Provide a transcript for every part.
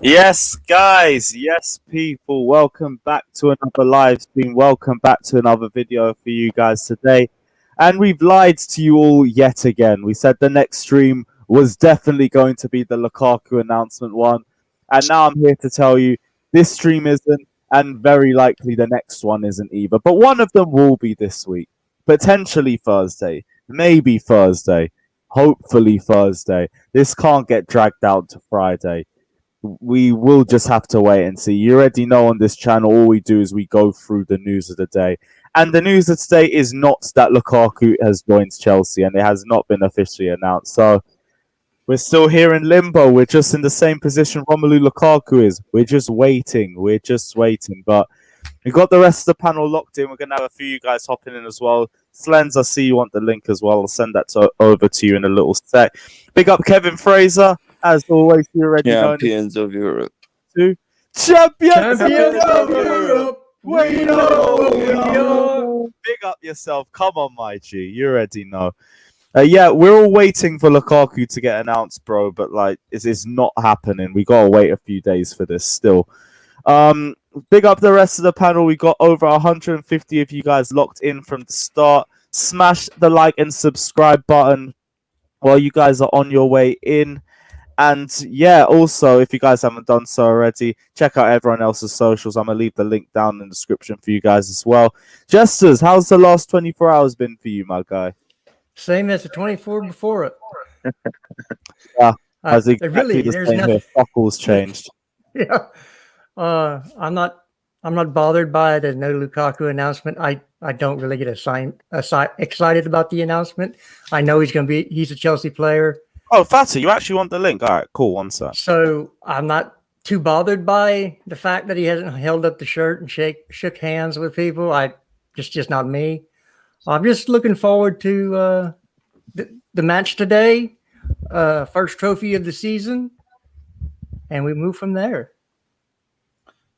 Yes, guys. Yes, people. Welcome back to another live stream. Welcome back to another video for you guys today. And we've lied to you all yet again. We said the next stream was definitely going to be the Lukaku announcement one. And now I'm here to tell you this stream isn't, and very likely the next one isn't either. But one of them will be this week. Potentially Thursday. Maybe Thursday. Hopefully Thursday. This can't get dragged out to Friday. We will just have to wait and see. You already know on this channel, all we do is we go through the news of the day. And the news of today is not that Lukaku has joined Chelsea, and it has not been officially announced. So we're still here in limbo. We're just in the same position Romelu Lukaku is. We're just waiting. We're just waiting. But we got the rest of the panel locked in. We're going to have a few of you guys hopping in as well. Slens, I see you want the link as well. I'll send that over to you in a little sec. Big up Kevin Fraser. As always, you already know. Champions of Europe. Champions of Europe. We know we are. Big up yourself. Come on, my G. You already know. Yeah, we're all waiting for Lukaku to get announced, bro. But like, it's not happening. We gotta wait a few days for this still. Big up the rest of the panel. We got over 150 of you guys locked in from the start. Smash the like and subscribe button while you guys are on your way in. And yeah, also, if you guys haven't done so already, check out everyone else's socials. I'm going to leave the link down in the description for you guys as well. Jesters, how's the last 24 hours been for you, my guy? Same as the 24 before it. Yeah, as exactly really, the there's same nothing. here. Fuck all's changed. Yeah. I'm not bothered by the no Lukaku announcement. I don't really get excited about the announcement. I know he's a Chelsea player. Oh, Fatta, you actually want the link? All right, cool. One sec. So I'm not too bothered by the fact that he hasn't held up the shirt and shook hands with people. Just not me. I'm just looking forward to the match today, first trophy of the season, and we move from there.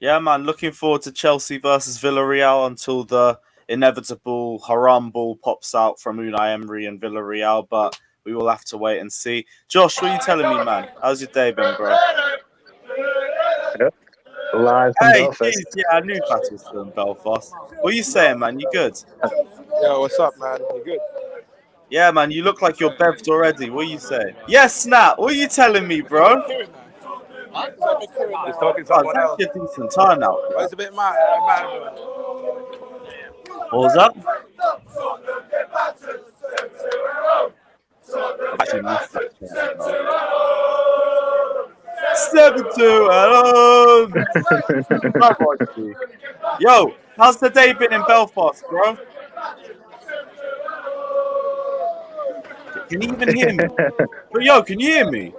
Yeah, man. Looking forward to Chelsea versus Villarreal until the inevitable haram ball pops out from Unai Emery and Villarreal, but we will have to wait and see. Josh, what are you telling me, man? How's your day been, bro? Live from Belfast. Geez, yeah, I knew that was still in Belfast. What are you saying, man? You good? Yo, what's up, man? You good? Yeah, man. You look like you're bevved already. What are you saying? Yes, Snap. What are you telling me, bro? Just talking to someone else. That's a decent turnout. Well, it's a bit mad. What was that? Actually, missed that. 7-2. Yo, how's the day been in Belfast, bro? Can you even hear me? But yo, can you hear me?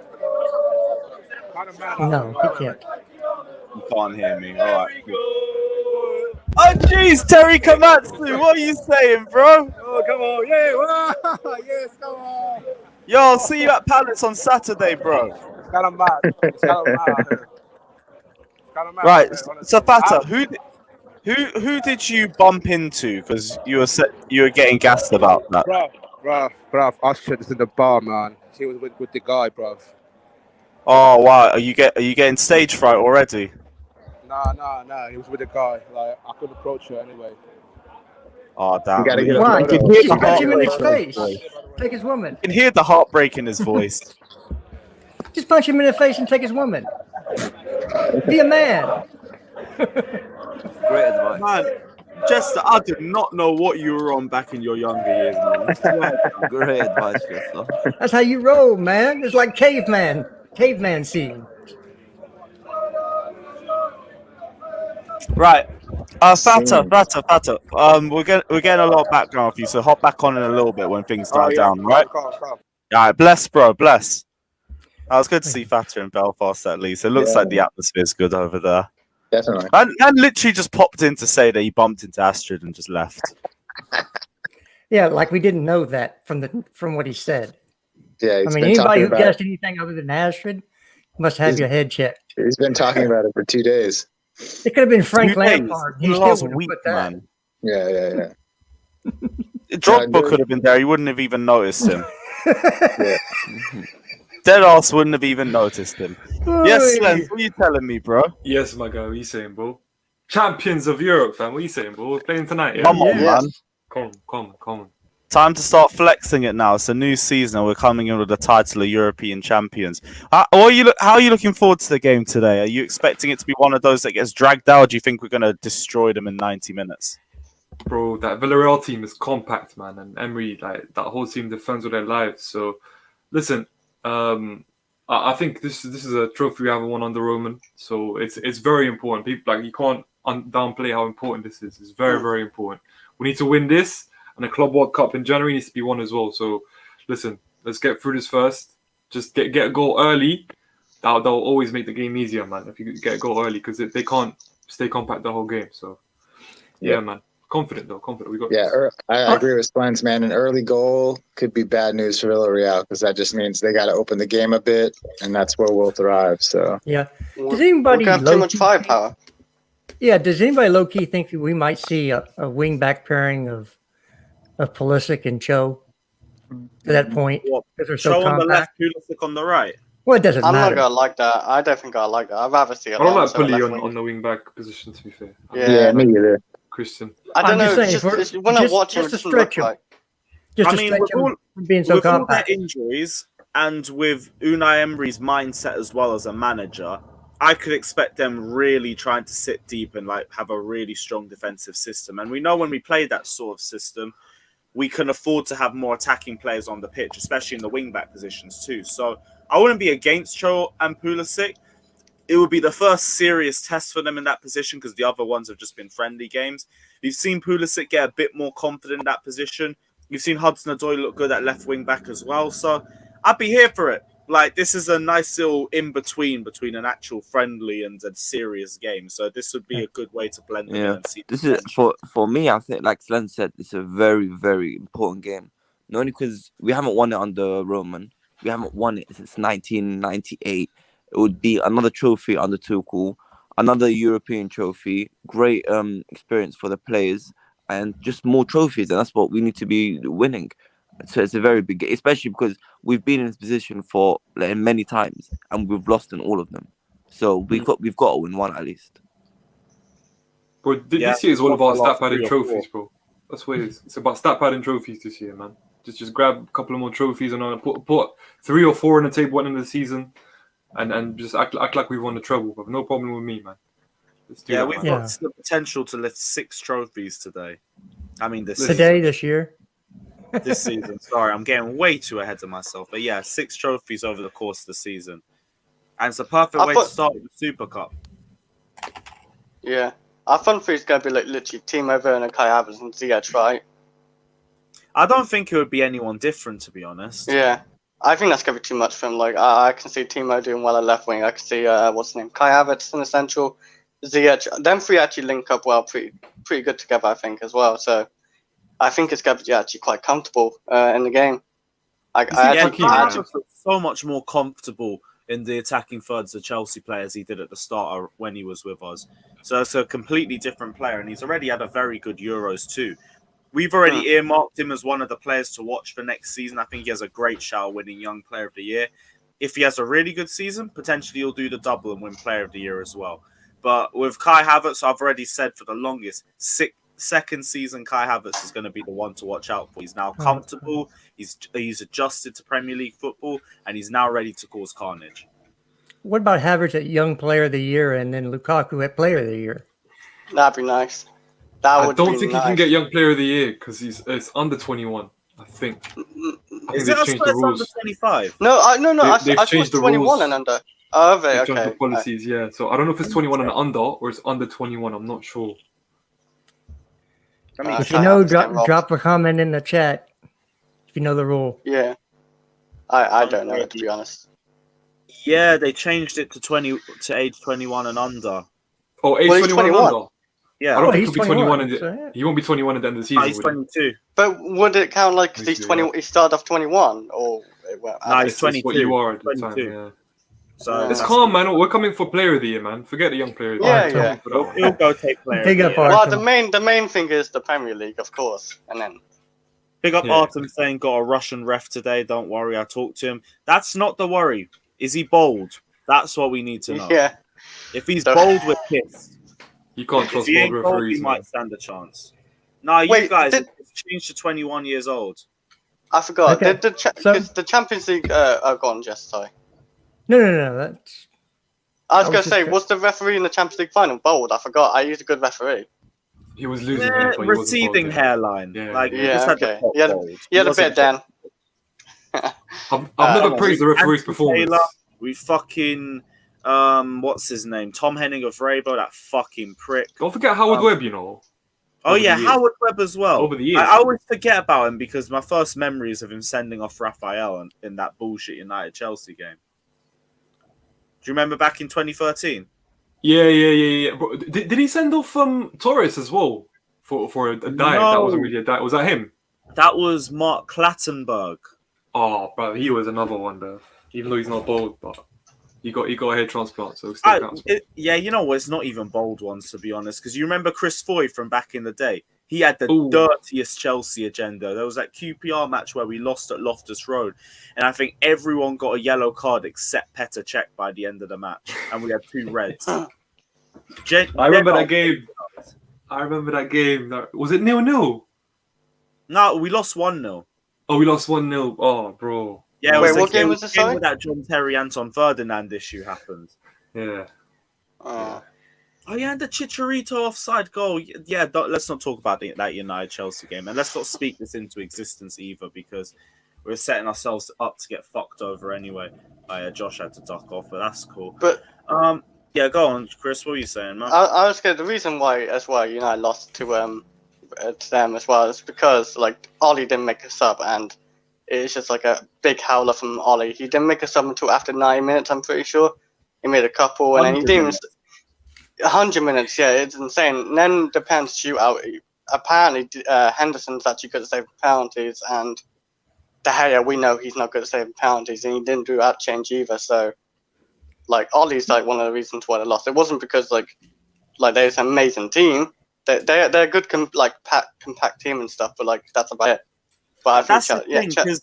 No, he can't. You can't hear me. All right. Cool. Oh, jeez, Terry Komatsu, what are you saying, bro? Oh, come on. Yeah, yes, come on. Yo, I'll see you at Palace on Saturday, bro. It's kind of mad. It's kind of mad. Right, so Fata, who did you bump into? Because you were getting gassed about that. Bruv, I shit this in the bar, man. He was with the guy, bruv. Oh wow, are you getting stage fright already? Nah. He was with the guy. Like, I couldn't approach her anyway. Oh damn! You gotta get Why? a photo. Just punch him in his face. Take his woman. You can hear the heartbreak in his voice. Just punch him in the face and take his woman. Be a man. Great advice. Man, Jester, I did not know what you were on back in your younger years, man. Great advice, Jester. That's how you roll, man. It's like caveman scene. Right. Fata. We're getting a lot of background for you, so hop back on in a little bit when things die down, right? Calm. All right, bless, bro, bless. It was good to see Fata in Belfast at least. It looks like the atmosphere's good over there. Definitely. Man literally just popped in to say that he bumped into Astrid and just left. Yeah, like we didn't know that from what he said. Yeah, I mean, anybody who guessed anything other than Astrid must have your head checked. He's been talking about it for 2 days. It could have been Frank 2 days. Lampard. The He last still would week, have put that. man. Yeah. Drogba could have been there. You wouldn't have even noticed him. dead ass wouldn't have even noticed him. Yes, Oi. Lens, what are you telling me, bro? Yes, my guy. What are you saying, bro? Champions of Europe, fam. What are you saying, bro? We're playing tonight, yeah? Come on, Yeah. man. Come on. Time to start flexing it now. It's a new season and we're coming in with the title of European champions. How are you looking forward to the game today? Are you expecting it to be one of those that gets dragged out, or do you think we're going to destroy them in 90 minutes? Bro, that Villarreal team is compact, man. And Emery, like, that whole team defends with their lives. So, listen, I think this is a trophy we haven't won under Roman. So, it's very important. People, like, you can't downplay how important this is. It's very, very important. We need to win this. And the Club World Cup in January needs to be won as well. So, listen, let's get through this first. Just get a goal early. That'll always make the game easier, man. If you get a goal early, because they can't stay compact the whole game. So, yeah, man. Confident. We got Yeah, this. I agree with Splens, man. An early goal could be bad news for Villarreal because that just means they got to open the game a bit, and that's where we'll thrive. So Yeah. We're Does anybody gonna have too much low-key- firepower. Yeah. Does anybody low key think we might see a wing back pairing of Pulisic and Cho to that point? What? Because they're so Show on the left, compact. Pulisic on the right. Well, it doesn't I'm not matter. gonna like that. I don't think I like that. I'd rather see a I don't like Alonso Pully left on wing. the wing back position, to be fair. Yeah. me either. Christian. I don't I'm know. just saying, Just, if we're- just, when I just- watch him, just it to doesn't look stretch him. like. Just I to mean, stretch with him all- from being so with all their compact. injuries and with Unai Emery's mindset as well as a manager, I could expect them really trying to sit deep and like have a really strong defensive system. And we know when we play that sort of system, we can afford to have more attacking players on the pitch, especially in the wing-back positions too. So I wouldn't be against Cho and Pulisic. It would be the first serious test for them in that position because the other ones have just been friendly games. You've seen Pulisic get a bit more confident in that position. You've seen Hudson-Odoi look good at left wing-back as well. So I'd be here for it. Like, this is a nice little in-between between an actual friendly and a serious game. So this would be a good way to blend them in Yeah, and see. this is for me. I think, like Slen said, it's a very, very important game. Not only because we haven't won it under Roman, we haven't won it since 1998. It would be another trophy under Tuchel, another European trophy. Great experience for the players, and just more trophies. And that's what we need to be winning. So it's a very big game, especially because we've been in this position for like, many times, and we've lost in all of them. So we've got to win one at least. But Yeah, this year is all lost about the last stat padding 3 or trophies, bro. That's what it is. It's about stat padding trophies this year, man. Just grab a couple of more trophies and put 3 or 4 on the table at the end of the season, and just act like we won the treble. But no problem with me, man. Let's do Yeah, that, we've man. got the potential to lift 6 trophies today. I mean, this Today, this year. this season. Sorry, I'm getting way too ahead of myself. But yeah, 6 trophies over the course of the season. And it's a perfect I way thought- to start with the Super Cup. Yeah. Our front three is gonna be like literally Timo Werner, Kai Havertz, and Ziyech, right? I don't think it would be anyone different, to be honest. Yeah. I think that's gonna be too much for him. Like I can see Timo doing well at left wing. I can see what's his name, Kai Havertz in the central. Ziyech. Them three actually link up well, pretty good together, I think, as well. So I think it's gonna be actually quite comfortable in the game. I Yeah, think Key, Kai man. Havertz looked so much more comfortable in the attacking thirds of Chelsea players he did at the start when he was with us. So it's a completely different player, and he's already had a very good Euros too. We've already earmarked him as one of the players to watch for next season. I think he has a great shot at winning Young Player of the Year. If he has a really good season, potentially he'll do the double and win Player of the Year as well. But with Kai Havertz, I've already said for the longest, second season Kai Havertz is going to be the one to watch out for. He's now comfortable. He's adjusted to Premier League football, and he's now ready to cause carnage. What about Havertz at Young Player of the Year and then Lukaku at Player of the Year? that'd be nice. That I would don't be think nice. he can get Young Player of the Year because it's under 21. I think. I think Is they've it a changed the Spurs under rules. 25? No, They've I thought changed the 21 rules. and under. Oh, have they? They've changed Okay. the policies, yeah. So I don't know if it's 21 and under or it's under 21. I'm not sure. I mean, If Kai you know, Havertz getting robbed. drop a comment in the chat. If you know the rule. Yeah. I don't know, to be honest. yeah, they changed it to age 21 and under. Oh, age Well, he's 21 and 21. under. Yeah, I don't think he's he'll be 21 21, in so, yeah. He won't be 21 at the end of the season. he's would he? 22. But would it count like 'cause he's Basically, 20? yeah. He started off 21, or No, he's It's what 22. you are at the 22. time, yeah. So Yeah. It's that's- calm, man. We're coming for Player of the Year, man. Forget the Young Player of the Yeah, Year. yeah. For that one. He'll go take player. Big of up the year. our- well, the main thing is the Premier League, of course, and then Big up Yeah. Artem saying got a Russian ref today. Don't worry, I talked to him. That's not the worry. Is he bold? That's what we need to know. Yeah. If he's So- bold, we're pissed. You can't If trust he bold ain't bold, referees, he man. might stand a chance. Nah, you Wait, guys, did- it's changed to 21 years old. I forgot. Okay, Did so- the Champions League? Oh, go on, Jess. Sorry. No. That's I was I going was to say, just- was the referee in the Champions League final bold? I forgot. I used a good referee. He was losing here, but he wasn't Receding bold, yeah. hairline. Yeah, Like, yeah. he just had okay. the top He had- bold. He had a wasn't bit, Dan. I've never come praised the referee's performance. Taylor, we fucking what's his name? Tom Henning of Rainbow, that fucking prick. Don't forget Howard Webb, you know. Oh over yeah, the years. Howard Webb as well. Over the years. I always forget about him because my first memories of him sending off Raphael in that bullshit United Chelsea game. Do you remember back in 2013? Yeah. Bro, did he send off Torres as well for a dive? That No. wasn't really a dive. Was that him? That was Mark Clattenburg. Oh, bro, he was another one there. Even though he's not bold, but he got a hair transplant, so it still counts. Yeah, you know what? It's not even bold ones, to be honest, because you remember Chris Foy from back in the day. He had the Ooh. dirtiest Chelsea agenda. There was that QPR match where we lost at Loftus Road, and I think everyone got a yellow card except Petr Cech by the end of the match, and we had 2 reds. I remember that game. Was it 0-0? No, we lost 1-0. Oh, we lost 1-0. Oh, bro. Yeah, it Wait, was what the game was this, sorry? where that John Terry Anton Ferdinand issue happened. Yeah. Oh. Oh yeah, and the Chicharito offside goal. Yeah, let's not talk about that United Chelsea game, and let's not speak this into existence either, because we're setting ourselves up to get fucked over anyway. Josh had to duck off, but that's cool. But yeah, go on, Chris. What were you saying, man? I was scared. The reason why, as well, United lost to them as well is because like Ollie didn't make a sub, and it's just like a big howler from Ollie. He didn't make a sub until after 90 minutes. I'm pretty sure he made a couple, and then he 100 didn't. minutes. 100 minutes, yeah, it's insane. And then the penalty shootout. Apparently, Henderson's actually good at saving penalties, and De Gea, we know he's not good at saving penalties, and he didn't do that change either. So, like, Ollie's like one of the reasons why they lost. It wasn't because like they're an amazing team. They're a good compact team and stuff, but like that's about it. But I That's the think, thing, because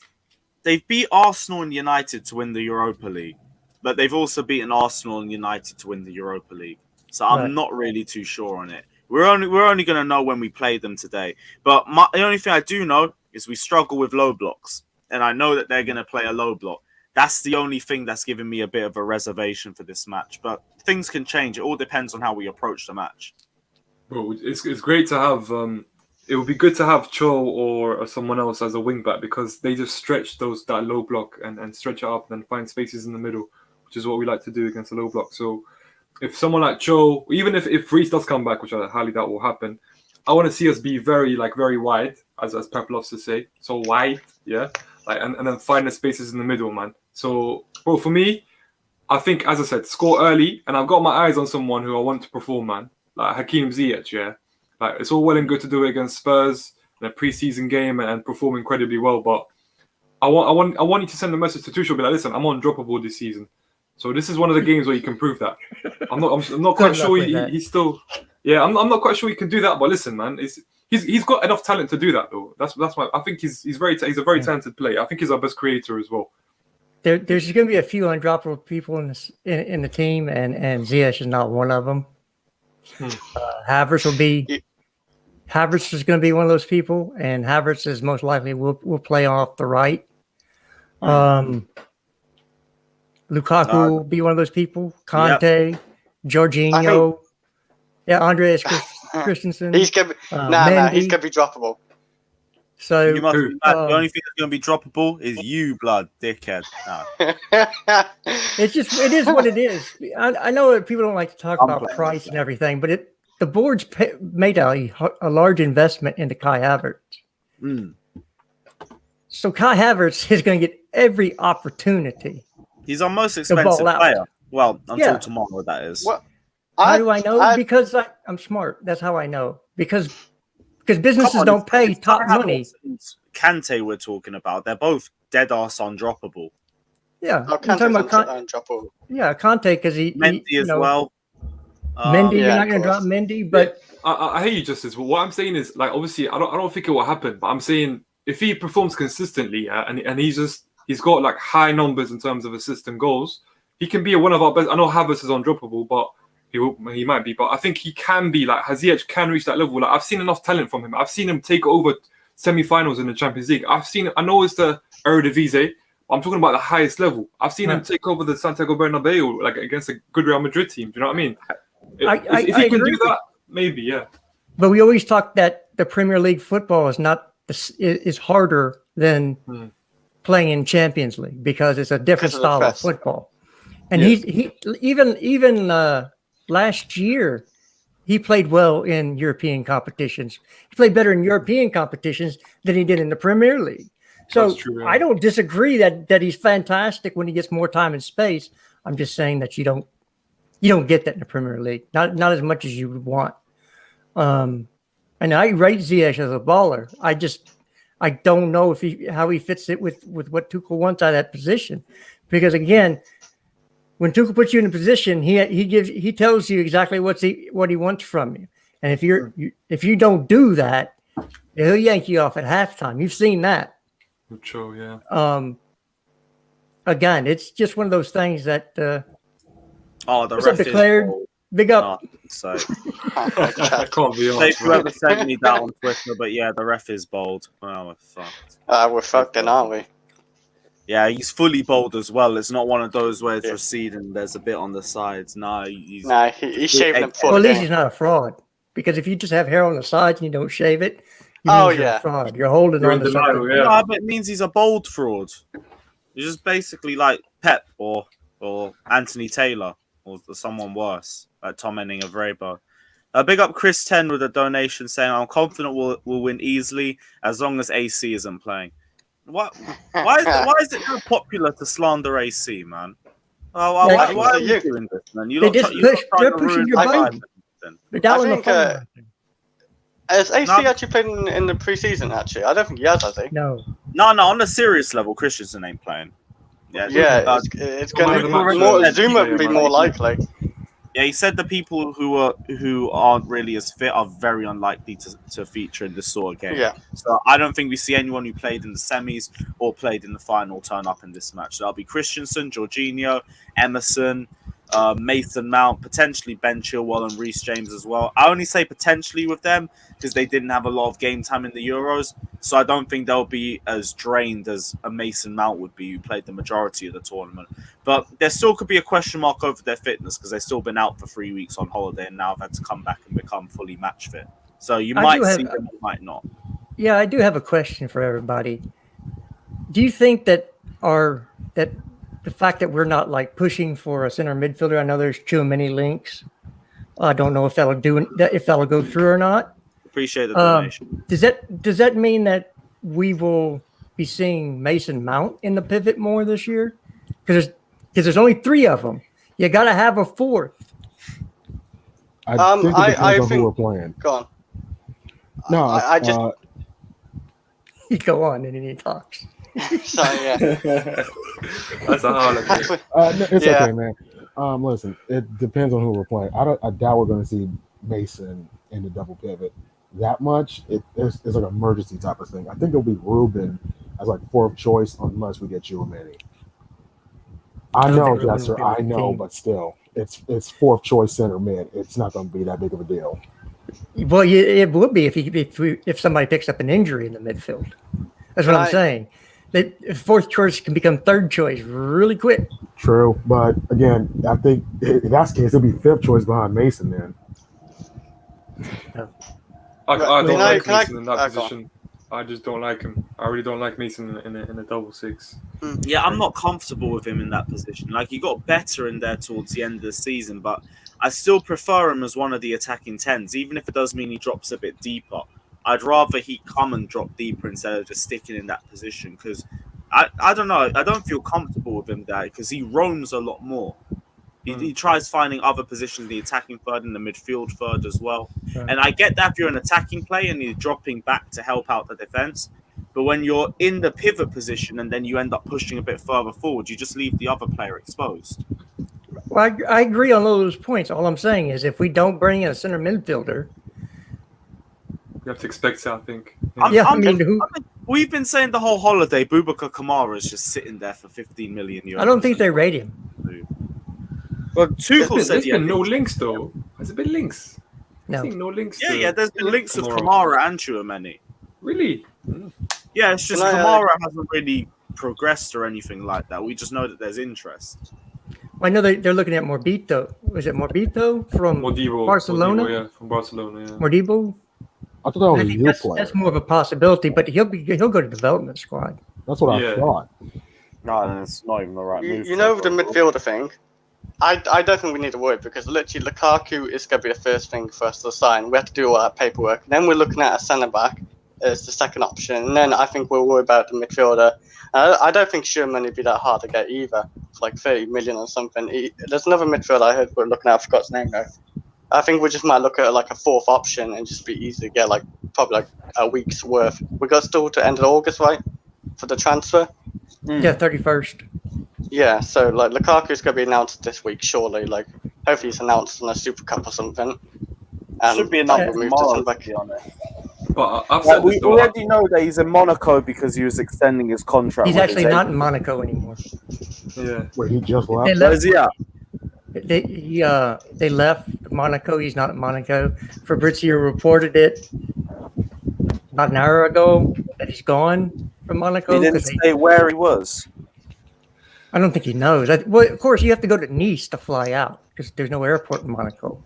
they've beat Arsenal and United to win the Europa League, but they've also beaten Arsenal and United to win the Europa League. So I'm Right. not really too sure on it. We're only going to know when we play them today. But the only thing I do know is we struggle with low blocks, and I know that they're going to play a low block. That's the only thing that's giving me a bit of a reservation for this match. But things can change. It all depends on how we approach the match. Bro, it's great to have. It would be good to have Cho or someone else as a wing back, because they just stretch that low block and stretch it up and then find spaces in the middle, which is what we like to do against a low block. So if someone like Cho, even if Reece does come back, which I highly doubt will happen, I want to see us be very wide, as Pep loves to say, so wide, yeah, and then find the spaces in the middle, man. So, bro, for me, I think, as I said, score early, and I've got my eyes on someone who I want to perform, man, like Hakeem Ziyech, yeah. Like, it's all well and good to do it against Spurs in a preseason game and perform incredibly well, but I want you to send a message to Tuchel, be like, listen, I'm undroppable this season. So this is one of the games where you can prove that. I'm not quite sure he's still. Yeah, I'm not quite sure he can do that. But listen, man, he's got enough talent to do that though. That's my. I think he's a very talented player. I think he's our best creator as well. There's going to be a few undroppable people in the team, and Ziyech is not one of them. Havertz is going to be one of those people, and Havertz is most likely will play off the right. Lukaku will be one of those people. Conte, Jorginho, Andreas Christensen. he's gonna be, he's gonna be droppable. So You must be mad. The only thing that's going to be droppable is you, blood, dickhead. No. it is what it is. I know that people don't like to talk about playing price and everything, but the board's made a large investment into Kai Havertz. Mm. So Kai Havertz is going to get every opportunity. He's our most expensive ball out. player. Well, until Yeah. tomorrow, that is. What? How do I know? Because I'm smart. That's how I know. Because businesses don't pay top money. Kante we're talking about. They're both dead ass undroppable. Yeah, Oh, I'm talking about undroppable. Conte because he Mendy as well. Mendy, Yeah, you're not of going to drop course. Mendy, but I hear you, Justice. But what I'm saying is, like, obviously, I don't think it will happen. But I'm saying if he performs consistently, and he's got like high numbers in terms of assists and goals, he can be one of our best. I know Havertz is undroppable, but he might be. But I think he can be like Ziyech can reach that level. Like I've seen enough talent from him. I've seen him take over semi-finals in the Champions League. I know it's the Eredivisie. I'm talking about the highest level. I've seen him take over the Santiago Bernabeu like against a good Real Madrid team. Do you know what I mean? If he can do that, maybe, yeah. But we always talk that the Premier League football is harder than playing in Champions League because it's a different style of football. And he even last year he played well in European competitions. He played better in European competitions than he did in the Premier League. So true, I don't disagree that he's fantastic when he gets more time and space. I'm just saying that you don't get that in the Premier League, not as much as you would want. And I rate Ziyech as a baller. I don't know how he fits it with what Tuchel wants out of that position, because again, when Tuchel puts you in a position, he tells you exactly what he wants from you, and if you don't do that, he'll yank you off at halftime. You've seen that. True, yeah. Again, it's just one of those things that. The ref declared. Big up. So I can't be honest. Whoever sent me that on Twitter, but yeah, the ref is bold. Oh, we're fucked. We're fucked, aren't we? Yeah, he's fully bold as well. It's not one of those where it's receding. There's a bit on the sides. He's shaving it for well, at least he's not a fraud. Because if you just have hair on the sides and you don't shave it, you're a fraud. You're holding on to something. No, but it means he's a bold fraud. He's just basically like Pep or Anthony Taylor or someone worse, like Tom Enning of Raybo. Big up Chris 10 with a donation saying, I'm confident we'll win easily as long as AC isn't playing. Why is it so popular to slander AC, man? Why are you doing this, man? They're pushing your button. Has AC actually played in the preseason? Actually, I don't think he has he? No. On a serious level, Christensen ain't playing. It's going to be more. Zuma would be more likely. Yeah, he said the people who aren't really as fit are very unlikely to feature in this sort of game. Yeah. So I don't think we see anyone who played in the semis or played in the final turn up in this match. That'll be Christensen, Jorginho, Emerson, Mason Mount, potentially Ben Chilwell and Reece James as well. I only say potentially with them because they didn't have a lot of game time in the Euros. So I don't think they'll be as drained as a Mason Mount would be, who played the majority of the tournament. But there still could be a question mark over their fitness because they've still been out for 3 weeks on holiday and now have had to come back and become fully match fit. So you might see them, you might not. Yeah, I do have a question for everybody. Do you think that the fact that we're not like pushing for a center midfielder, I know there's too many links. I don't know if that'll go through or not. Appreciate the donation. Does that mean that we will be seeing Mason Mount in the pivot more this year? Because there's only 3 of them. You got to have a 4th. I think who we're playing. Go on. No, I just. You go on and then he talks. So yeah. That's a hard one. No, it's okay, man. Listen, it depends on who we're playing. I doubt we're going to see Mason in the double pivot that much. It's like an emergency type of thing. I think it'll be Ruben as like 4th choice unless we get Chouameni. I know, Jester. I know, but still, it's 4th choice center mid. It's not going to be that big of a deal. Well, it would be if somebody picks up an injury in the midfield. That's what I'm saying. That 4th choice can become 3rd choice really quick. True, but again, I think in that case it'll be 5th choice behind Mason then. I don't like Mason in that position. I just don't like him. I really don't like Mason in a double 6. Yeah, I'm not comfortable with him in that position. Like, he got better in there towards the end of the season, but I still prefer him as one of the attacking 10s, even if it does mean he drops a bit deeper. I'd rather he come and drop deeper instead of just sticking in that position because I don't know. I don't feel comfortable with him there because he roams a lot more. He tries finding other positions in the attacking third and the midfield third as well. Right. And I get that if you're an attacking player and you're dropping back to help out the defense. But when you're in the pivot position and then you end up pushing a bit further forward, you just leave the other player exposed. Well, I agree on all those points. All I'm saying is if we don't bring in a center midfielder, you have to expect it, I think. I mean, we've been saying the whole holiday, Boubacar Kamara is just sitting there for 15 million euros. I don't think they rate him. Well, Tuchel said There's been no links though. Has it been links? No. I've seen no links. Yeah, there's been links with Kamara. Kamara and Tchouaméni. Really? Yeah, it's just Can I, Kamara hasn't really progressed or anything like that. We just know that there's interest. I know they're looking at Morbito. Was it Morbito from Modibo, Barcelona? Modibo, yeah, from Barcelona. Yeah. Mordibo? I thought that was I a think youth player. that's more of a possibility, but he'll go to development squad. That's what Yeah. I thought. No, it's not even the right move. You know the midfielder thing. I don't think we need to worry because literally Lukaku is going to be the first thing for us to sign. We have to do all that paperwork. Then we're looking at a centre back as the second option, and then I think we'll worry about the midfielder. I don't think Sherman would be that hard to get either. It's like 30 million or something. There's another midfielder I heard we're looking at. I forgot his name though. I think we just might look at like a fourth option and just be easy to get like probably like a week's worth. We got still to end of August, right, for the transfer. Yeah, 31st. Yeah, so like Lukaku's gonna be announced this week, surely. Like hopefully it's announced in a Super Cup or something. And Should be that announced will move to tomorrow, centre to back. be honest. But I've Like, said we this though. already know that he's in Monaco because he was extending his contract. He's with actually his not agent. in Monaco anymore. Yeah. Wait, he just They left. Where left, is he at? they left Monaco. He's not in Monaco. Fabrizio reported it about an hour ago that he's gone from Monaco. He didn't 'cause say where he was. I don't think he knows. Well, of course, you have to go to Nice to fly out because there's no airport in Monaco.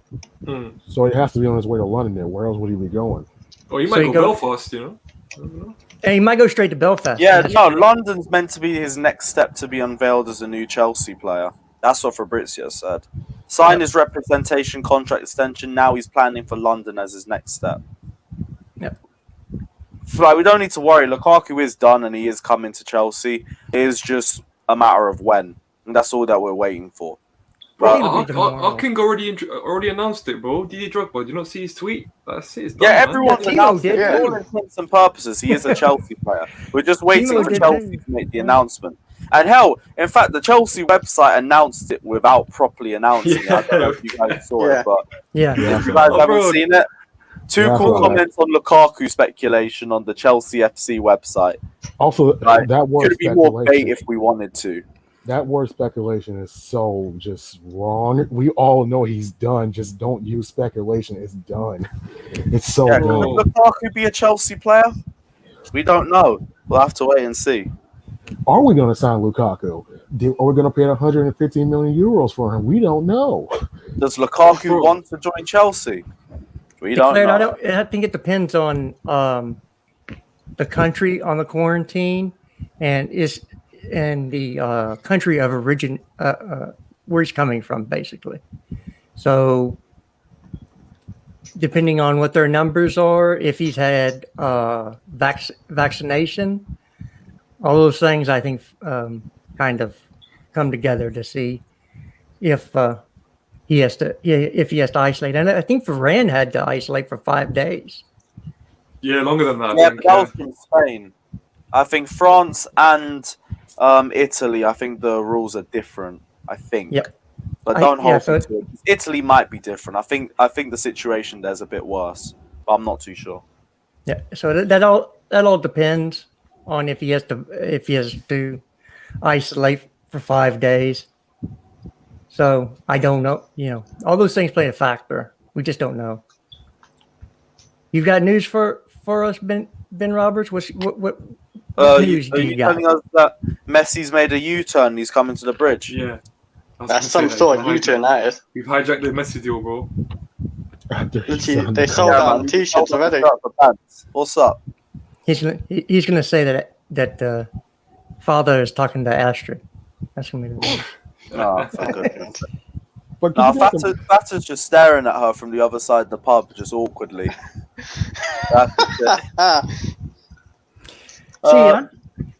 So he has to be on his way to London then. Where else would he be going? Oh, you So might you go go- Belfast, you know? I don't know. And he might go straight to Belfast. Yeah, no, London's meant to be his next step to be unveiled as a new Chelsea player. That's what Fabrizio said. Signed his representation contract extension. Now he's planning for London as his next step. Yep. Like, we don't need to worry. Lukaku is done and he is coming to Chelsea. It is just a matter of when. And that's all that we're waiting for. But, Our King already announced it, bro. DJ Drogba, do you not see his tweet? That's it. It's done, yeah, man. everyone's Timo announced did it. For too. all intents and purposes, he is a Chelsea player. We're just waiting Timo for did Chelsea too. to make the announcement. And hell, in fact, the Chelsea website announced it without properly announcing it. I don't know if you guys saw Yeah. it, but Yeah. if you guys Oh, haven't bro. seen it, Yeah, I Tuchel saw that. comments on Lukaku speculation on the Chelsea FC website. Also, Like, that word Could be more bait speculation. if we wanted to. That word speculation is so just wrong. We all know he's done. Just don't use speculation. It's done. It's so Yeah, done. could Lukaku be a Chelsea player? We don't know. We'll have to wait and see. Are we going to sign Lukaku? Are we going to pay 115 million euros for him? We don't know. Does Lukaku want to join Chelsea? We don't Declared, know. I think it depends on the country on the quarantine and the country of origin where he's coming from, basically. So depending on what their numbers are, if he's had vaccination, all those things I think kind of come together to see if he has to isolate. And I think Varane had to isolate for 5 days. Yeah, longer than that. I Yeah, think, but that was from Spain. I think France and Italy, I think the rules are different. I think. Yep. But don't hold so me to it. Italy might be different. I think the situation there's a bit worse, but I'm not too sure. Yeah. So that all depends on if he has to isolate for 5 days. So I don't know. All those things play a factor. We just don't know. You've got news for us, Ben Roberts? What news Are do you you got? telling us that Messi's made a U-turn and he's coming to the bridge? Yeah. I was That's gonna some say sort that. of U-turn, that is. We've hijacked the Messi deal, bro. Literally, they sold out on t-shirts already. What's up? He's gonna say that father is talking to Astrid. That's gonna be the No, for goodness sake. But No, can you guys- Fata's just staring at her from the other side of the pub, just awkwardly. That's it. See,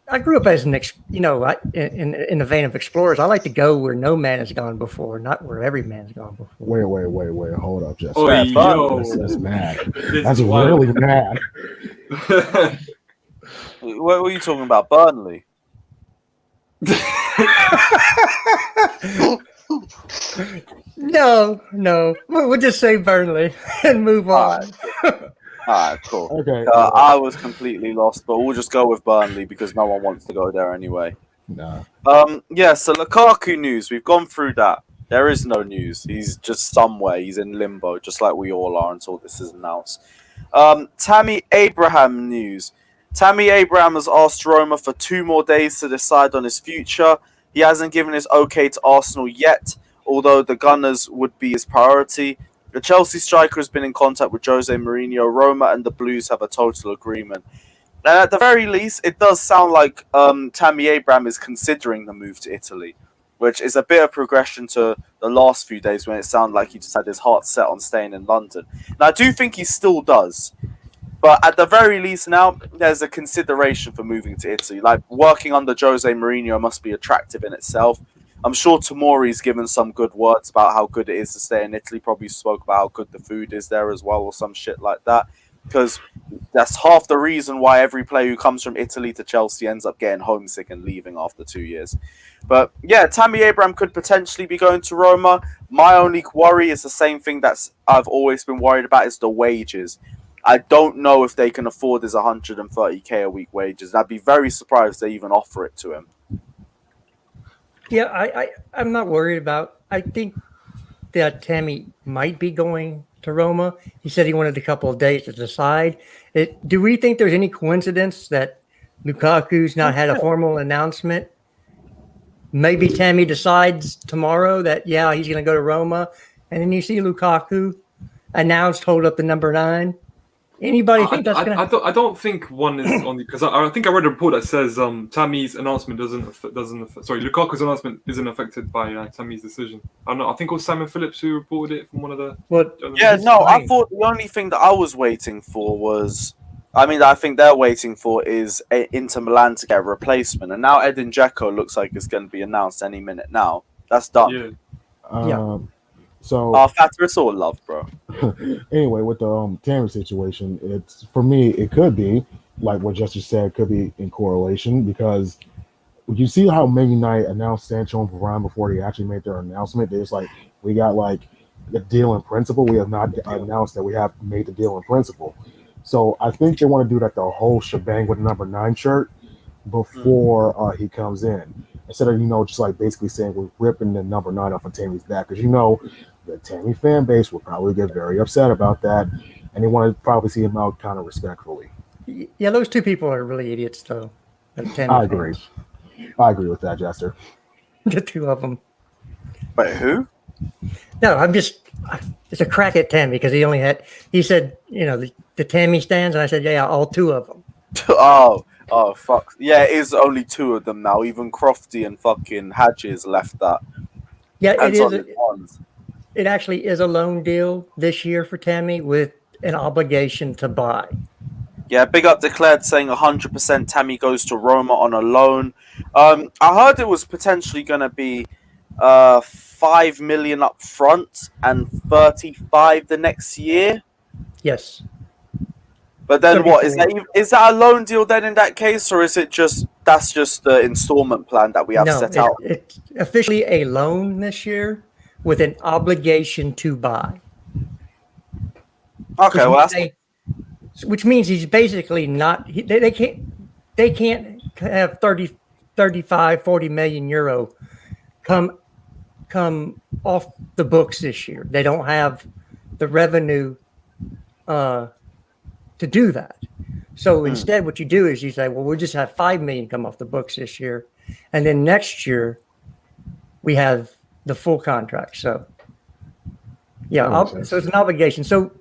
I grew up as in the vein of explorers. I like to go where no man has gone before, not where every man's gone before. Wait. Hold up, Jess. Oh, yo. That's mad. This That's is wild. really mad. What were you talking about? Burnley? No. We'll just say Burnley and move on. Alright, cool. Okay. I was completely lost, but we'll just go with Burnley because no one wants to go there anyway. Nah. Yeah, so Lukaku news, we've gone through that. There is no news. He's just somewhere. He's in limbo, just like we all are until this is announced. Tammy Abraham news. Tammy Abraham has asked Roma for 2 more days to decide on his future. He hasn't given his okay to Arsenal yet, although the Gunners would be his priority. The Chelsea striker has been in contact with Jose Mourinho. Roma and the Blues have a total agreement. And at the very least, it does sound like Tammy Abraham is considering the move to Italy, which is a bit of progression to the last few days when it sounded like he just had his heart set on staying in London. And I do think he still does. But at the very least now, there's a consideration for moving to Italy. Like, working under Jose Mourinho must be attractive in itself. I'm sure Tomori's given some good words about how good it is to stay in Italy. Probably spoke about how good the food is there as well or some shit like that. Because that's half the reason why every player who comes from Italy to Chelsea ends up getting homesick and leaving after 2 years. But yeah, Tammy Abraham could potentially be going to Roma. My only worry is the same thing I've always been worried about, is the wages. I don't know if they can afford his 130k a week wages. I'd be very surprised if they even offer it to him. Yeah, I'm not worried about. I think that Tammy might be going to Roma. He said he wanted a couple of days to decide. Do we think there's any coincidence that Lukaku's not had a formal announcement? Maybe Tammy decides tomorrow that, yeah, he's going to go to Roma. And then you see Lukaku announced, hold up the number 9. Anybody think that's going to... I don't think one is on the... Because I think I read a report that says Tammy's announcement Lukaku's announcement isn't affected by Tammy's decision. I don't know. I think it was Simon Phillips who reported it from one of the... I thought the only thing that I was waiting for was... I think they're waiting for is Inter Milan to get a replacement. And now Edin Dzeko looks like it's going to be announced any minute now. That's done. Yeah. So Fata, it's all love, bro. Anyway, with the Tammy situation, it's, for me, it could be like what Jester said, could be in correlation, because you see how Man United announced Sancho and Varane before they actually made their announcement. They're just like, we got like a deal in principle. We have not announced that we have made the deal in principle. So I think they want to do that the whole shebang with the number 9 shirt before he comes in, instead of just like basically saying we're ripping the number 9 off of Tammy's back, because the Tammy fan base will probably get very upset about that, and they want to probably see him out kind of respectfully. Yeah, those 2 people are really idiots, though. I agree. I agree with that, Jester. The 2 of them. Wait, who? No, it's a crack at Tammy, because he said, the Tammy stands, and I said, yeah, all 2 of them. Oh, fuck. Yeah, it is only 2 of them now. Even Crofty and fucking Hadges left that. Yeah, it actually is a loan deal this year for Tammy with an obligation to buy. Yeah, Big Up declared saying 100% Tammy goes to Roma on a loan. I heard it was potentially going to be 5 million up front and 35 the next year. Yes. But then what is that? Is that a loan deal then in that case, or is it that's just the installment plan that we have set out? It's officially a loan this year with an obligation to buy. Okay, which means he's basically not. They can't have 30, 35, 40 million euro come off the books this year. They don't have the revenue to do that. So instead, what you do is you say, well, we'll just have 5 million come off the books this year, and then next year we have the full contract. So so it's an obligation. So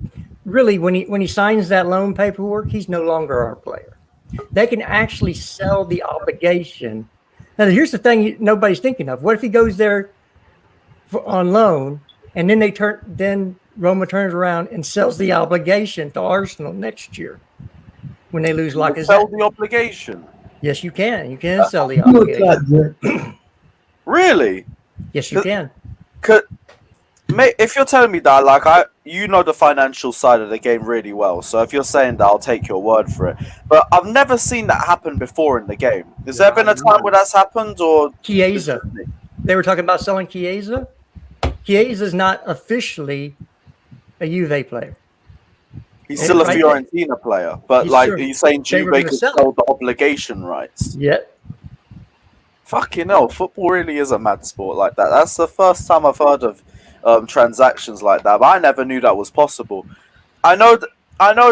really, when he signs that loan paperwork, he's no longer our player. They can actually sell the obligation. Now, here's the thing nobody's thinking of. What if he goes there on loan, and then Roma turns around and sells the obligation to Arsenal next year when they lose Lacazette? Sell the obligation? Yes, you can. You can sell the obligation. Really? Yes, you can. If you're telling me that, the financial side of the game really well, so if you're saying that, I'll take your word for it. But I've never seen that happen before in the game. Has there been a time where that's happened, or Chiesa? They were talking about selling Chiesa. Chiesa is not officially a Juve player. He's still a Right. Fiorentina player, but He's like, sure are you saying they were Juve gonna could sell sell the obligation rights? Yeah. Fucking hell, football really is a mad sport like that. That's the first time I've heard of transactions like that, but I never knew that was possible. I know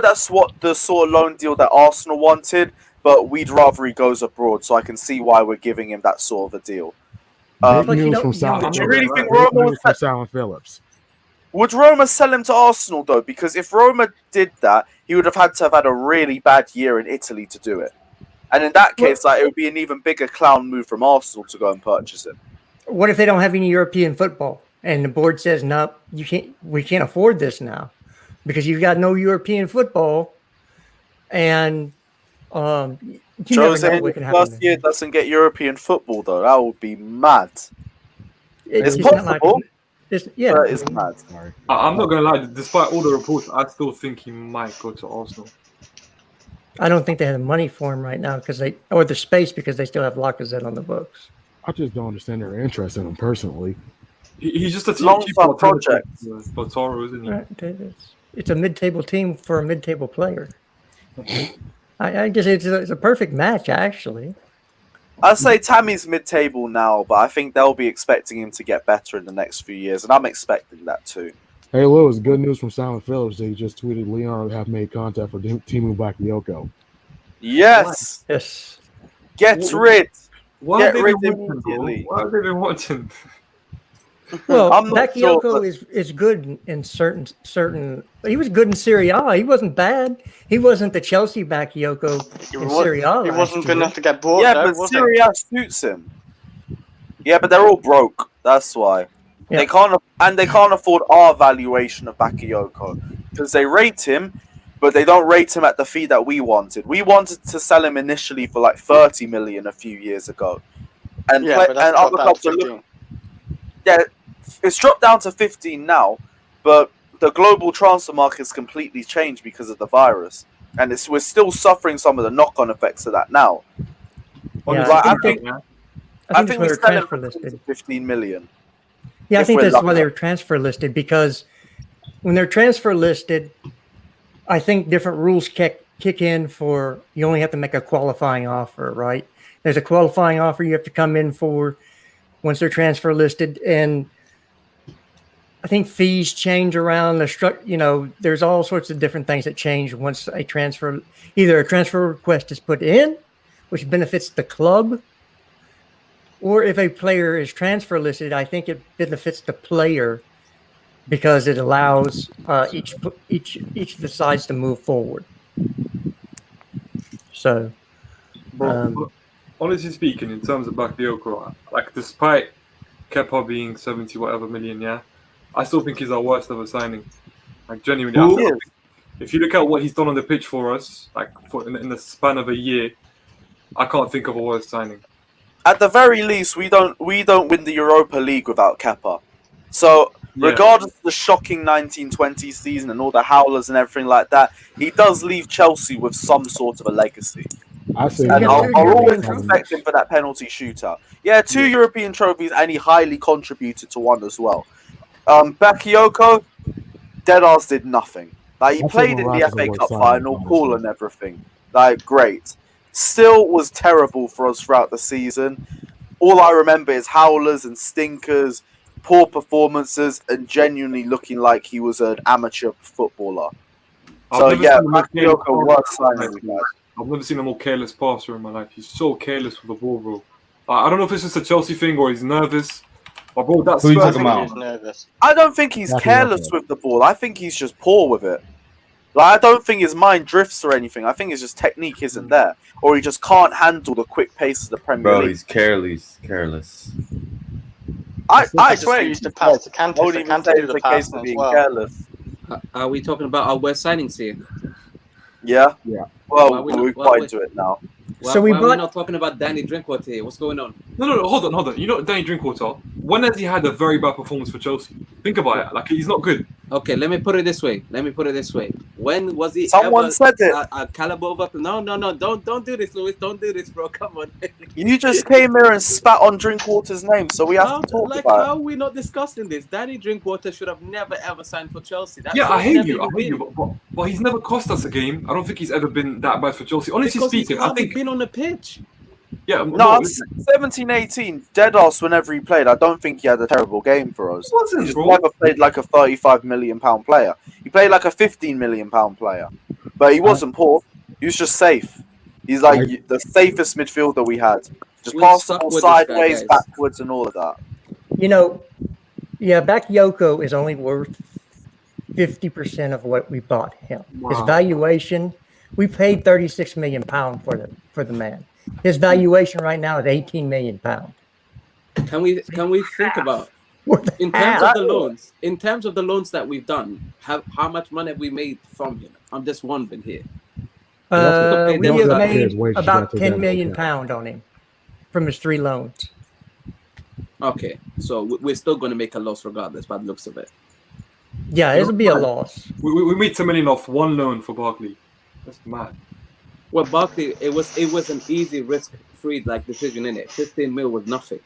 that's what the sort of loan deal that Arsenal wanted, but we'd rather he goes abroad, so I can see why we're giving him that sort of a deal. Big But you news don't- from you don't- Silent Do you Big really Phillips. think news Roma Big would, news from Silent Phillips. would Roma sell him to Arsenal though? Because if Roma did that, he would have had a really bad year in Italy to do it. And in that case, like, it would be an even bigger clown move from Arsenal to go and purchase him. What if they don't have any European football and the board says, no, you can't, we can't afford this now because you've got no European football, and you never Jose know in what the can happen. first year doesn't get European football though. That would be mad. It's not like possible, yeah, but it's mad. Sorry. I'm not gonna lie. Despite all the reports, I still think he might go to Arsenal. I don't think they have the money for him right now because or the space because they still have Lacazette on the books. I just don't understand their interest in him personally. He's just a Long-term cheap alternative project. for Toro, isn't he? Right, it's a mid-table team for a mid-table player. I guess it's a perfect match, actually. I'd say Tammy's mid-table now, but I think they'll be expecting him to get better in the next few years, and I'm expecting that too. Hey, Lewis, good news from Silent Phillips. They just tweeted Leon have made contact for Timu Bakayoko. Yes, Yes. get What- rid. Why Get have they rid been watching, bro? immediately. Why have they been watching? Well, I'm not sure, Bakayoko but- is good in certain. He was good in Serie A. He wasn't bad. He wasn't the Chelsea Bakayoko in Serie A. He last wasn't good year. enough to get bought, Yeah, though, but was Serie A suits him. Yeah, but they're all broke. That's why Yeah. they can't afford our valuation of Bakayoko because they rate him, but they don't rate him at the fee that we wanted. We wanted to sell him initially for like 30 million a few years ago, and Yeah, but that's other dropped down clubs to are looking. 15. Yeah, it's dropped down to 15 now, but the global transfer market's completely changed because of the virus, and we're still suffering some of the knock-on effects of that now. Honestly, Like, I think think- about it, I I think think that's we why sell they're him transfer for listed. 15 million. Yeah, I if think we're that's why lucky. they were transfer listed because when they're transfer listed, I think different rules kick in for you only have to make a qualifying offer, right? There's a qualifying offer you have to come in for once they're transfer listed, and I think fees change around the structure. There's all sorts of different things that change once either a transfer request is put in, which benefits the club, or if a player is transfer listed, I think it benefits the player because it allows each of the sides to move forward. So, bro. Honestly speaking, in terms of Bakayoko, like despite Kepa being 70 whatever million, yeah, I still think he's our worst ever signing. Like genuinely, Who I feel is? like if you look at what he's done on the pitch for us, like in the span of a year, I can't think of a worse signing. At the very least, we don't win the Europa League without Kepa. So, Yeah. regardless of the shocking 1920 season and all the howlers and everything like that, he does leave Chelsea with some sort of a legacy. I say And got I'll two always European respect trophies. him for that penalty shootout. Yeah, 2 European trophies, and he highly contributed to one as well. Bakayoko, Deadass did nothing. Like, he I think played in the Morata's a FA worse Cup signing, final, cool honestly. and everything. Like, great. Still was terrible for us throughout the season. All I remember is howlers and stinkers, poor performances, and genuinely looking like he was an amateur footballer. I've So never yeah, seen a more careless Bakayoko was passer in my signing life, we had. I've never seen a more careless passer in my life. He's so careless with the ball, bro. I don't know if it's just a Chelsea thing or he's nervous. But bro, that's Who you I talking think about? he's nervous. I don't think he's Bakayoko. careless with the ball. I think he's just poor with it. Like, I don't think his mind drifts or anything. I think it's just technique isn't there, or he just can't handle the quick pace of the Premier Bro, League. he's careless. Careless. I I just swear think he used to he's pass to careless. Kante, I would so even Kante say do it's the a case passing of as being well. careless. Are we talking about our worst signings here? Yeah. Yeah. Well, Why we- we're why quite we- into it now. So we why are we brought- not talking about Danny Drinkwater here? What's going on? No, hold on. You know Danny Drinkwater? When has he had a very bad performance for Chelsea? Think about it. Like, he's not good. Okay, let me put it this way. When was he Someone ever said it. a caliber of No, don't do this, Lewis. Don't do this, bro. Come on. You just came here and spat on Drinkwater's name, so we have to talk Like, about how it. are we not discussing this? Danny Drinkwater should have never ever signed for Chelsea. That Yeah, should I have hate never you. I even hate you. been. But he's never cost us a game. I don't think he's ever been that bad for Chelsea. Honestly Because he's speaking, I hardly think. been on the pitch. Yeah, No, listen, 17, 18, dead ass whenever he played. I don't think he had a terrible game for us. he wasn't, He just bro. never played like a £35 million player. He played like a £15 million player. But he wasn't poor. He was just safe. He's like the safest midfielder we had. Just We're pass the stuck ball with this guy, sideways, guys. backwards, and all of that. You know, yeah, Bakayoko is only worth 50% of what we bought him. His Wow. valuation, we paid £36 million for the man. His valuation right now is £18 million. Can we think about in terms of the loans? In terms of the loans that we've done, how much money have we made from him? I'm just wondering here. We them have back. made His wages, you about gotta take that £10 into million account. on him from his 3 loans. Okay, so we're still going to make a loss regardless, by the looks of it. Yeah, it'll be a loss. We made 10 million off one loan for Barkley. That's mad. Well, Barkley, it was an easy risk-free decision in it. 15 mil was nothing.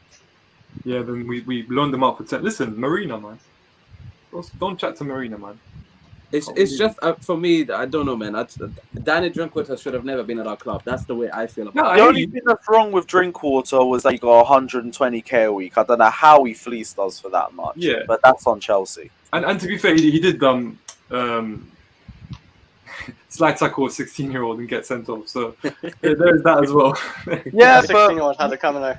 Yeah, then we loaned them out for 10. Listen, Marina, man. Don't chat to Marina, man. It's just for me. I don't know, man. Danny Drinkwater should have never been at our club. That's the way I feel about it. The only thing that's wrong with Drinkwater was that he got 120k a week. I don't know how he fleeced us for that much. Yeah. But that's on Chelsea. And to be fair, he did slide tackle a 16-year-old and get sent off. So there's that as well. Yeah, The but 16-year-old had it coming though.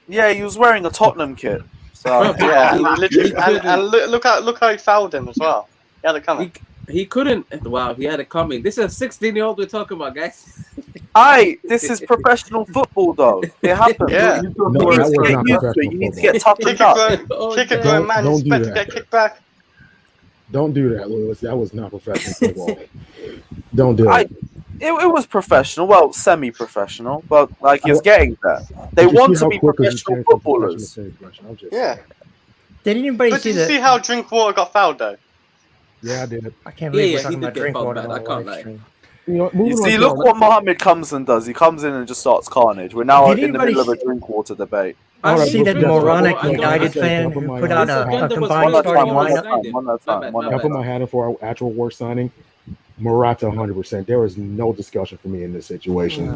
yeah, he was wearing a Tottenham kit. So Yeah, and literally, and look how he fouled him as well. He had it coming. He couldn't. Wow, he had it coming. This is a 16-year-old we're talking about, guys. this is professional football, though. It happens. Yeah. You No, need that to was get not used to it. professional You need to football. get toughened up. Kick a grown man. Don't He's do meant to that. get kicked back. Don't do that, Lewis. That was not professional football. Don't do it. It was professional, well, semi-professional, but he's getting there. They Did you want see to how be quick it was professional changed from footballers. professional to professional? I'm just Yeah. saying. Did anybody But see did you that? see how Drinkwater got fouled though? Yeah, I did. I can't believe Yeah, we're he talking did about get fouled Drinkwater bad, on I the can't live lie. stream. You know, moving You on see, to look our- what Mohammed comes and does. He comes in and just starts carnage. We're now Did in the anybody middle of a see- Drinkwater debate. All right, See look, that Justin, moronic I don't- United I fan put who my put hand- out This a agenda was combined real starting before we lineup? signed him. One at a time. My Can I bad. put my hand in for our actual worst signing? Morata 100%. There was no discussion for me in this situation.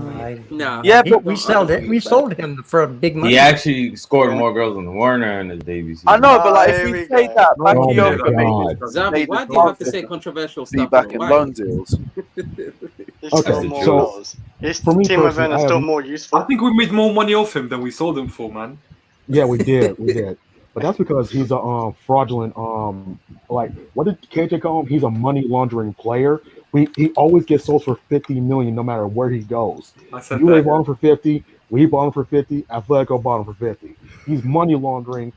Nah. Yeah, He- but we sold it. We sold him for a big money. He actually scored more goals than Warner in his debut season. I know, but if Here we we say go. that, Oh my Bakayoko God. Zambi, made why the do you have to transfer say controversial to be stuff? back bro? in Why? loan deals. He Okay, scored more so- goals. His for me Timo personally, Werner's I still have- more I useful. think we made more money off him than we sold him for, man. Yeah, we did. We did. But that's because he's a fraudulent, what did KJ call him? He's a money laundering player. He always gets sold for 50 million no matter where he goes. I said You that. bought him for 50, we bought him for 50, Atletico bought him for 50. He's money laundering.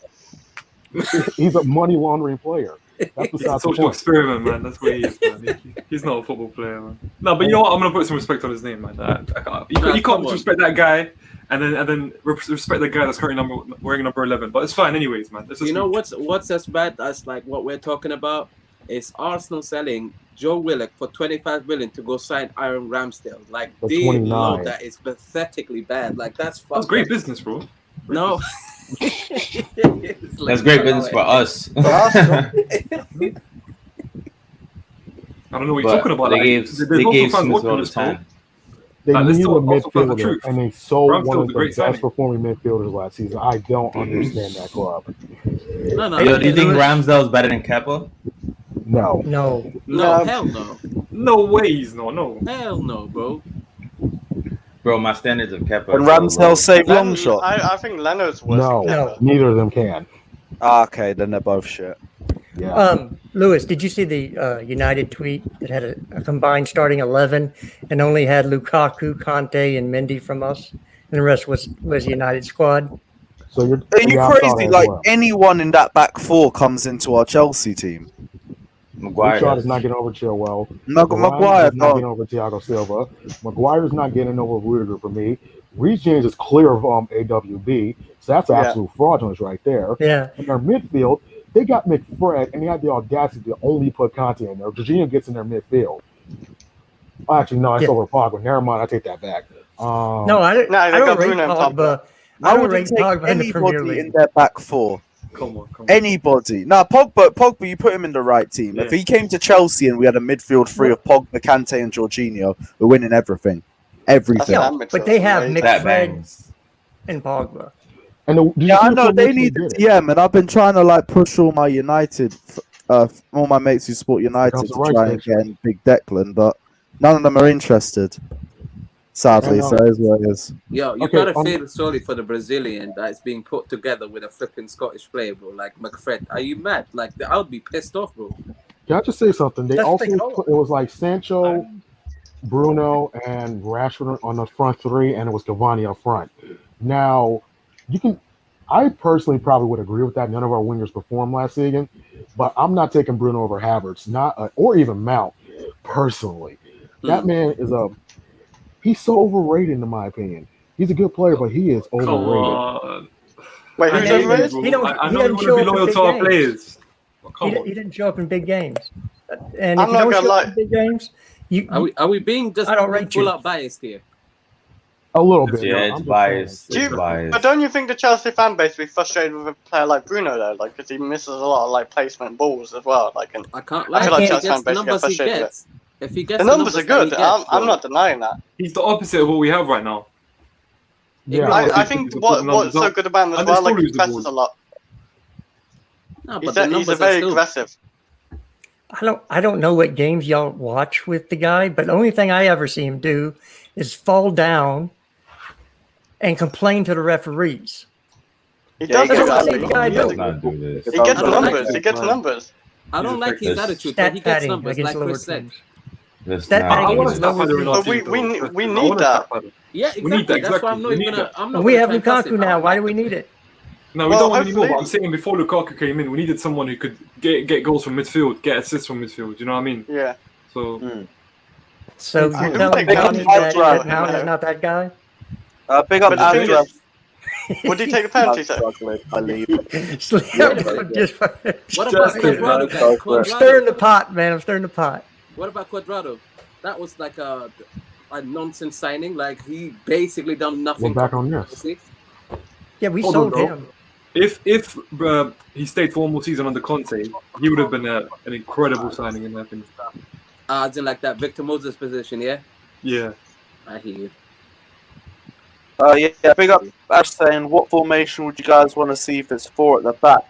He's a money laundering player. That's He's a besides the social point. experiment, man. That's what he is, man. He's not a football player, man. No, but you know what? I'm gonna put some respect on his name, man. I can't, you Nah, can't come on. disrespect that guy, and then respect the guy that's currently wearing number 11. But it's fine, anyways, man. Let's just You know what's as bad as what we're talking about is Arsenal selling Joe Willock for 25 million to go sign Aaron Ramsdale. Like For they 29. know that is pathetically bad. Like that's That's great business, bro. No. That's great business for us. I don't know what you're But talking about. they like, gave there's they also gave fans Smith watching all the this, bro. time. They Let's need a talk- also tell the midfielder, truth. and they sold Ramsdale's one a of the great best signing. performing midfielders last season. I don't understand that club. No. Yo, do you think Ramsdale's better than Kepa? No. No. No, hell no. No way, he's no. Hell no, bro. Bro, my standards of Kepa. And are so low. Ramsdale saved long shot. I think Leno's worse. No. than Kepa. Neither of them can. Okay, then they're both shit. Yeah. Lewis, did you see the United tweet that had a combined starting 11 and only had Lukaku, Conte, and Mendy from us, and the rest was United squad? So you're Are you yeah, I saw crazy? that as Like well. anyone in that back four comes into our Chelsea team. Maguire. Richard is not getting over Chilwell. Maguire, is not getting over Thiago Silva. Maguire's not getting over Rudiger for me. Reece James is clear of AWB, so that's absolute fraudulence right there. Yeah. In their midfield, they got McFred, and they had the audacity to only put Conte in there. Jorginho gets in their midfield. Actually, no, I Yeah. saw with Pogba. Never mind, I take that back. No, I they don't got rate Bruno and Pogba. Pogba. I I don't wouldn't rate take Pogba in the Premier anybody in League. their back four. Come on. Anybody. Now, Pogba, you put him in the right team. Yeah. If he came to Chelsea and we had a midfield three of Pogba, Kante, and Jorginho, we're winning everything. Everything. Yeah, but they have amazing. That McFred bangs. and Pogba. And did you Yeah, see I the know they formation need they a did? DM, and I've been trying to like push all my all my mates who support United comes to the right try and station. get in Big Declan, but none of them are interested. Sadly, And, so it is what it is. Yo, you Okay, gotta feel sorry for the Brazilian that is being put together with a flipping Scottish player, bro. Like McFred, are you mad? Like I would be pissed off, bro. Can I just say something? They That's also the goal. it was like Sancho, Bruno, and Rashford on the front three, and it was Cavani up front. Now, I personally probably would agree with that. None of our wingers performed last season, but I'm not taking Bruno over Havertz, or even Mount. Personally, that man he's so overrated in my opinion. He's a good player, but he is Come overrated. on. Wait, who's overrated? He don't. I He know you doesn't want to show be up in loyal big to our games. players. But come He on. didn't show up in big games. And I'm if you not don't gonna show lie. up in big games, Are we being just I don't rate full you. out biased here? A little bit. Yeah, no, it's I'm just biased. saying. It's biased. But don't you think the Chelsea fan base would be frustrated with a player like Bruno though? Like, because he misses a lot of like placement balls as well. Like, and I can't I lie. feel like If he Chelsea gets fan the base get numbers he frustrated with it. gets, if he gets The numbers are that he good. gets, I'm bro, not denying that. He's the opposite of what we have right now. Yeah, I think He's what's numbers so up, good about him as and they well, still like he lose the presses ball. a lot. No, but He's the a numbers are very still. aggressive. I don't know what games y'all watch with the guy, but the only thing I ever see him do is fall down and complain to the referees. He does That's do what I that. see the guy He do. does- Not do this. He gets I don't like numbers. it. He gets numbers. I don't like his This- attitude, but Stat he gets padding numbers, against like lower Chris said. teams. Let's Stat not padding I do want a against this. stat lower padder in our teams. But team, though. we I need want a that. stat padder. Yeah, We need that, exactly. That's why I'm exactly. not We even need gonna. that. I'm not. And we gonna have try and cuss Lukaku him. I now. don't Why like do we it. need it? No, we Well, don't want any more. But hopefully- I'm saying before Lukaku came in, we needed someone who could get goals from midfield, get assists from midfield. You know what I mean? Yeah. So So Who you're do we telling take Johnny penalties that for? Mount is not that guy? Big up But the thing Andrew. is, would he take the penalty, sir? I leave. Just What about Just Quadrado, guys? I'm stirring the Quadrado. pot, man. I'm stirring the pot. What about Quadrado? That was like a nonsense signing. Like he basically done nothing. We're back on this. See? Yeah, we Hold on, sold though. him. if he stayed for one more season under Conte, he would have been an incredible signing in my opinion. As in like that Victor Moses position, yeah. Yeah. I hear you. Yeah, big up Ash saying, what formation would you guys want to see if it's 4 at the back?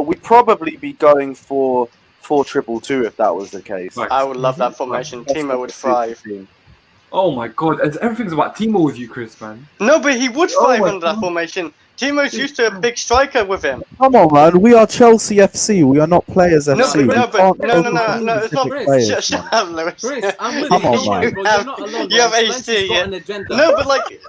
We'd probably be going for 4-2-2 if that was the case. Right. I would love that formation. Timo would thrive. Oh my god, everything's about Timo with you, Chris, man. No, but he would thrive my under that formation. Timo's used to a big striker with him. Come on, man. We are Chelsea FC. We are not Players No, FC. no, We but can't no, focus no, on no, it's not. specific players, Shut man. up, Lewis. Chris, I'm with Come you. on, Don't worry, man. bro. You're not alone. You have bro. Spencer's AC, got yeah. an agenda. No, but like,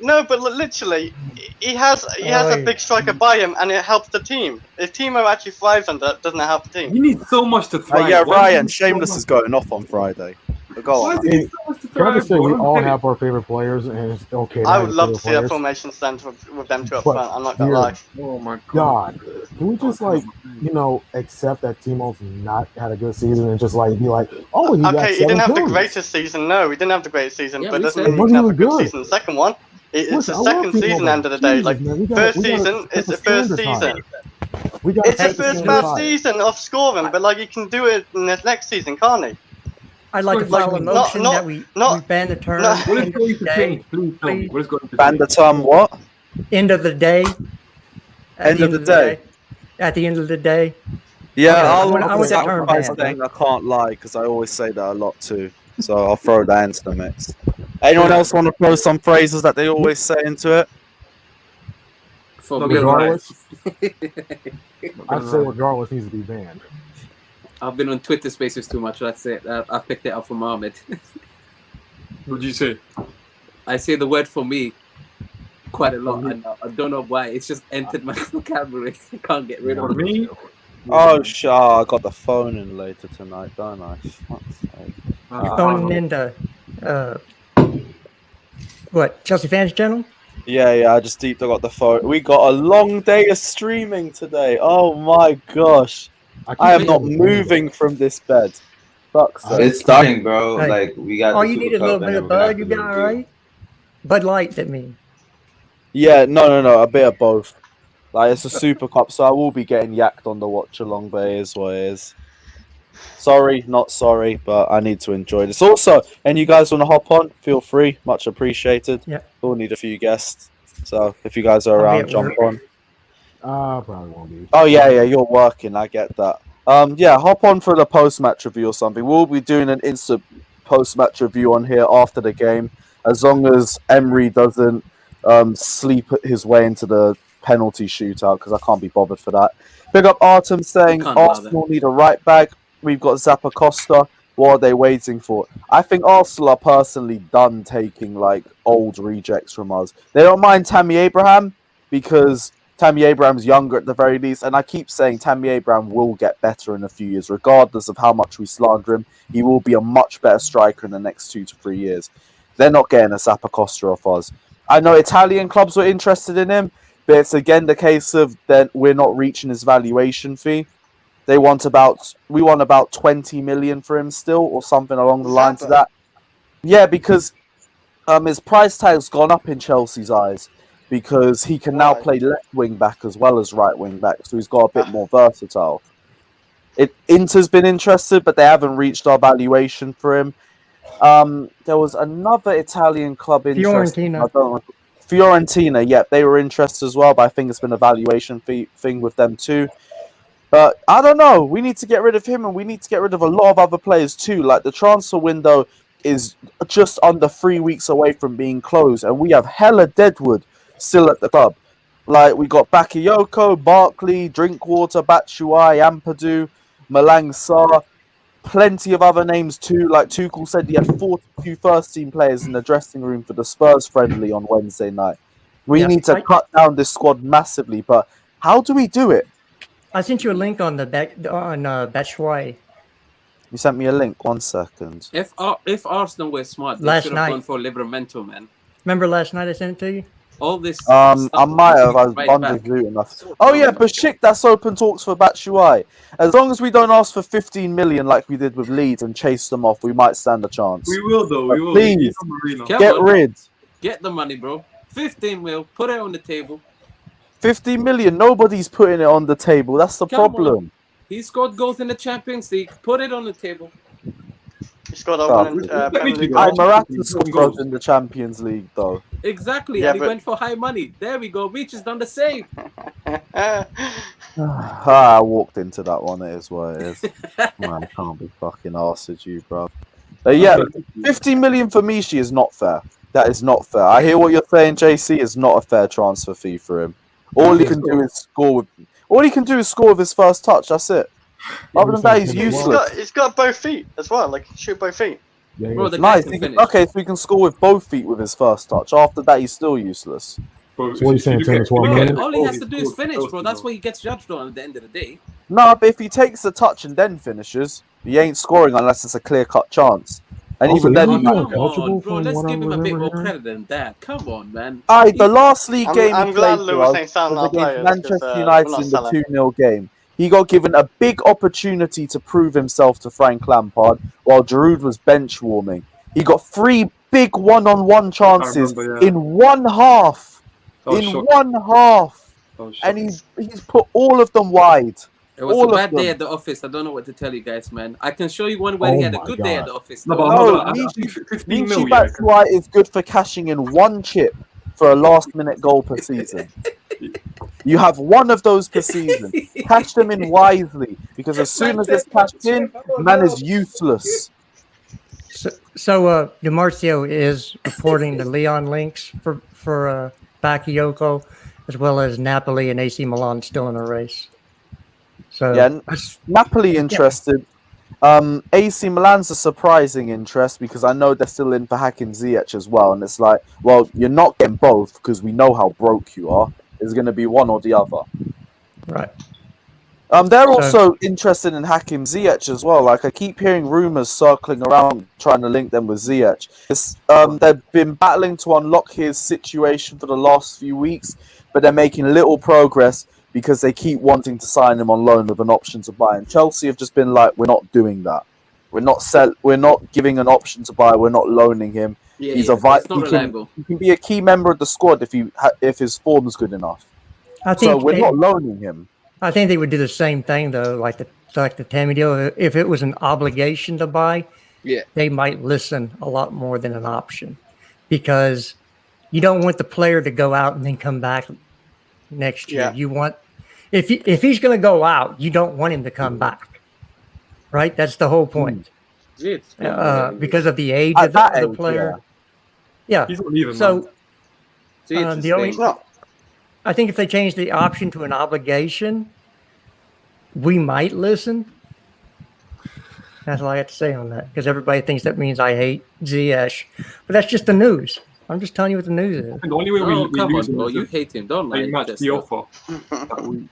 no, but literally, he has a big striker by him, and it helps the team. If Timo actually thrives under that, doesn't it help the team? You need so much to thrive. Yeah, Why do you Ryan, need so Shameless much? is going off on Friday. Go Why on. do you need so much to Can I thrive, just say we bro? all have our favorite players, and it's okay. to I have would your love to favorite see that players. formation stand with them two up But front. I'm not gonna here- lie. Oh my god. God, can we just accept that Timo's not had a good season and just like be like, oh, he got Okay, he 7 didn't have the points. greatest season. No, he didn't have the greatest season, Yeah, but we doesn't said mean it he can have a wasn't good good. season. The second one, it's Listen, the I love second Timo, season. but End of the day, Jesus, like man, we gotta- first we gotta season, set it's the the first standards high. season. We got It's his first bad season of scoring, but like he can do it in his next season, can't he? I'd like to Like, follow a not- motion not- that we not- ban the term not- What is end of going the to day. change? Please tell me. What is going to Ban the change? term what? End of the day. At End of the day. At the end of the day. Yeah, Okay, I'll I want that term sacrifice banned. saying I can't lie because I always say that a lot too. So I'll throw that into the mix. Anyone else want to throw some phrases that they always say into it? For Not me, gonna lie. Regardless, Not I'd gonna say lie. regardless needs to be banned. I've been on Twitter Spaces too much. That's it. I picked it up from Mohammed. What did you say? I say the word for me quite a lot. I don't know why. It's just entered my vocabulary. I can't get rid For of it. me? Oh, I got the phone in later tonight, don't I? Fuck's sake. You're phoning into what, Chelsea Fans Channel? Yeah, I just deep got the phone. We got a long day of streaming today. Oh my gosh. I am not moving from this bed. Fuck's sake. It's starting, bro. Hey. Like we got. Oh, the you Super need a Cup, little and bit then of we're gonna have Bud. to You be do all the league. right. Bud Light, I mean. Yeah, no, a bit of both. Like it's a Super Cup, so I will be getting yacked on the watch along, but it is what it is. Sorry, not sorry, but I need to enjoy this. Also, and you guys want to hop on? Feel free, much appreciated. Yeah. We'll need a few guests, so if you guys are I'll be around, at jump work. on. Probably won't be. Oh yeah, you're working. I get that. Yeah, hop on for the post-match review or something. We'll be doing an instant post-match review on here after the game, as long as Emery doesn't sleep his way into the penalty shootout, because I can't be bothered for that. Big up Artem saying Can't bother. Arsenal need a right back. We've got Zappa Costa. What are they waiting for? I think Arsenal are personally done taking like old rejects from us. They don't mind Tammy Abraham because Tammy Abraham's younger at the very least, and I keep saying Tammy Abraham will get better in a few years, regardless of how much we slander him. He will be a much better striker in the next 2 to 3 years. They're not getting a Zappa Costa off us. I know Italian clubs were interested in him, but it's again the case of that we're not reaching his valuation fee. We want about 20 million for him still, or something along the lines of that. Yeah, because his price tag's gone up in Chelsea's eyes, because he can now play left wing back as well as right wing back, so he's got a bit more versatile. Inter's been interested, but they haven't reached our valuation for him. There was another Italian club interested. Fiorentina, yeah, they were interested as well, but I think it's been a valuation thing with them too. But I don't know. We need to get rid of him, and we need to get rid of a lot of other players too. Like the transfer window is just under 3 weeks away from being closed, and we have hella deadwood still at the club. Like we got Bakayoko, Barkley, Drinkwater, Batshuayi, Ampadu, Malang Sarr, plenty of other names too. Like Tuchel said, he had 42 first-team players in the dressing room for the Spurs friendly on Wednesday night. We need to cut down this squad massively, but how do we do it? I sent you a link on Batshuayi. You sent me a link. 1 second. If Arsenal were smart, they Last should have night. gone for Livramento, man. Remember last night I sent it to you? All this. I stuff might have. I was right bundled back. loot enough. Oh yeah, Bashik, that's open talks for Batshuayi. As long as we don't ask for 15 million like we did with Leeds and chase them off, we might stand a chance. We will though. We will. Please Come get on. rid. Get the money, bro. 15 mil. Put it on the table. 50 million. Nobody's putting it on the table. That's the Come problem. on. He scored goals in the Champions League. Put it on the table. He scored one in Premier League. Morata scored goals in the Champions League though. Exactly. Yeah, and he but- went for high money. There we go. Reach has done the same. I walked into that one. It is what it is. Man, I can't be fucking arsed with you, bro. But yeah, 15 million for Mishi is not fair. That is not fair. I hear what you're saying, JC. Is not a fair transfer fee for him. All he can do is score with. All he can do is score with his first touch. That's it. Other than that, he's useless. He's got both feet as well. Like, he can shoot both feet. Bro, the guy Nice. can He finish. okay, so he can score with both feet with his first touch. After that, he's still useless. Bro, So what are you saying, 10 to 12 Bro, million? all he has to do is finish, bro. That's what he gets judged on at the end of the day. No, but if he takes the touch and then finishes, he ain't scoring unless it's a clear-cut chance. And Also, even then, isn't he he might. untouchable Bro, from let's what give I him a bit more remember hearing? credit than that. Come on, man. Aye, the last league game I'm he glad played Lou for was us saying something was our against players, Manchester 'cause, we're United not in the selling. 2-0 game. He got given a big opportunity to prove himself to Frank Lampard while Giroud was bench warming. He got 3 big one-on-one chances remember, yeah. in one half. That was In shocking. one half. That was And shocking. he's put all of them wide. It was All a of bad day them. at the office. I don't know what to tell you guys, man. I can show you one where he Oh had a my good day at God. the office. No, though. but No, hold on. I think 15 mil, Michi yeah. Batshuayi is good for cashing in one chip for a last-minute goal per season. You have one of those per season. Cash them in wisely, because as soon as it's cashed in, man is useless. So DiMarzio is reporting the Leon links for Bakayoko, as well as Napoli and AC Milan still in the race. So Yeah, Napoli interested. AC Milan's a surprising interest because I know they're still in for Hakim Ziyech as well, and it's like, well, you're not getting both because we know how broke you are. It's going to be one or the other. right. They're also interested in Hakim Ziyech as well. Like I keep hearing rumors circling around trying to link them with Ziyech. They've been battling to unlock his situation for the last few weeks, but they're making little progress because they keep wanting to sign him on loan with an option to buy. And Chelsea have just been like, we're not doing that. We're not giving an option to buy. We're not loaning him. Yeah, He's yeah, a it's not reliable. he can be a key member of the squad if his form's good enough. I So think we're not loaning him. I think they would do the same thing though, like the Tammy deal. If it was an obligation to buy, Yeah. they might listen a lot more than an option, because you don't want the player to go out and then come back next year. Yeah. You want if he's going to go out, you don't want him to come back, right? That's the whole point. Because of the age of the player. Yeah. He's not leaving. So man. the only I think if they change the option to an obligation, we might listen. That's all I have to say on that, because everybody thinks that means I hate Ziyech, but that's just the news. I'm just telling you what the news is. The only way we come lose on, bro. is You if hate him. Don't they lie. match Just the stop. offer. That we-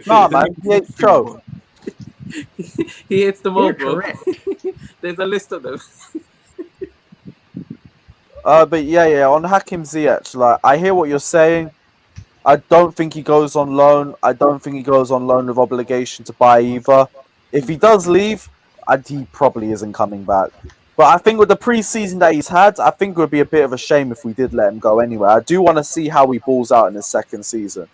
Nah, man, he hates Joe. He hates them all, You're bro. correct. There's a list of them. But yeah, on Hakim Ziyech, like, I hear what you're saying. I don't think he goes on loan. I don't think he goes on loan with obligation to buy either. If he does leave, he probably isn't coming back. But I think with the preseason that he's had, I think it would be a bit of a shame if we did let him go anyway. I do want to see how he balls out in his second season,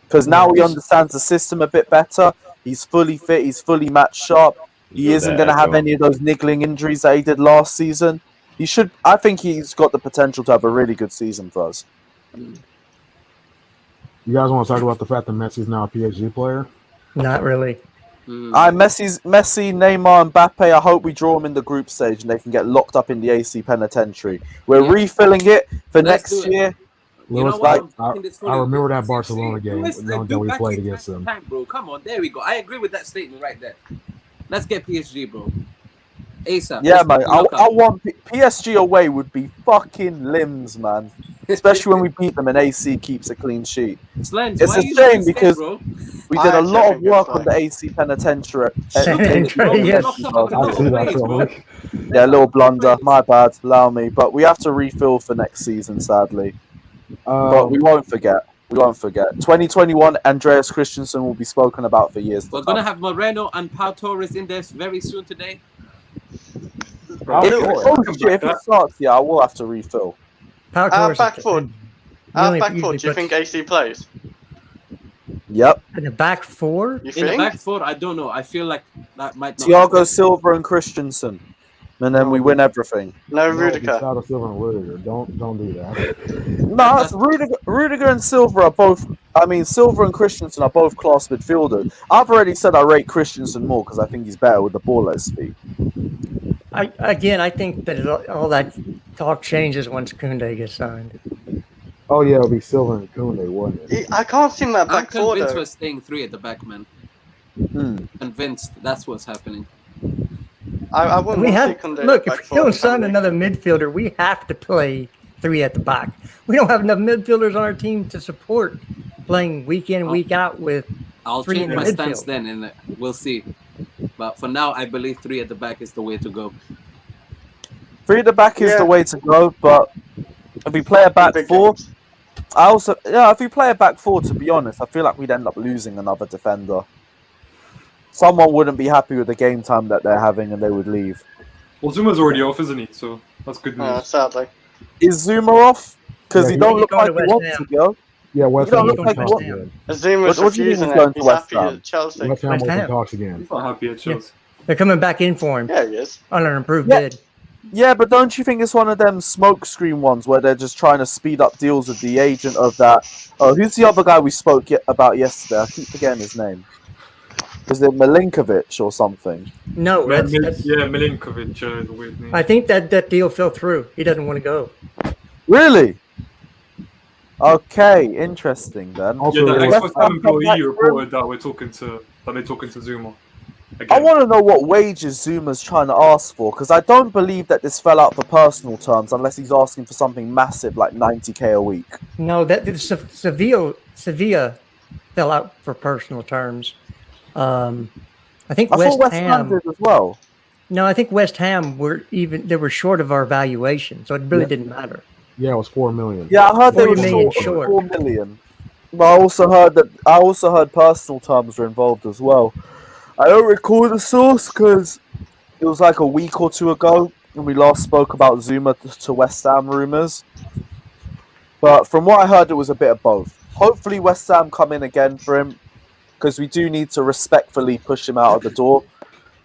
because now he understands the system a bit better. He's fully fit. He's fully match sharp. He isn't going to have any of those niggling injuries that he did last season. He should. I think he's got the potential to have a really good season for us. You guys want to talk about the fact that Messi's now a PSG player? Not really. Messi, Neymar, Mbappe. I hope we draw them in the group stage and they can get locked up in the AC penitentiary. We're refilling it for Let's next do it. year. You know Lewis, what? I remember that Barcelona game Lewis, that we played against them. Bro, come on, there we go. I agree with that statement right there. Let's get PSG, bro. ASAP. Yeah, Let's man. get I Lukaku. want PSG away would be fucking limbs, man. Especially when we beat them and AC keeps a clean sheet. Slens, It's why a are you shame so scared, because bro? we did a lot of work on the AC penitentiary. Yes. I see that, Troy. Yeah, a little blunder. My bad. Allow me. But we have to refill for next season, sadly. But we won't forget. We won't forget. 2021, Andreas Christensen will be spoken about for years to We're come. gonna have Moreno and Pau Torres in there very soon today. If it starts, yeah, I will have to refill. Power Torres back is- foot. you Our only back usually foot, do you put- think AC plays? Yep. in the back four? You In the think? back four, I don't know. I feel like that might not. Thiago Silva and Christensen. And then we win everything. No, No, Rudiger. Thiago Silva and Rudiger. Don't do that. No, Rudiger and Silva are both. I mean, Silva and Christensen are both class midfielders. I've already said I rate Christensen more because I think he's better with the ball at his feet. I think that all that talk changes once Koundé gets signed. Oh yeah, it'll be Silva and Koundé, wouldn't it? I can't see that I'm back four convinced though. we're staying three at the back, man. Hmm. Convinced that's what's happening. I wouldn't We want to have see Koundé look. back If we don't four. sign another midfielder, we have to play three at the back. We don't have enough midfielders on our team to support playing week in, week out with I'll three change in my the stance midfield. then, and we'll see. But for now, I believe three at the back is the way to go. Three at the back is Yeah. the way to go, but if we play a back Big four, games. if we play a back four, to be honest, I feel like we'd end up losing another defender. Someone wouldn't be happy with the game time that they're having and they would leave. Well, Zuma's already off, isn't he? So that's good news. Sadly. Is Zuma off? Because Yeah, he don't he's look going like to he West wants Ham. to go. Yeah, West You don't Ham look wants like to you talk want- again. Zuma's What do you mean he's refusing going it. to He's West happy Ham? at Chelsea. West Ham West wants to Ham. talks again. He's not happy at Chelsea. They're coming back in for him Yeah, he is. on an improved Yeah. bid. Yeah, but don't you think it's one of them smokescreen ones where they're just trying to speed up deals with the agent of that? Oh, who's the other guy we spoke about yesterday? I keep forgetting his name. Was it Milinkovic or something? No, that's Milinkovic is a weird name. I think that deal fell through. He doesn't want to go. Really? Okay, interesting then. Also, Yeah, the West ex-West Ham Ham come back employee for him? reported that they're talking to Zuma. I Again. want to know what wages Zuma's trying to ask for, because I don't believe that this fell out for personal terms unless he's asking for something massive like 90k a week. No, that Sevilla fell out for personal terms. I think I West thought West Ham Ham. did as well. No, I think West Ham they were short of our valuation, so it really Yeah. didn't matter. Yeah, it was 4 million. Yeah, I heard they 40 were million short, short. 4 million. But I also heard personal terms were involved as well. I don't recall the source because it was like a week or two ago when we last spoke about Zuma to West Ham rumours. But from what I heard, it was a bit of both. Hopefully, West Ham come in again for him because we do need to respectfully push him out of the door.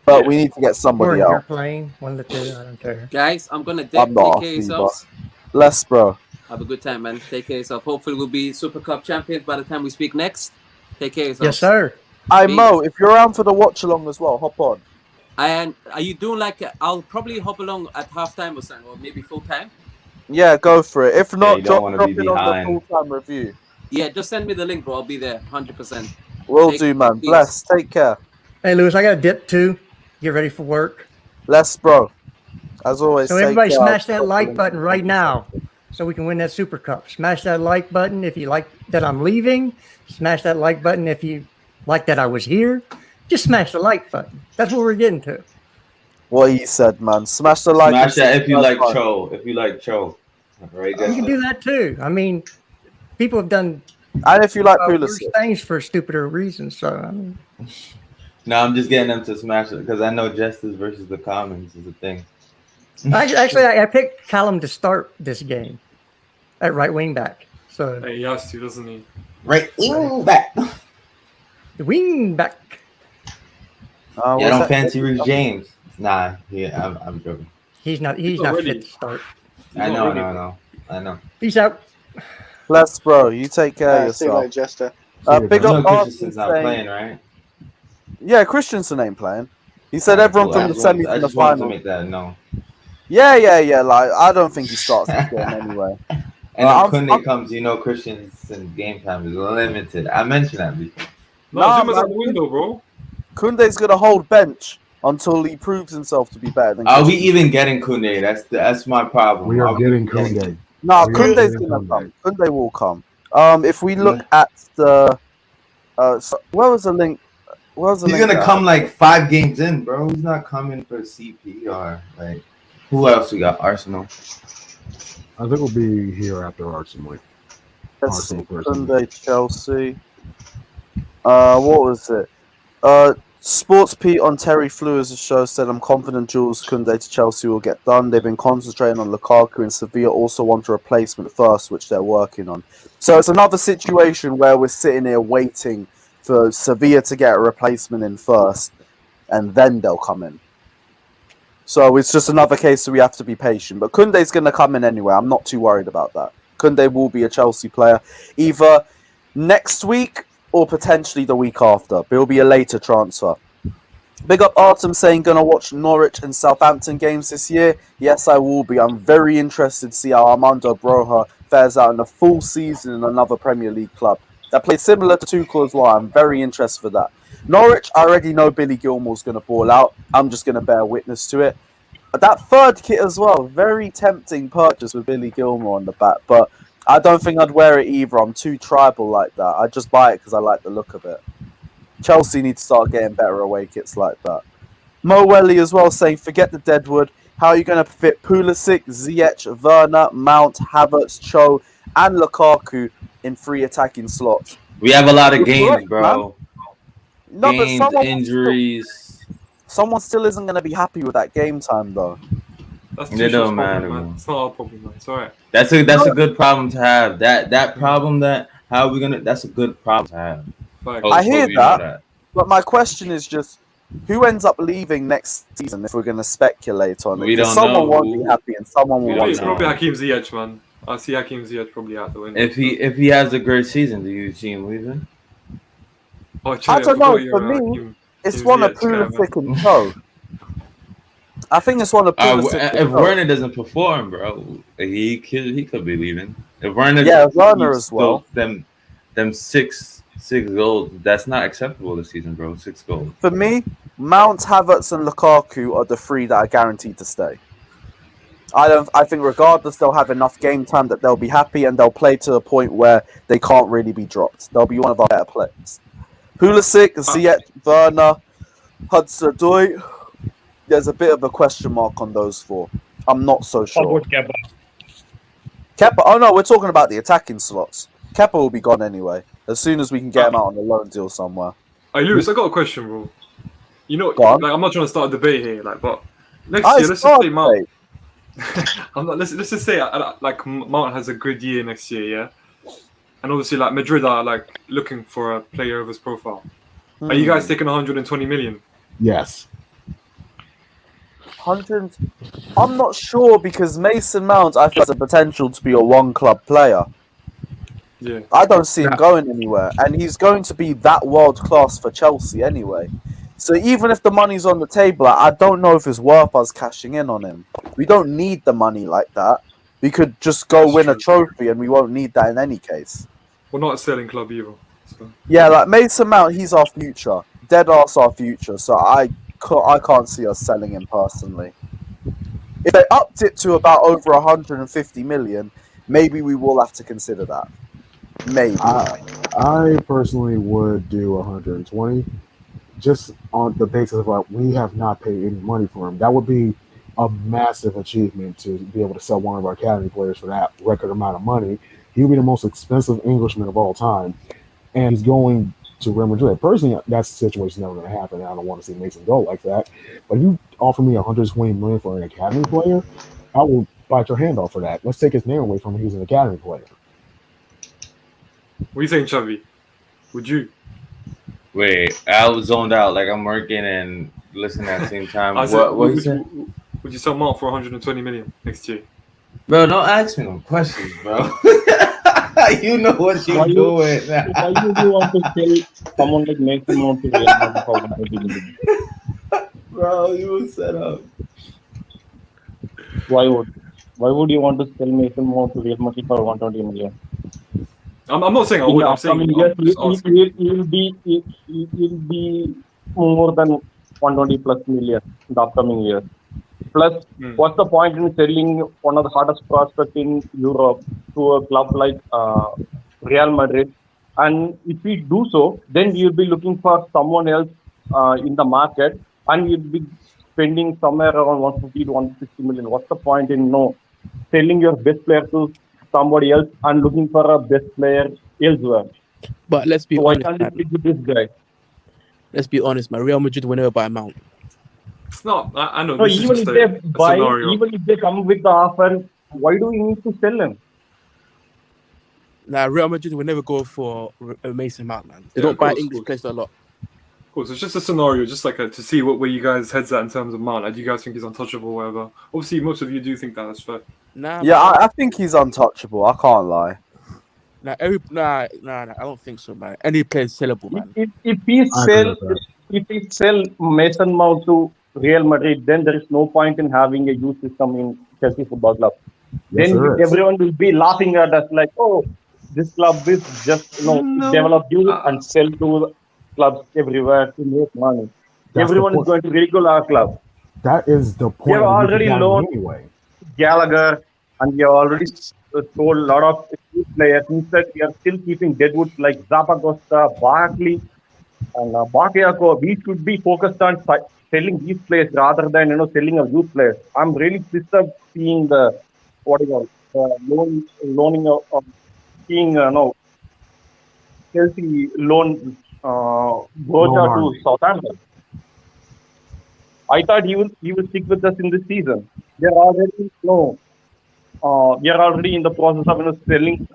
But we need to get Or somebody you're else. playing one of the two. I don't care. Guys, I'm gonna dip. I'm not Take a care of fever. yourselves. Less, bro. Have a good time, man. Take care of yourself. Hopefully, we'll be Super Cup champions by the time we speak next. Take care of yourselves. Yes, sir. I Peace. Mo, if you're around for the watch along as well, hop on. And are you doing like? I'll probably hop along at halftime or something, or maybe full time. Yeah, go for it. If not, you don't drop wanna it be on the behind. full-time review. Yeah, just send me the link, bro. I'll be there, 100%. Will Take- do, man. peace. Bless. Take care. Hey, Lewis, I got a dip too. Get ready for work. Less, bro. As always, So take everybody care. smash that like button right now so we can win that Super Cup. Smash that like button if you like that I'm leaving. Smash that like button if you like that I was here. Just smash the like button. That's what we're getting to. What he said, man. Smash the like. Smash that if you like button. Cho. If you like Cho. Right, You can do that too. I mean, people have done And if you like worse Pulisic. things for stupider reasons. So I mean, No, I'm just getting them to smash it because I know Justice versus the Commons is a thing. I picked Callum to start this game at right wing back. So Hey, he has to, doesn't he? Right, back. the wing back. Yeah, I what's don't that? fancy Reece James. Nah, yeah, I'm joking. He's not not fit ready. to start. I not know. ready. He's out. Bless, bro. You take care of See you later, yourself. Jester. Big You up know Arsenal Christensen's not saying- playing, right? Yeah, Christensen ain't playing. He said everyone Cool. from the semis I and the just wanted to final. make that known. Yeah. Like, I don't think he starts this game anyway. And I'm- when I'm- Kunde comes, you know Christensen's game time is limited. I mentioned that before. No, Nah, Zuma's man. out the window, bro. Kunde's gonna hold bench until he proves himself to be better than Are we Christensen. even getting Kunde? That's my problem. We are getting Kunde. No, We are Kunde's getting gonna Kunde. come. Kunde will come. If we look at the, where was the link? Where was the He's link gonna at? come like 5 games in, bro. He's not coming for CP or like who else we got? Arsenal. I think we'll be here after Arsenal. Let's see, Arsenal person. Sunday, Chelsea. What was it? Sports Pete on Terry Fleurs' show said, I'm confident Jules Koundé to Chelsea will get done. They've been concentrating on Lukaku, and Sevilla also want a replacement first, which they're working on. So it's another situation where we're sitting here waiting for Sevilla to get a replacement in first, and then they'll come in. So it's just another case where we have to be patient. But Koundé's going to come in anyway. I'm not too worried about that. Koundé will be a Chelsea player either next week or potentially the week after. But it'll be a later transfer. Big up Artem saying, going to watch Norwich and Southampton games this year. Yes, I will be. I'm very interested to see how Armando Broja fares out in a full season in another Premier League club. That plays similar to Tuchel as well. I'm very interested for that. Norwich, I already know Billy Gilmore's going to ball out. I'm just going to bear witness to it. That third kit as well, very tempting purchase with Billy Gilmore on the back, but I don't think I'd wear it either. I'm too tribal like that. I just buy it because I like the look of it. Chelsea need to start getting better away kits like that. Mo Welly as well saying, forget the Deadwood. How are you going to fit Pulisic, Ziyech, Werner, Mount, Havertz, Cho, and Lukaku in 3 attacking slots? We have a lot of You're games, correct, bro. No, but Games, someone injuries. still isn't going to be happy with that game time, though. That's It Tuchel's don't problem, matter, man. man. It's not our problem, man. It's alright. That's a good problem to have. That problem that how are we gonna? That's a good problem to have. Like, I hear Hopefully you know that. But my question is just, who ends up leaving next season if we're going to speculate on it? We 'Cause don't someone know won't who- be happy and someone will we want don't to. know. probably Hakim Ziyech, man. I see Hakim Ziyech probably out the window. If he has a great season, do you see him leaving? Oh, I don't know. forgot For you're, me, Hakim it's Hakim one of Ziyech guy, man. Pulisic and Cho. I think it's one of Pulisic and If Cho. Werner doesn't perform, bro, he could be leaving. If Werner, Yeah, Werner keeps as well. Them six goals, that's not acceptable this season, bro. 6 goals. For me, Mount, Havertz, and Lukaku are the 3 that are guaranteed to stay. I think regardless, they'll have enough game time that they'll be happy and they'll play to a point where they can't really be dropped. They'll be one of our better players. Pulisic, Ziyech, Werner, Hudson-Odoi. There's a bit of a question mark on those 4. I'm not so sure. Kepa. Oh no, we're talking about the attacking slots. Kepa will be gone anyway. As soon as we can get him out on the loan deal somewhere. Hey, Lewis, I got a question, bro. You know, Go on. like I'm not trying to start a debate here, like, but next I year let's just say Mount. debate. Let's just say like Mount has a good year next year, yeah. And obviously, like Madrid are like looking for a player of his profile. Are you guys taking 120 million? Yes. 100. I'm not sure because Mason Mount I think has the potential to be a one-club player. Yeah. I don't see him going anywhere, and he's going to be that world class for Chelsea anyway. So even if the money's on the table, I don't know if it's worth us cashing in on him. We don't need the money like that. We could just go win a trophy, and we won't need that in any case. We're not a selling club either. So. Yeah, like Mason Mount, he's our future. Dead ass our future. So I can't see us selling him personally. If they upped it to about over 150 million, maybe we will have to consider that. Maybe. I personally would do 120, just on the basis of like we have not paid any money for him. That would be a massive achievement to be able to sell one of our academy players for that record amount of money. He would be the most expensive Englishman of all time, and he's going to Real Madrid. Personally, that situation's never going to happen. I don't want to see Mason go like that. But if you offer me 120 million for an academy player, I will bite your hand off for that. Let's take his name away from him. He's an academy player. What are you saying, Xavi? Would you? Wait, I was zoned out. Like I'm working and listening at the same time. Would you sell Mount for 120 million next year? Bro, don't ask me no questions, bro. You know what you're doing. Why would you want to sell someone like Mason Mount to Real Madrid for 120 million? Bro, you were set up. Why would you want to sell Mason Mount to Real Madrid for 120 million? I'm not saying I would. I'm saying he'll be more than 120 plus million in the upcoming years. Plus, what's the point in selling one of the hardest prospects in Europe to a club like Real Madrid? And if we do so, then you'll be looking for someone else in the market, and you'll be spending somewhere around 150 to 160 million. What's the point in selling your best player to somebody else and looking for a best player elsewhere? But let's be honest, why can't you pick this guy? Let's be honest, man. Real Madrid will never buy Mount. It's not. I know. No, This even is if just they a buy, scenario. even if they come with the offer, why do we need to sell him? Nah, Real Madrid will never go for Mason Mount, man. They Yeah, don't of buy course, English players a lot. Of course, it's just a scenario, just like to see where you guys' heads at in terms of Mount. Like, do you guys think he's untouchable or whatever? Obviously, most of you do think that. That's fair. Nah. Yeah, I think he's untouchable. I can't lie. Nah, I don't think so, man. Any player is sellable, man. If we sell Mason Mount to Real Madrid, then there is no point in having a youth system in Chelsea Football Club. Yes, Then there is. everyone will be laughing at us like, oh, this club is just develop youth and sell to clubs everywhere to make money. That's Everyone the is going to ridicule our club. That is the We point. have of the already academy loaned anyway. Gallagher, and we have already sold a lot of youth players. Instead, we are still keeping deadwoods like Zappacosta, Barkley, and Bakayoko. We should be focused on selling these players rather than selling a youth players. I'm really pissed off seeing the loaning of seeing Chelsea loan Broja to Southampton. I thought he will stick with us in this season. We are already in the process of selling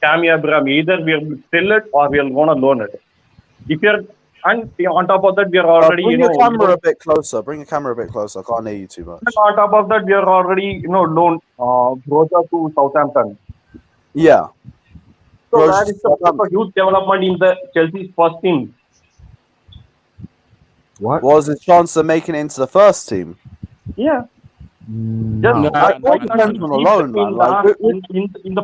Tammy Abraham. Either we will sell it or we are going to loan it. If you're and on top of that, we are already Bring your camera a bit closer. Bring your camera a bit closer. I can't hear you too much. On top of that, we are already loaned Broja to Southampton. Yeah. So that is a huge development in the Chelsea's first team. What was his chance of making it into the first team? Yeah. In the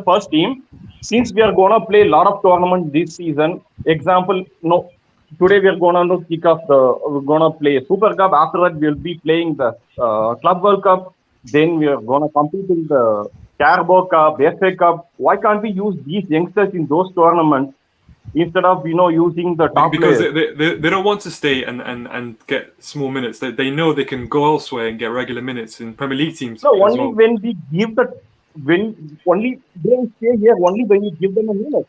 first team, since we are gonna play a lot of tournaments this season. Example, today we are gonna kick off we're gonna play Super Cup. After that, we'll be playing the Club World Cup. Then we are gonna compete in the Carabao Cup, FA Cup. Why can't we use these youngsters in those tournaments instead of using the top because players? they don't want to stay and get small minutes. They know they can go elsewhere and get regular minutes in Premier League teams. So only when we give only they stay here only when you give them a minute.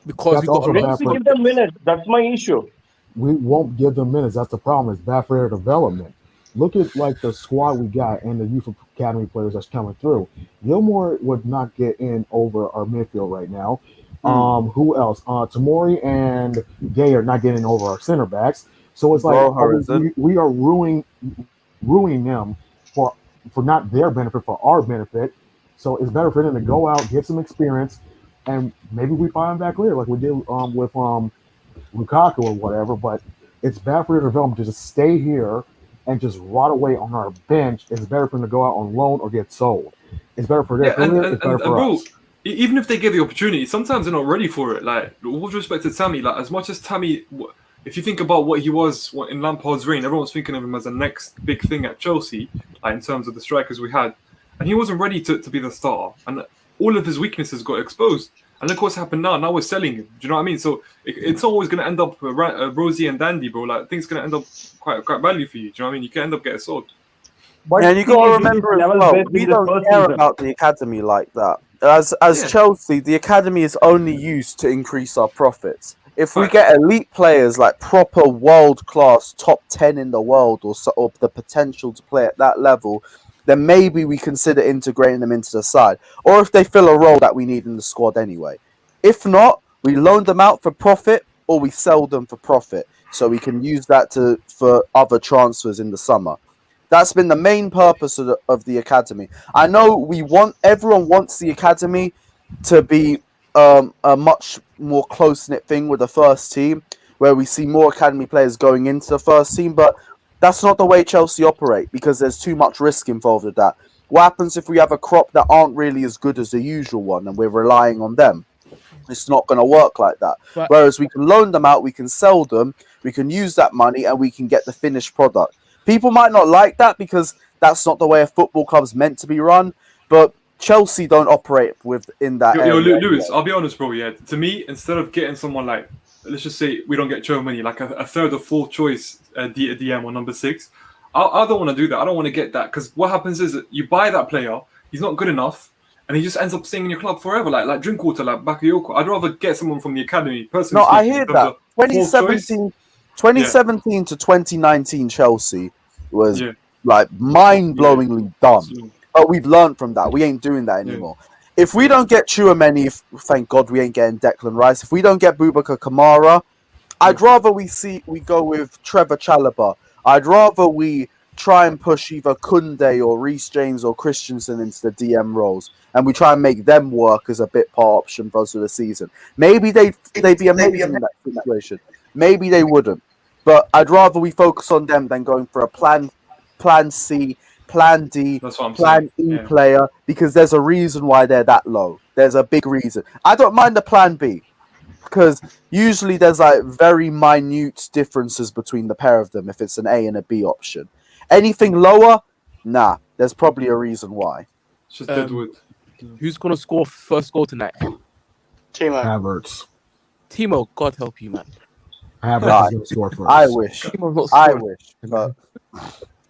Because Once we give them minutes, that's my issue. we won't give them minutes. That's the problem. It's bad for their development. Look at like the squad we got and the youth academy players that's coming through. Gilmore would not get in over our midfield right now. Who else? Tamori and Gay are not getting over our center backs. So it's like we are ruining them for not their benefit, for our benefit. So it's better for them to go out, get some experience, and maybe we buy them back later, like we did with Lukaku or whatever. But it's bad for their development to just stay here and just rot away on our bench. It's better for them to go out on loan or get sold. It's better for their career. It's better for us. Even if they get the opportunity, sometimes they're not ready for it. Like, with respect to Tammy, like as much as Tammy, if you think about what he was in Lampard's reign, everyone's thinking of him as the next big thing at Chelsea, like in terms of the strikers we had, and he wasn't ready to be the star, and all of his weaknesses got exposed. And look what's happened now. Now we're selling him. Do you know what I mean? So it's not always going to end up rosy and dandy, bro. Like things going to end up quite value for you. Do you know what I mean? You can end up getting sold. And you got to remember as well, we don't care about the academy like that. As Chelsea, the academy is only used to increase our profits. If we get elite players like proper world-class top 10 in the world or the potential to play at that level, then maybe we consider integrating them into the side. Or if they fill a role that we need in the squad anyway. If not, we loan them out for profit or we sell them for profit. So we can use that for other transfers in the summer. That's been the main purpose of the academy. I know everyone wants the academy to be a much more close-knit thing with the first team, where we see more academy players going into the first team, but that's not the way Chelsea operate because there's too much risk involved with that. What happens if we have a crop that aren't really as good as the usual one and we're relying on them? It's not going to work like that. But whereas we can loan them out, we can sell them, we can use that money, and we can get the finished product. People might not like that because that's not the way a football club's meant to be run, but Chelsea don't operate in that area. Lewis, I'll be honest, bro. Yeah, to me, instead of getting someone like, let's just say we don't get Germany, like a third or fourth choice DM or number 6, I don't want to do that. I don't want to get that because what happens is that you buy that player, he's not good enough, and he just ends up staying in your club forever, like Drinkwater, like Bakayoko. I'd rather get someone from the academy. Personally, no, I hear that. 2017 to 2019 Chelsea was like mind-blowingly dumb. But we've learned from that. We ain't doing that anymore. If we don't get Chouameni, thank God we ain't getting Declan Rice. If we don't get Boubacar Kamara, I'd rather we go with Trevor Chalobah. I'd rather we try and push either Koundé or Reece James or Christensen into the DM roles, and we try and make them work as a bit part option for us for the season. Maybe they'd be amazing in that situation. Maybe they wouldn't. But I'd rather we focus on them than going for a plan C, plan D, plan E player, because there's a reason why they're that low. There's a big reason. I don't mind the plan B, because usually there's like very minute differences between the pair of them if it's an A and a B option. Anything lower, nah, there's probably a reason why. It's just Deadwood. Who's going to score first goal tonight? Timo. Havertz. Timo, God help you, man. Havertz is going to score first. I wish. But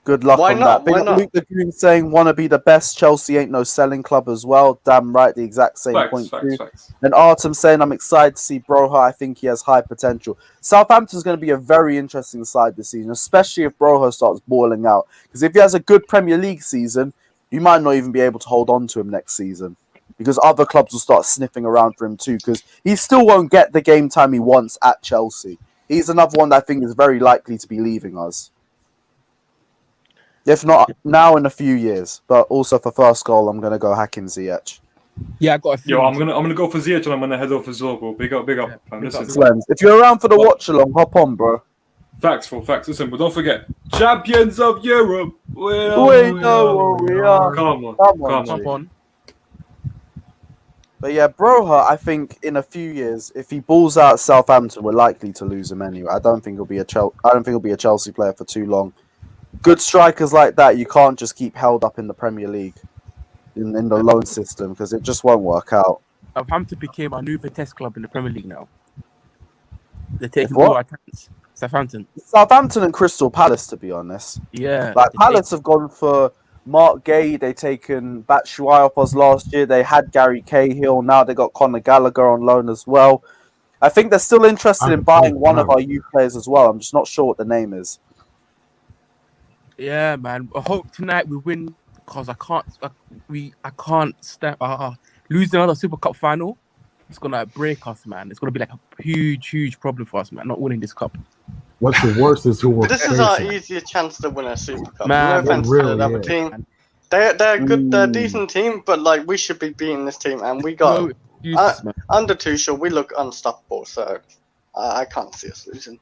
good luck on that. Big Luke the Goon saying, want to be the best. Chelsea ain't no selling club as well. Damn right, the exact same point too. And Artem saying, I'm excited to see Broha. I think he has high potential. Southampton's going to be a very interesting side this season, especially if Broha starts balling out. Because if he has a good Premier League season, you might not even be able to hold on to him next season. Because other clubs will start sniffing around for him too. Because he still won't get the game time he wants at Chelsea. He's another one that I think is very likely to be leaving us. If not now, in a few years. But also for first goal, I'm gonna go Hakim Ziyech. Yeah, I got a few. I'm gonna go for Ziyech and I'm gonna head off as well, bro. Big up. Listen. If you're around for the watch along, hop on, bro. Facts. Listen, but don't forget, champions of Europe. We know what we are. Come on. But yeah, Broha, I think in a few years, if he balls out at Southampton, we're likely to lose him anyway. I don't think he'll be a Chelsea player for too long. Good strikers like that, you can't just keep held up in the Premier League, in the loan system, because it just won't work out. Southampton became our new Vitesse club in the Premier League now. They're taking all our talents. Southampton and Crystal Palace, to be honest. Yeah. Like Palace have gone for Mark Gay, they taken Batshuayi off us last year. They had Gary Cahill. Now they got Conor Gallagher on loan as well. I think they're still interested in buying one of wow. our youth players as well. I'm just not sure what the name is. Yeah, man. I hope tonight we win because I can't stand losing another Super Cup final. It's gonna break us, man. It's gonna be like a huge problem for us, man. Not winning this cup. What's the worst is who we're This is our facing. easiest chance to win a Super Cup. Man, no it offense to really the other is. team. They're good, they're a decent team, but like we should be beating this team, and we got No excuses, man. under Tuchel. We look unstoppable, so I can't see us losing.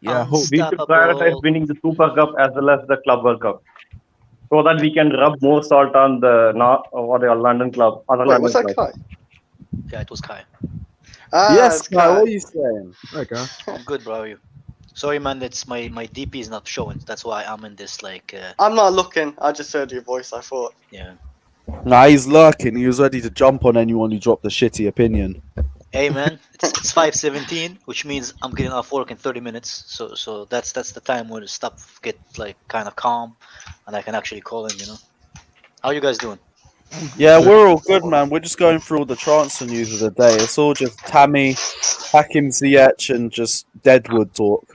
Yeah, I hope We should prioritize winning the Super Cup as well as the Club World Cup, so that we can rub more salt on the London club. Other Wait, London was that clubs. Kai? Yeah, it was Kai. Yes, it's Kai, Kai. what are you saying? Okay. I'm good, bro. How are you? Sorry, man. It's my DP is not showing. That's why I'm in this like. I'm not looking. I just heard your voice. I thought. Yeah. Nah, he's lurking. He was ready to jump on anyone who dropped a shitty opinion. Hey, man. It's 5:17, which means I'm getting off work in 30 minutes. So that's the time where the stuff get like kind of calm, and I can actually call in. You know. How you guys doing? Yeah, we're all good, man. We're just going through all the transfer news of the day. It's all just Tammy, Hakim Ziyech, and just Deadwood talk.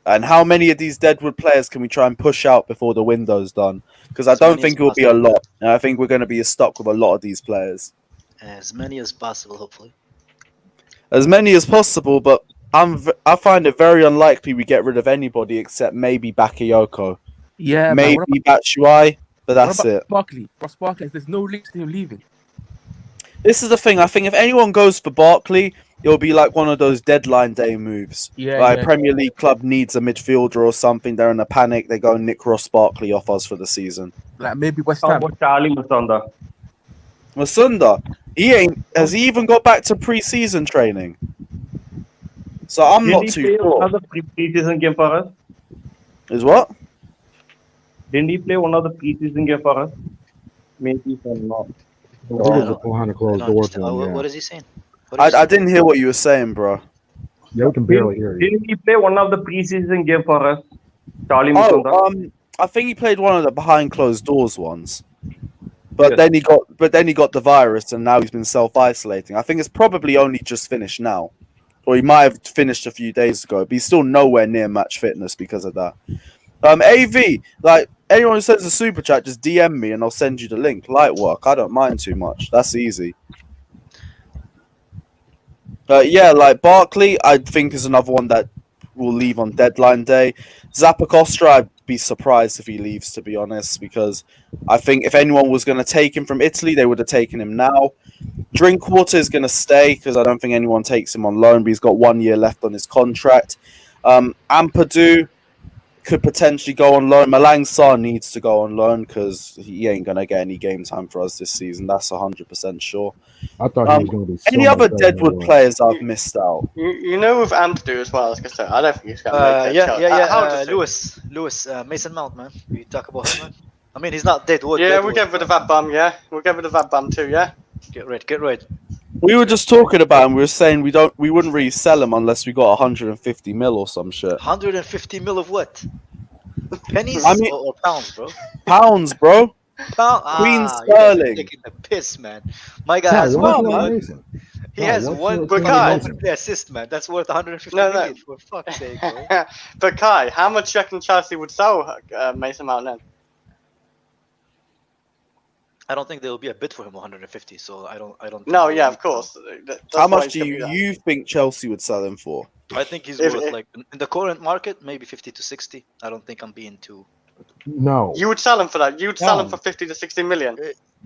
And how many of these Deadwood players can we try and push out before the window's done? Because I don't think it will be a lot. And I think we're going to be stuck with a lot of these players. As many as possible, hopefully. As many as possible, but I find it very unlikely we get rid of anybody except maybe Bakayoko. Yeah, maybe man. Batshuayi, but that's what about it. Barkley? Ross Barkley, there's no links to him leaving. This is the thing. I think if anyone goes for Barkley, it'll be like one of those deadline day moves. Yeah, like yeah. Premier League club needs a midfielder or something. They're in a panic. They go and nick Ross Barkley off us for the season. Like maybe West How Ham. about Charlie Musonda? Masunda, has he even got back to pre-season training? So I'm Didn't not he too play sure. another pre-season game for us? Is what? Didn't he play one of the pre-season game for us? Maybe or not. I think it was behind the closed doors. What is he saying? I didn't hear what you were saying, bro. Yeah, we can barely hear you. Didn't he play one of the pre-season game for us? Charlie Musonda? I think he played one of the behind closed doors ones. But Yes. then he got the virus and now he's been self-isolating. I think it's probably only just finished now. Or he might have finished a few days ago, but he's still nowhere near match fitness because of that. AV, like anyone who sends a super chat, just DM me and I'll send you the link. Light work, I don't mind too much. That's easy. Yeah, like Barkley, I think is another one that will leave on deadline day. Zappacosta, I'd be surprised if he leaves, to be honest, because I think if anyone was going to take him from Italy, they would have taken him now. Drinkwater is going to stay because I don't think anyone takes him on loan, but he's got 1 year left on his contract. Ampadu could potentially go on loan. Malang Sarr needs to go on loan because he ain't going to get any game time for us this season. That's 100% sure. I thought he was going to be. Any other Deadwood players I've missed out? You know with Ampadu as well. I was gonna say I don't think he's gonna make it. Lewis, Mason Mount, man. We talk about him, man. I mean, he's not Deadwood. Yeah, Deadwood. we'll get rid of that bum. Yeah, we'll get rid of that bum too. Yeah. Get right. We were just talking about him. We were saying we wouldn't really sell him unless we got 150 mil or some shit. 150 mil of what? Pennies or pounds, bro? Pounds, bro. Queen Sterling. Taking the piss, man. My guy has one. He has one open play assist, man. That's worth 150 million for fuck's sake, bro. But Kai, how much do you reckon Chelsea would sell Mason Mount then? I don't think there will be a bid for him 150. So I don't. No, yeah, of course. How much do you think Chelsea would sell him for? I think he's worth like in the current market maybe 50 to 60. I don't think I'm being too. No. You would sell him for that. You would sell him for 50 to 60 million.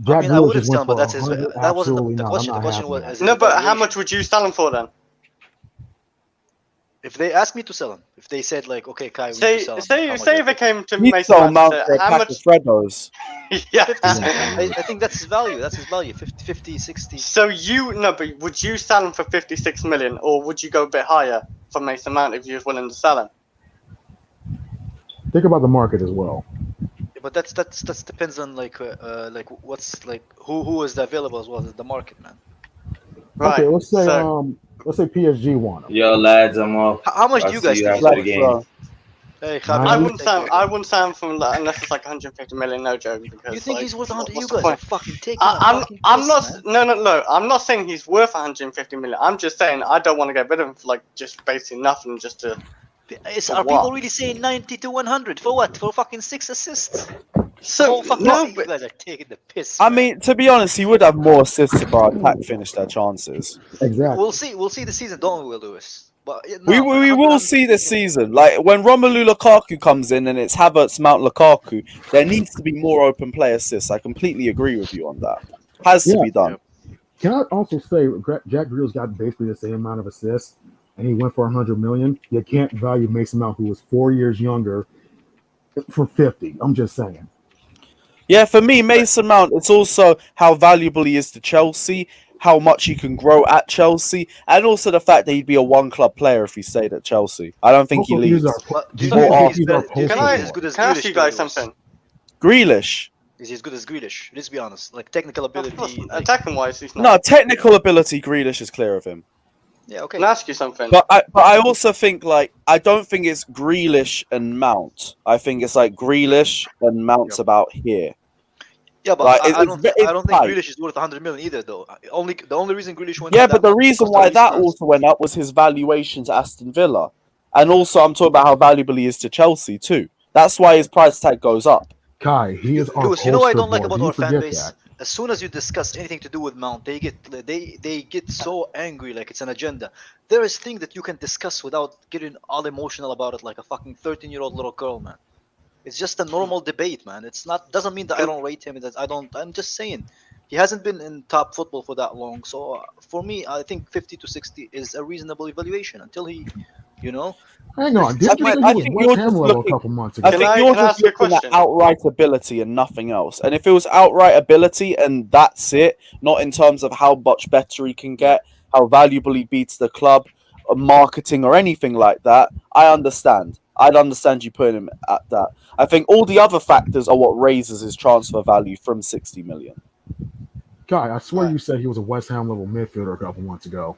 I mean, I wouldn't sell him, but that's his. That wasn't the question. The question was. No, but how much would you sell him for then? If they asked me to sell him, if they said like, okay, Kai, we need to sell him. Say if it came to He'd Mason sell Mount, for a how pack much? of Freddos. Yeah. I think that's his value. That's his value. 50, 60. So but would you sell him for 56 million, or would you go a bit higher for Mason Mount if you was willing to sell him? Think about the market as well. But that's depends on like what's like who is available as well as the market, man. Right. Okay, let's say PSG want him. Yo, lads, I'm off. How much do you guys think? Hey, I wouldn't sign from like, unless it's like 150 million, no joke. Because You think like, he's worth 100? You what's the guys point? are fucking taking I'm piss, not man. no. I'm not saying he's worth 150 million. I'm just saying I don't want to get rid of him for like just basically nothing, just to. Are people really saying 90 to 100 for what? For fucking 6 assists? So you guys are taking the piss. I mean, to be honest, he would have more assists if our attack finished their chances. Exactly. We'll see the season, don't we, Lewis? But We will see this season. Like when Romelu Lukaku comes in and it's Havertz, Mount Lukaku, there needs to be more open play assists. I completely agree with you on that. Has to be done. Can I also say Jack Greal's got basically the same amount of assists, and he went for 100 million. You can't value Mason Mount, who was 4 years younger, for 50. I'm just saying. Yeah, for me, Mason Mount, it's also how valuable he is to Chelsea, how much he can grow at Chelsea, and also the fact that he'd be a one-club player if he stayed at Chelsea. I don't think he leaves. Do you think he's as good as Can I ask Grealish? you guys something? Grealish. Is he as good as Grealish? Let's be honest. Like technical ability. Attacking wise, he's not. No, technical ability, Grealish is clear of him. Yeah, okay. Can I ask you something? But I also think, like, I don't think it's Grealish and Mount. I think it's like Grealish and Mount's about here. Yeah, but Like, I don't think tight. Grealish is worth 100 million either, though. The only reason Grealish went. Yeah, but the reason why that also went up was his valuation to Aston Villa. And also, I'm talking about how valuable he is to Chelsea, too. That's why his price tag goes up. Kai, he is our Lewis, you know what I don't like poster about boy. our You fan forget base? that. As soon as you discuss anything to do with Mount, they get so angry, like it's an agenda. There is things that you can discuss without getting all emotional about it, like a fucking 13-year-old little girl, man. It's just a normal debate, man. It's not doesn't mean that I don't rate him. That I don't. I'm just saying, he hasn't been in top football for that long. So for me, I think 50 to 60 is a reasonable evaluation until he, you know. Hang on, didn't you say he was West Ham level a couple months ago? I think you're just looking at outright ability and nothing else. And if it was outright ability and that's it, not in terms of how much better he can get, how valuable he beats the club, or marketing or anything like that, I understand. I'd understand you putting him at that. I think all the other factors are what raises his transfer value from 60 million. Kai, I swear you said he was a West Ham level midfielder a couple months ago.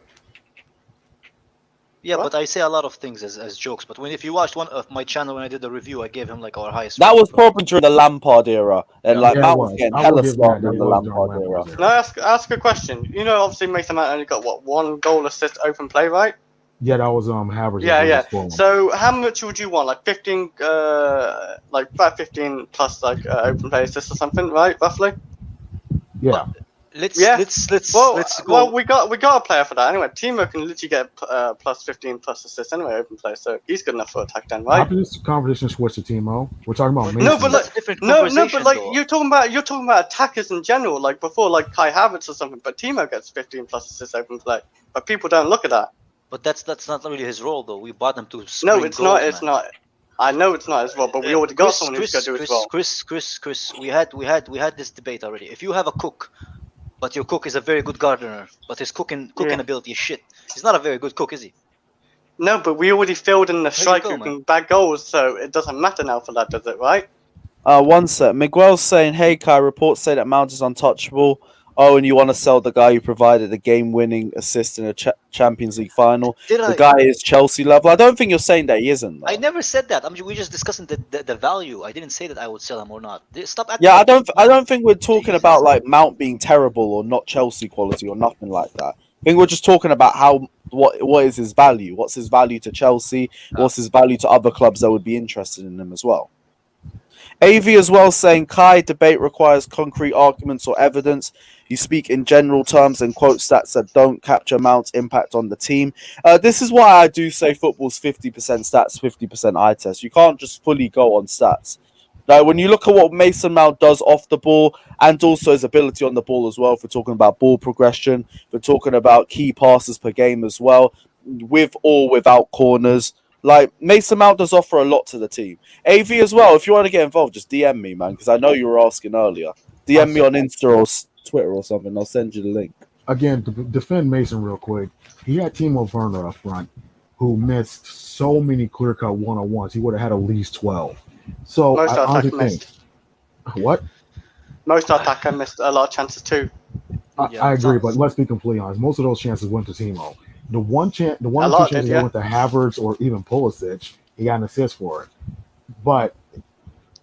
Yeah, but I say a lot of things as jokes. But if you watched one of my channel when I did the review, I gave him like our highest. That was probably during the Lampard era, and Yeah, Mount was getting hella start during the Lampard era. Can I ask a question? You know, obviously Mason Mount only got what, 1 goal assist open play, right? Yeah, that was Havertz. Yeah. So how much would you want? Like 15, like about 15 plus like open play assists or something, right? Roughly. Yeah. Let's go. Well, we got a player for that anyway. Timo can literally get plus 15 plus assists anyway, open play, so he's good enough for attack then, right? After this conversation switch to Timo, we're talking about Mason. No, but like you're talking about attackers in general. Like before, like Kai Havertz or something. But Timo gets 15 plus assists open play, but people don't look at that. But that's not really his role, though. We bought him to. No, it's not. It's not. I know it's not his role, but we already got someone who's gonna do his role. Chris, we had this debate already. If you have a cook, but your cook is a very good gardener, but his cooking ability is shit. He's not a very good cook, is he? No, but we already filled in the striker who can bag goals, so it doesn't matter now for that, does it? Right? One sec. Miguel's saying, "Hey Kai, reports say that Mount is untouchable. Oh, and you want to sell the guy who provided the game-winning assist in a Champions League final? The guy is Chelsea level. I don't think you're saying that he isn't. Though. I never said that. We're just discussing the value. I didn't say that I would sell him or not. Stop. Yeah, I don't think we're talking about like Mount being terrible or not Chelsea quality or nothing like that. I think we're just talking about what is his value? What's his value to Chelsea? What's his value to other clubs that would be interested in him as well? AV as well saying, Kai, debate requires concrete arguments or evidence. You speak in general terms and quote stats that don't capture Mount's impact on the team. This is why I do say football's 50% stats, 50% eye test. You can't just fully go on stats. Now, when you look at what Mason Mount does off the ball and also his ability on the ball as well, if we're talking about ball progression, if we're talking about key passes per game as well, with or without corners, like Mason Mount does offer a lot to the team. AV as well, if you want to get involved, just DM me, man, because I know you were asking earlier. DM me on Insta or Twitter or something. I'll send you the link. Again, to defend Mason real quick, he had Timo Werner up front, who missed so many clear-cut one-on-ones. He would have had at least 12. So Most I honestly think missed. What? Most attacker missed a lot of chances too. I agree, but let's be completely honest. Most of those chances went to Timo. The one or two chances that went to Havertz or even Pulisic, he got an assist for it. But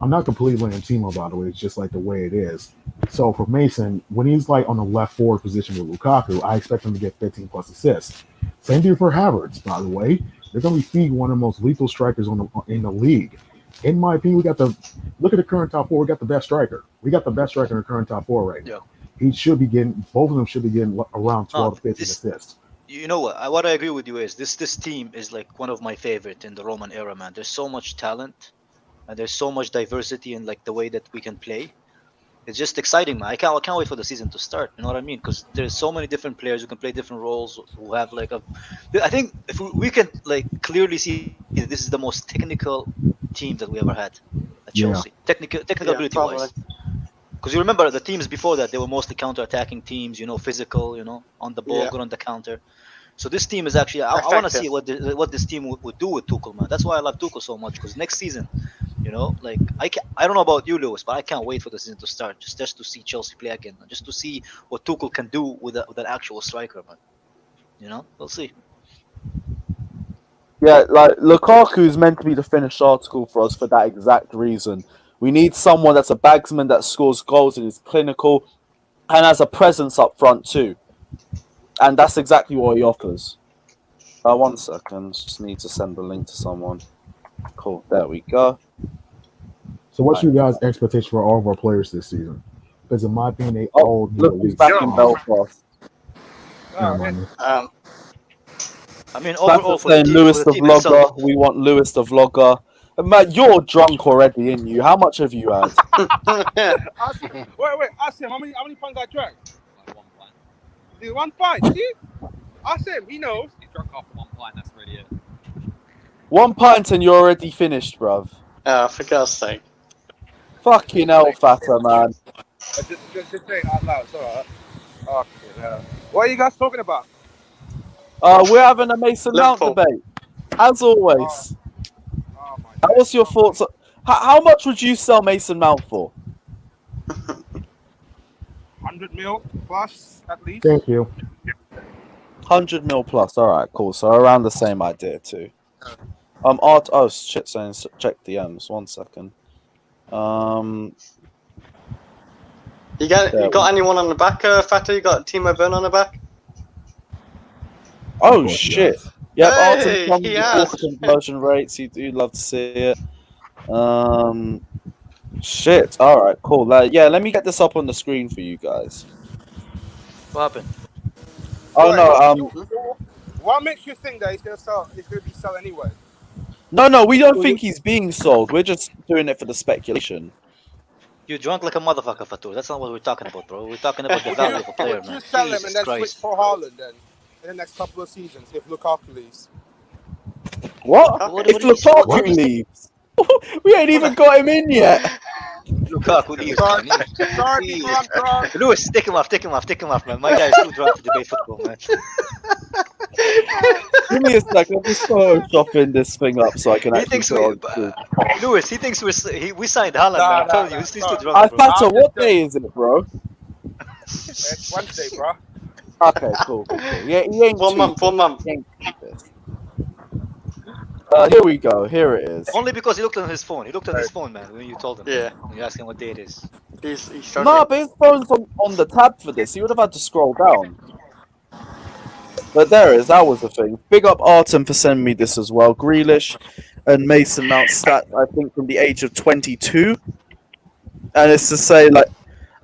I'm not completely blaming Timo, by the way. It's just like the way it is. So for Mason, when he's like on the left forward position with Lukaku, I expect him to get 15 plus assists. Same thing for Havertz, by the way. They're going to be feeding one of the most lethal strikers in the league. In my opinion, look at the current top four. We got the best striker. We got the best striker in the current top four right now. He should be getting, both of them should be getting around 12 to 15 assists. You know what I agree with you is this team is like one of my favorite in the Roman era, man. There's so much talent and there's so much diversity in like the way that we can play. It's just exciting, man. I can't wait for the season to start. You know what I mean? Because there's so many different players who can play different roles, who have like I think if we can like clearly see that this is the most technical team that we ever had at Chelsea. Technical ability wise. Because you remember the teams before that, they were mostly counter-attacking teams, physical, on the ball, good on the counter. So this team is actually, I want to see what this team would do with Tuchel, man. That's why I love Tuchel so much, because next season, like I don't know about you, Lewis, but I can't wait for the season to start, just to see Chelsea play again, just to see what Tuchel can do with an actual striker, man. We'll see. Yeah, like Lukaku's meant to be the finished article for us for that exact reason. We need someone that's a bagsman that scores goals and is clinical and has a presence up front too. And that's exactly what he offers. 1 second. Just need to send the link to someone. Cool. There we go. So what's your guys' expectation for all of our players this season? Because in my opinion, they all need look who's back in Belfast. I mean, overall for saying Lewis the team vlogger. itself, We want Lewis the vlogger. Matt, you're drunk already, ain't you? How much have you had? Wait. Ask him how many pints I drank. Like 1 pint. Dude, 1 pint. See? Ask him. He knows. He drunk after 1 pint. That's really it. 1 pint and you're already finished, bruv. For God's sake. Fucking hell, fatter man. Just say it out loud. It's alright. Okay. What are you guys talking about? We're having a Mason Mount debate, as always. What's your thoughts? How much would you sell Mason Mount for? 100 mil plus, at least. Thank you. 100 mil plus. All right, cool. So around the same idea too. Art. Oh shit! Saying check DMs. 1 second. You got anyone on the back, Fatter? You got Timo Werner on the back? Oh shit! Yep, Hey, Artem yes. conversion rates. You do love to see it. Shit. All right, cool. Yeah, let me get this up on the screen for you guys. what happened? Oh no. What makes you think that he's gonna sell? He's gonna be sold anyway. No, we don't think he's being sold. We're just doing it for the speculation. You're drunk like a motherfucker, Fatur. That's not what we're talking about, bro. We're talking about the value of a player, man. Just sell him Jesus and then switch Christ. for Haaland then in the next couple of seasons if Lukaku leaves. What? If Lukaku leaves? We ain't even got him in yet. Lukaku leaves, man. Sorry, people, I'm drunk. Lewis, take him off, man. My guy is too drunk to debate football, man. Give me a second. I'm just photoshopping this thing up so I can He actually thinks go Lewis, he thinks we signed Haaland, man. I'm telling you, he's too drunk, I bro. Fatter, what day is it, bro? It's Wednesday, bro. Okay, cool. Yeah, he ain't 1 month. 1 month. Here we go. Here it is. Only because he looked on his phone. He looked on his phone, man, when you told him. Yeah. When you asked him what day it is. He's Nah, but his phone's on the tab for this. He would have had to scroll down. But there it is. That was the thing. Big up Artem for sending me this as well. Grealish and Mason Mount stats, I think, from the age of 22. And it's to say, like,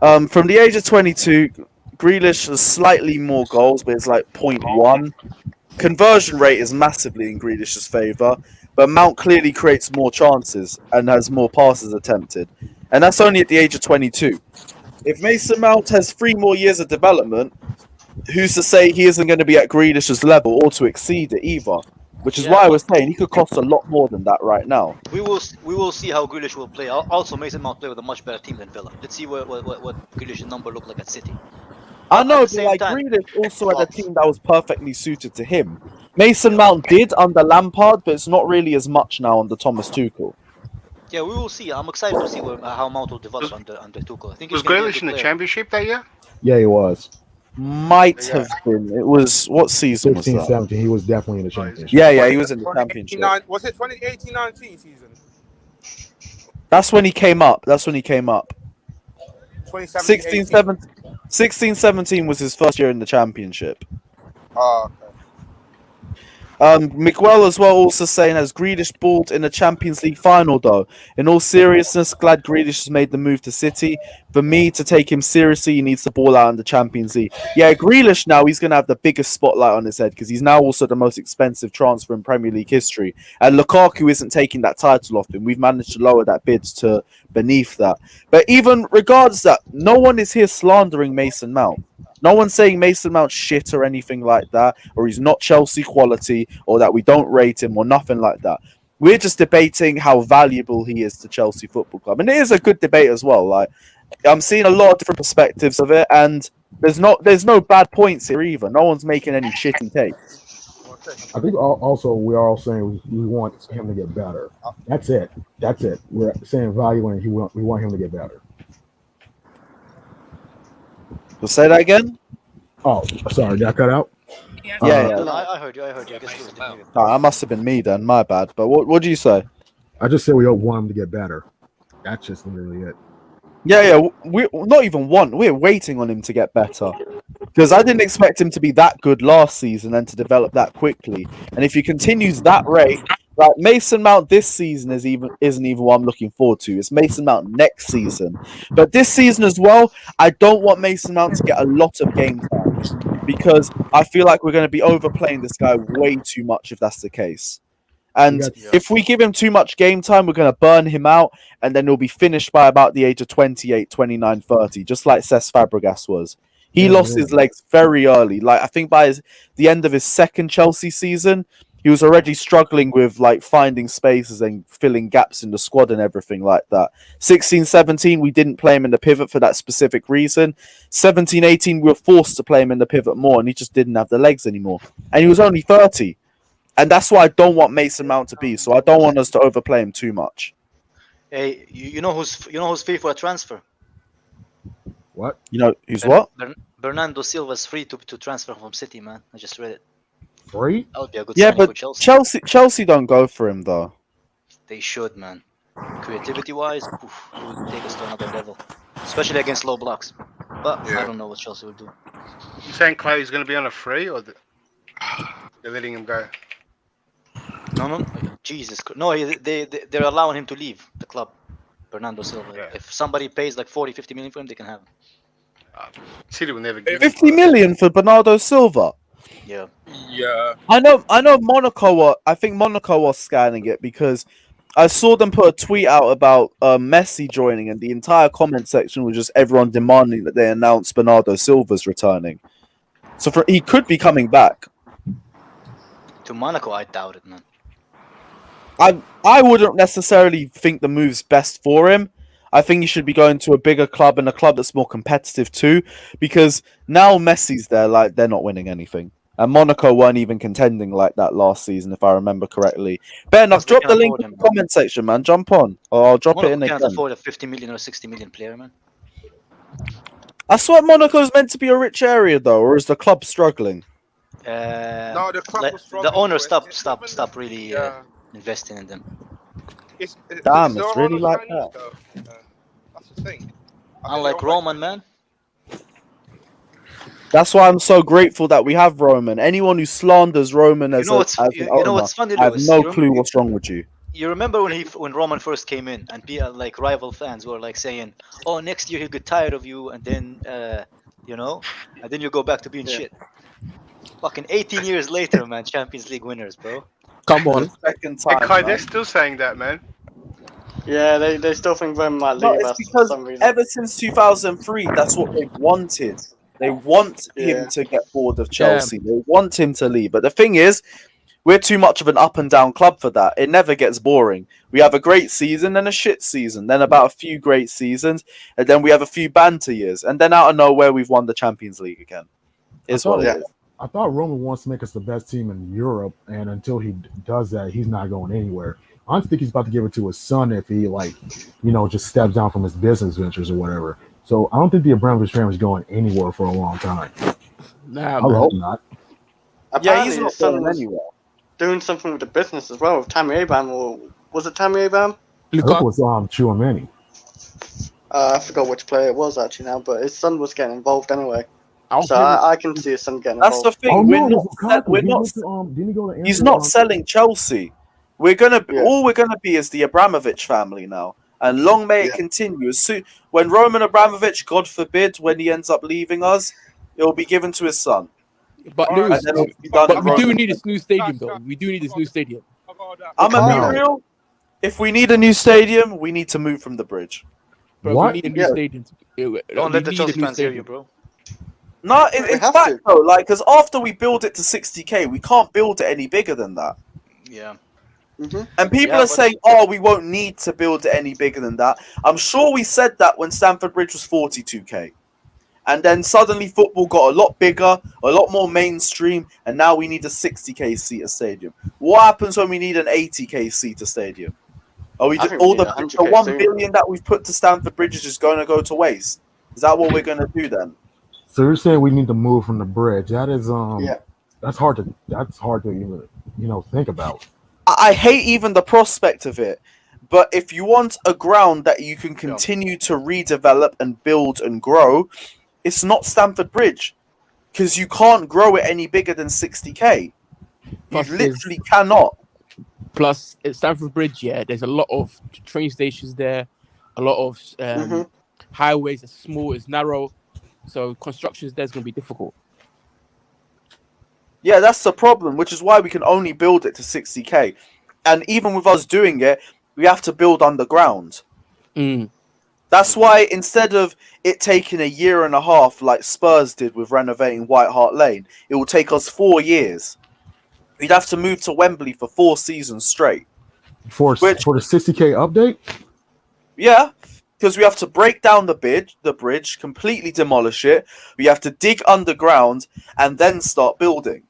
from the age of 22, Grealish has slightly more goals, but it's like 0.1. Conversion rate is massively in Grealish's favour, but Mount clearly creates more chances and has more passes attempted. And that's only at the age of 22. If Mason Mount has 3 more years of development, who's to say he isn't going to be at Grealish's level or to exceed it either? Which is why I was saying he could cost a lot more than that right now. We will see how Grealish will play. Also, Mason Mount play with a much better team than Villa. Let's see what Grealish's number look like at City. I know, but like Grealish also had a team that was perfectly suited to him. Mason Mount did under Lampard, but it's not really as much now under Thomas Tuchel. Yeah, we will see. I'm excited to see how Mount will develop under Tuchel. I think Was Grealish in the Championship that year? Yeah, he was. Might have been. It was, what season was 16, that? 17. He was definitely in the championship. Yeah, he was in the championship. Was it 2018-19 season? That's when he came up. 2017, 16, 17 was his first year in the championship. Oh, okay. Miguel as well also saying, has Grealish balled in the Champions League final though? In all seriousness, glad Grealish has made the move to City. For me to take him seriously, he needs to ball out in the Champions League. Yeah, Grealish now, he's going to have the biggest spotlight on his head because he's now also the most expensive transfer in Premier League history. And Lukaku isn't taking that title off him. We've managed to lower that bid to beneath that. But even regards that, no one is here slandering Mason Mount. No one's saying Mason Mount's shit or anything like that, or he's not Chelsea quality, or that we don't rate him, or nothing like that. We're just debating how valuable he is to Chelsea Football Club, and it is a good debate as well. Like, I'm seeing a lot of different perspectives of it, and there's no bad points here either. No one's making any shitty takes. I think also we are all saying we want him to get better. That's it. We're saying value and we want him to get better. We'll say that again. Oh, sorry, did I cut out? Yeah. I heard you. I guess you didn't hear me. That must have been me then. My bad. But what do you say? I just said we don't want him to get better. That's just literally it. Yeah. We're not even one. We're waiting on him to get better because I didn't expect him to be that good last season and to develop that quickly. And if he continues that rate, like Mason Mount this season isn't even what I'm looking forward to. It's Mason Mount next season. But this season as well, I don't want Mason Mount to get a lot of game time because I feel like we're going to be overplaying this guy way too much if that's the case. And if we give him too much game time, we're going to burn him out, and then he'll be finished by about the age of 28, 29, 30, just like Cesc Fabregas was. He lost his legs very early. Like, I think by the end of his second Chelsea season, he was already struggling with like finding spaces and filling gaps in the squad and everything like that. 16, 17, we didn't play him in the pivot for that specific reason. 17, 18, we were forced to play him in the pivot more, and he just didn't have the legs anymore. And he was only 30. And that's what I don't want Mason Mount to be. So I don't want us to overplay him too much. Hey, you know who's free for a transfer? What? You know who's what? Bernardo Silva's free to transfer from City, man. I just read it. Free? That would be a good Yeah, signing but for Chelsea. Chelsea don't go for him though. They should, man. Creativity-wise, it would take us to another level, especially against low blocks. But I don't know what Chelsea will do. You saying Clay's going to be on a free, or they're letting him go? No, Jesus Christ. No, they're allowing him to leave the club, Bernardo Silva. Yeah. If somebody pays like 40, 50 million for him, they can have him. City will never give 50 million for Bernardo Silva. Yeah. I know Monaco I think Monaco was scanning it because I saw them put a tweet out about Messi joining, and the entire comment section was just everyone demanding that they announce Bernardo Silva's returning. So he could be coming back. To Monaco, I doubt it, man. I wouldn't necessarily think the move's best for him. I think he should be going to a bigger club and a club that's more competitive too, because now Messi's there, like they're not winning anything. And Monaco weren't even contending like that last season, if I remember correctly. Ben, I've dropped the link in the comment section, man. Jump on, or I'll drop it in again. Can't afford a 50 million or 60 million player, man. I swear Monaco's meant to be a rich area, though, or is the club struggling? No, the club was struggling. The owner stopped really investing in them. Damn, it's really like that. That's the thing. Unlike Roman, man. That's why I'm so grateful that we have Roman. Anyone who slanders Roman as an owner, what's funny, I have Lewis? no clue what's wrong with you. You remember when Roman first came in, and like rival fans were like saying, "Oh, next year he'll get tired of you," and then and then you go back to being shit. Fucking 18 years later, man, Champions League winners, bro. Come on. Second time, Hey, Kai, they're still saying that, man. Yeah, they still think Roman might leave No, us it's for because some reason. ever since 2003, that's what they wanted. They want him to get bored of Chelsea. They want him to leave. But the thing is, we're too much of an up and down club for that. It never gets boring. We have a great season and a shit season, then about a few great seasons, and then we have a few banter years, and then out of nowhere we've won the Champions League again. Is what it is. I thought Roman wants to make us the best team in Europe, and until he does that, he's not going anywhere. I don't think he's about to give it to his son if he just steps down from his business ventures or whatever. So I don't think the Abramovich family is going anywhere for a long time. Nah, I hope not. Yeah, he's Apparently, not his son going was anywhere. doing something with the business as well with Tammy Abraham, or was it Tammy Abraham? Lukaku was Chouameni. I forgot which player it was actually now, but his son was getting involved anyway. So I can see his son getting That's involved. the thing. We're not. Didn't he go to He's Inter, not selling Chelsea. All we're gonna be is the Abramovich family now, and long may it continue. As soon when Roman Abramovich, God forbid, when he ends up leaving us, it will be given to his son. But And Lewis, then it'll be done but in we do Roman. need this new stadium, though. We do need this new stadium. I'm gonna be real. If we need a new stadium, we need to move from the bridge. Bro, we need a new stadium. Don't let the Chelsea fans hear you, bro. No, in fact, though, like, because after we build it to 60k, we can't build it any bigger than that. Yeah. And people are saying, "Oh, we won't need to build it any bigger than that." I'm sure we said that when Stamford Bridge was 42k, and then suddenly football got a lot bigger, a lot more mainstream, and now we need a 60k seater stadium. What happens when we need an 80k seater stadium? Are we just, all the 1 billion that we've put to Stamford Bridge is just going to go to waste? Is that what we're going to do then? So you're saying we need to move from the bridge? That is that's hard to even think about. I hate even the prospect of it. But if you want a ground that you can continue to redevelop and build and grow, it's not Stamford Bridge, because you can't grow it any bigger than 60k. You literally cannot. Plus, at Stamford Bridge, there's a lot of train stations there, a lot of highways. It's small, it's narrow, so construction there is going to be difficult. Yeah, that's the problem, which is why we can only build it to 60k. And even with us doing it, we have to build underground. That's why instead of it taking a year and a half like Spurs did with renovating White Hart Lane, it will take us 4 years. We'd have to move to Wembley for 4 seasons straight. For the 60k update? Yeah, because we have to break down the bridge, completely demolish it. We have to dig underground and then start building.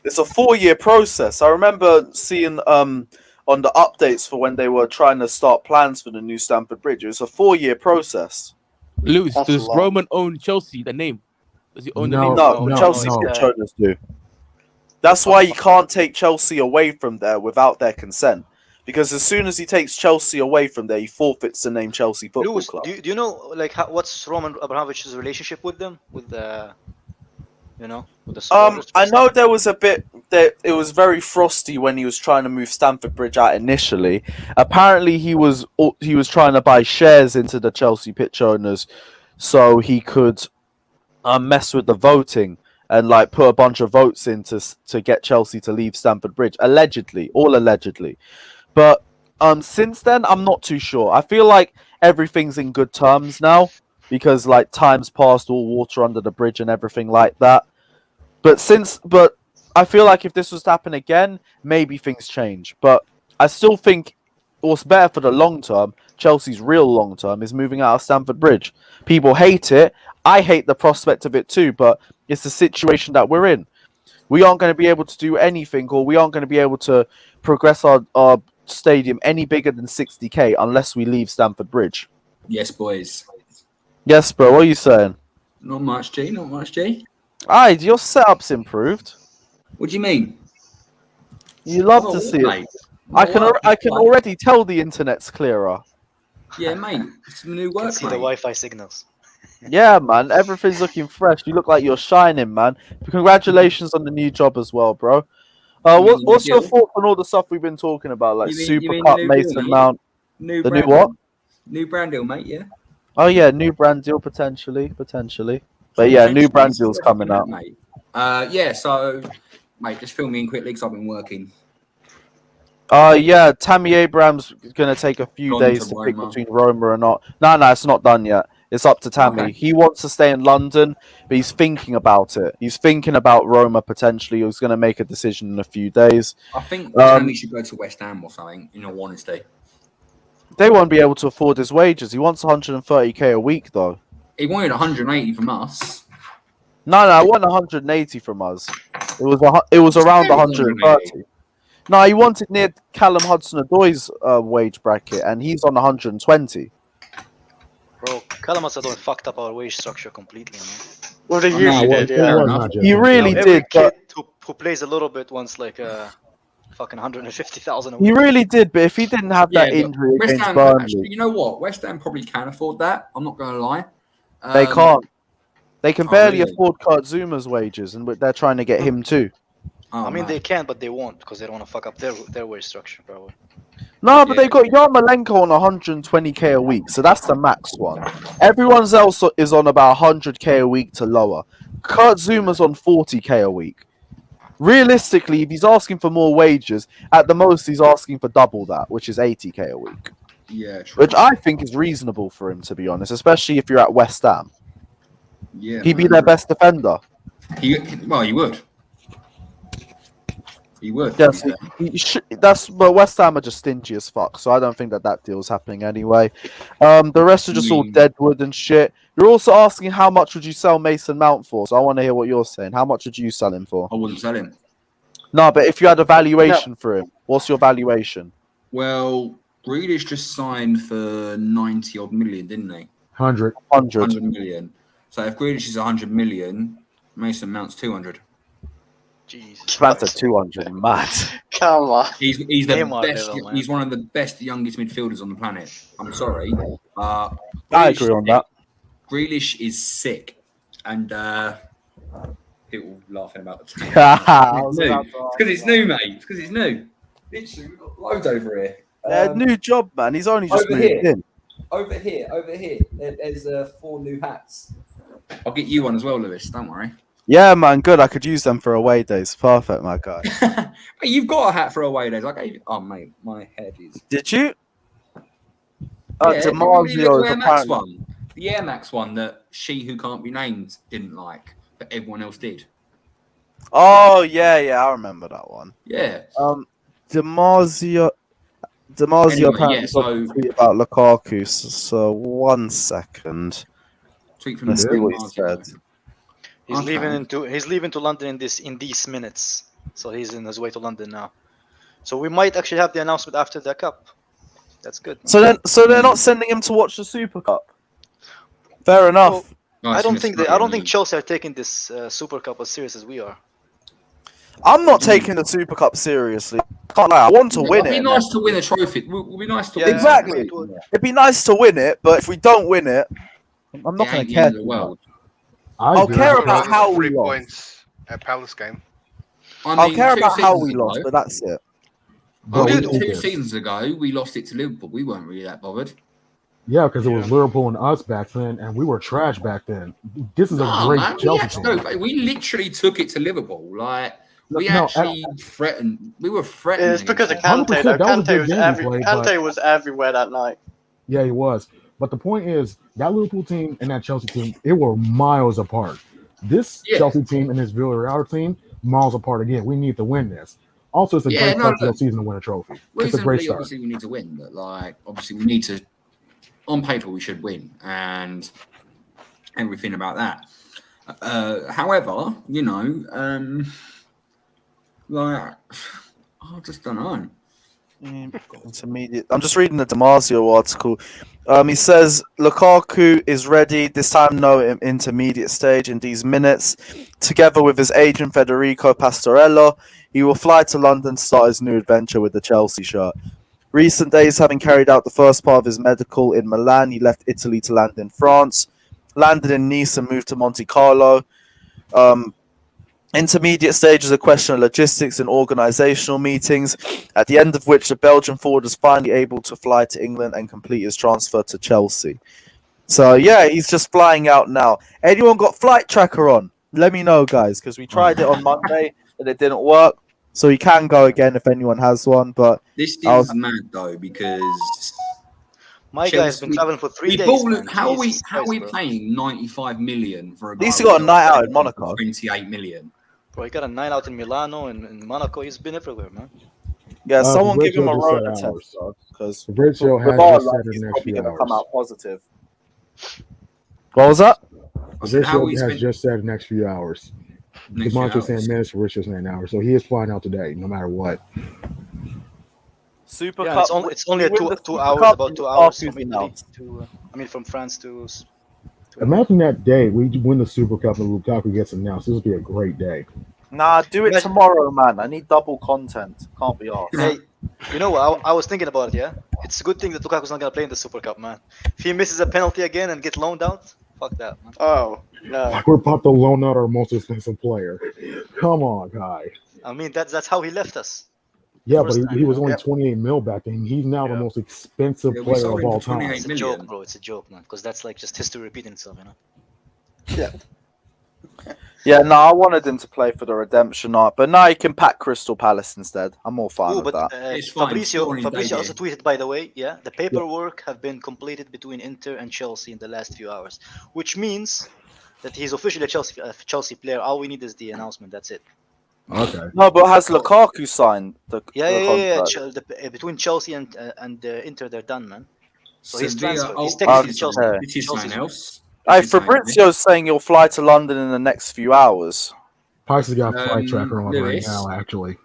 It's a 4-year process. I remember seeing on the updates for when they were trying to start plans for the new Stamford Bridge. It was a 4-year process. Lewis, does Roman own Chelsea, the name? Does he own the name? No, Chelsea pitch owners do. That's why you can't take Chelsea away from there without their consent. Because as soon as he takes Chelsea away from there, he forfeits the name Chelsea Football Lewis, Club. do you know what's Roman Abramovich's relationship with them? With the supporters? I know there was a bit that it was very frosty when he was trying to move Stamford Bridge out initially. Apparently, he was trying to buy shares into the Chelsea pitch owners so he could mess with the voting and like put a bunch of votes in to get Chelsea to leave Stamford Bridge. All allegedly. But since then, I'm not too sure. I feel like everything's in good terms now because like time's passed, all water under the bridge and everything like that. But I feel like if this was to happen again, maybe things change. But I still think what's better for the long term, Chelsea's real long term, is moving out of Stamford Bridge. People hate it. I hate the prospect of it too, but it's the situation that we're in. We aren't going to be able to do anything, or we aren't going to be able to progress our stadium any bigger than 60k unless we leave Stamford Bridge. Yes, boys. Yes, bro. What are you saying? Not much, G. Not much, G. Aye, your setup's improved. What do you mean? You love to see it. I can already tell the internet's clearer. Yeah, mate. It's some new work, See the Wi-Fi signals. Yeah, man. Everything's looking fresh. You look like you're shining, man. Congratulations on the new job as well, bro. What's your thoughts on all the stuff we've been talking about, like Super Cup, Mason Mount? New New what? New brand deal, mate. Yeah. Oh yeah, new brand deal potentially. But yeah, new brand deal's coming out. Mate. Yeah. So, mate, just fill me in quickly because I've been working. Yeah, Tammy Abraham's gonna take a few Gone days to to pick Roma. between Roma or not. No, it's not done yet. It's up to Tammy. Okay. He wants to stay in London, but he's thinking about it. He's thinking about Roma potentially. He's gonna make a decision in a few days. I think Tammy should go to West Ham or something. In all honesty, they won't be able to afford his wages. He wants 130k a week though. he wanted 180 from us. No, I want 180 from us. It was around 130. No, he wanted near Callum Hudson-Odoi's wage bracket, and he's on 120. Bro, Callum Hudson-Odoi fucked up our wage structure completely. Man. Well, they usually did, yeah. He really Every did. kid But who plays a little bit wants like fucking 150,000 a He week. really did, but if he didn't have that but injury West against Ham, Burnley, actually, you know what? West Ham probably can afford that. I'm not going to lie. they can't. They can Oh, barely really? afford Kurt Zuma's wages, and they're trying to get him too. Oh, I mean, man. they can, but they won't because they don't want to fuck up their wage structure, probably. No, but they got Yarmolenko on 120k a week, so that's the max one. Everyone else is on about 100k a week to lower. Kurt Zuma's on 40k a week. Realistically, if he's asking for more wages, at the most he's asking for double that, which is 80k a week. Yeah, true. Which I think is reasonable for him, to be honest, especially if you're at West Ham. Yeah, He'd be man. their best defender. He would. He would. Yes, but West Ham are just stingy as fuck, so I don't think that deal's happening anyway. The rest are just all deadwood and shit. You're also asking how much would you sell Mason Mount for, so I want to hear what you're saying. How much would you sell him for? I wouldn't sell him. No, but if you had a valuation for him, what's your valuation? Well, Grealish just signed for 90 odd million, didn't they? 100 million. So if Grealish is 100 million, Mason Mount's 200. Jesus. That's a 200, mad. Come on. He's the Name on best. level, man. He's one of the best youngest midfielders on the planet. I'm sorry. I agree on that. Grealish is sick, and people laughing about the team. Because it's new, mate. It's because it's new. Literally, we've got loads over here. New job, man. He's only just moved in. Over here. There's 4 new hats. I'll get you one as well, Lewis. Don't worry. Yeah, man, good. I could use them for away days. Perfect, my guy. Hey, you've got a hat for away days. I gave you. Oh, mate, my head is. Did you? Yeah, DiMarzio the Air is Max apparently... one. The Air Max one that she who can't be named didn't like, but everyone else did. Oh, yeah, I remember that one. Yeah. DiMarzio Anyway, apparently got a tweet about Lukaku, so 1 second. Tweet from Let's see what he said. He's leaving to London in these minutes. So he's in his way to London now. So we might actually have the announcement after the cup. That's good. So they're not sending him to watch the Super Cup. Fair enough. Well, I don't think Chelsea are taking this Super Cup as serious as we are. I'm not taking the Super Cup seriously. Can't lie. I want to win it. It'd be nice to win a trophy. It would be nice to win. Exactly. It'd be nice to win it, but if we don't win it, I'm not going to care. I'll care about how we 3 lost. points at Palace game. I'll care about how we lost, but that's it. I mean, 2 seasons ago, we lost it to Liverpool. We weren't really that bothered. Yeah, because it was Liverpool and us back then, and we were trash back then. This is a great Chelsea team. We literally took it to Liverpool. Like we actually threatened. We were threatening. It's because of Kante. Though. Kante was everywhere that night. Yeah, he was. But the point is, that Liverpool team and that Chelsea team, it were miles apart. This Chelsea team and this Villarreal team, miles apart again. We need to win this. Also, it's a great start to the season to win a trophy. It's a great start. Obviously, we need to win, but obviously, we need to. On paper, we should win, and everything about that. However, I just don't know. Intermediate. I'm just reading the DiMarzio article. He says Lukaku is ready. This time, no intermediate stage in these minutes. Together with his agent Federico Pastorello, he will fly to London to start his new adventure with the Chelsea shirt. Recent days, having carried out the first part of his medical in Milan, he left Italy to land in France, landed in Nice and moved to Monte Carlo. Intermediate stage is a question of logistics and organisational meetings, at the end of which the Belgian forward is finally able to fly to England and complete his transfer to Chelsea. So, yeah, he's just flying out now. Anyone got Flight Tracker on? Let me know, guys, because we tried it on Monday and it didn't work. So he can go again if anyone has one. But this is mad, though, because... My guy's been traveling for 3 days. How are we paying 95 million for a guy? At least he got a night out in Monaco. 28 million. Bro, he got a night out in Milano and in Monaco. He's been everywhere, man. Yeah, someone give him a Rona test, because with our luck, he's probably going to come out positive. What was that? Fabrizio has just said next few hours. DiMarzio saying minutes, Fabrizio saying hours. So he is flying out today, no matter what. Super Cup. It's only 2 hours, about 2 hours from Italy to, from France to. Imagine that day we win the Super Cup and Lukaku gets announced. This would be a great day. Nah, do it tomorrow, man. I need double content. Can't be asked. Hey, you know what? I was thinking about it. Yeah, it's a good thing that Lukaku's not gonna play in the Super Cup, man. If he misses a penalty again and get loaned out, fuck that, man. Oh no. We're about to loan out our most expensive player. Come on, guy. I mean, that's how he left us. Yeah, but First time, he was you know? only 28 mil back then. He's now the most expensive Yeah, we player sold of him all for 28 time. It's a joke, bro. It's a joke, man. Because that's like just history repeating itself, you know. Yeah. Yeah, no, I wanted him to play for the redemption arc, but now he can pack Crystal Palace instead. I'm more fine Ooh, with but that. It's fine, Fabrizio scoring also debut. tweeted, by the way, yeah, the paperwork have been completed between Inter and Chelsea in the last few hours, which means that he's officially a Chelsea player. All we need is the announcement. That's it. Okay. No, but has Lukaku signed the Yeah. contract? Between Chelsea and Inter, they're done, man. So he's Sevilla- transferred. oh, He's technically this is Chelsea. something- this is Chelsea's- something else. Hey, Fabrizio's saying you'll fly to London in the next few hours. Price has got flight tracker on Lewis. right now, actually.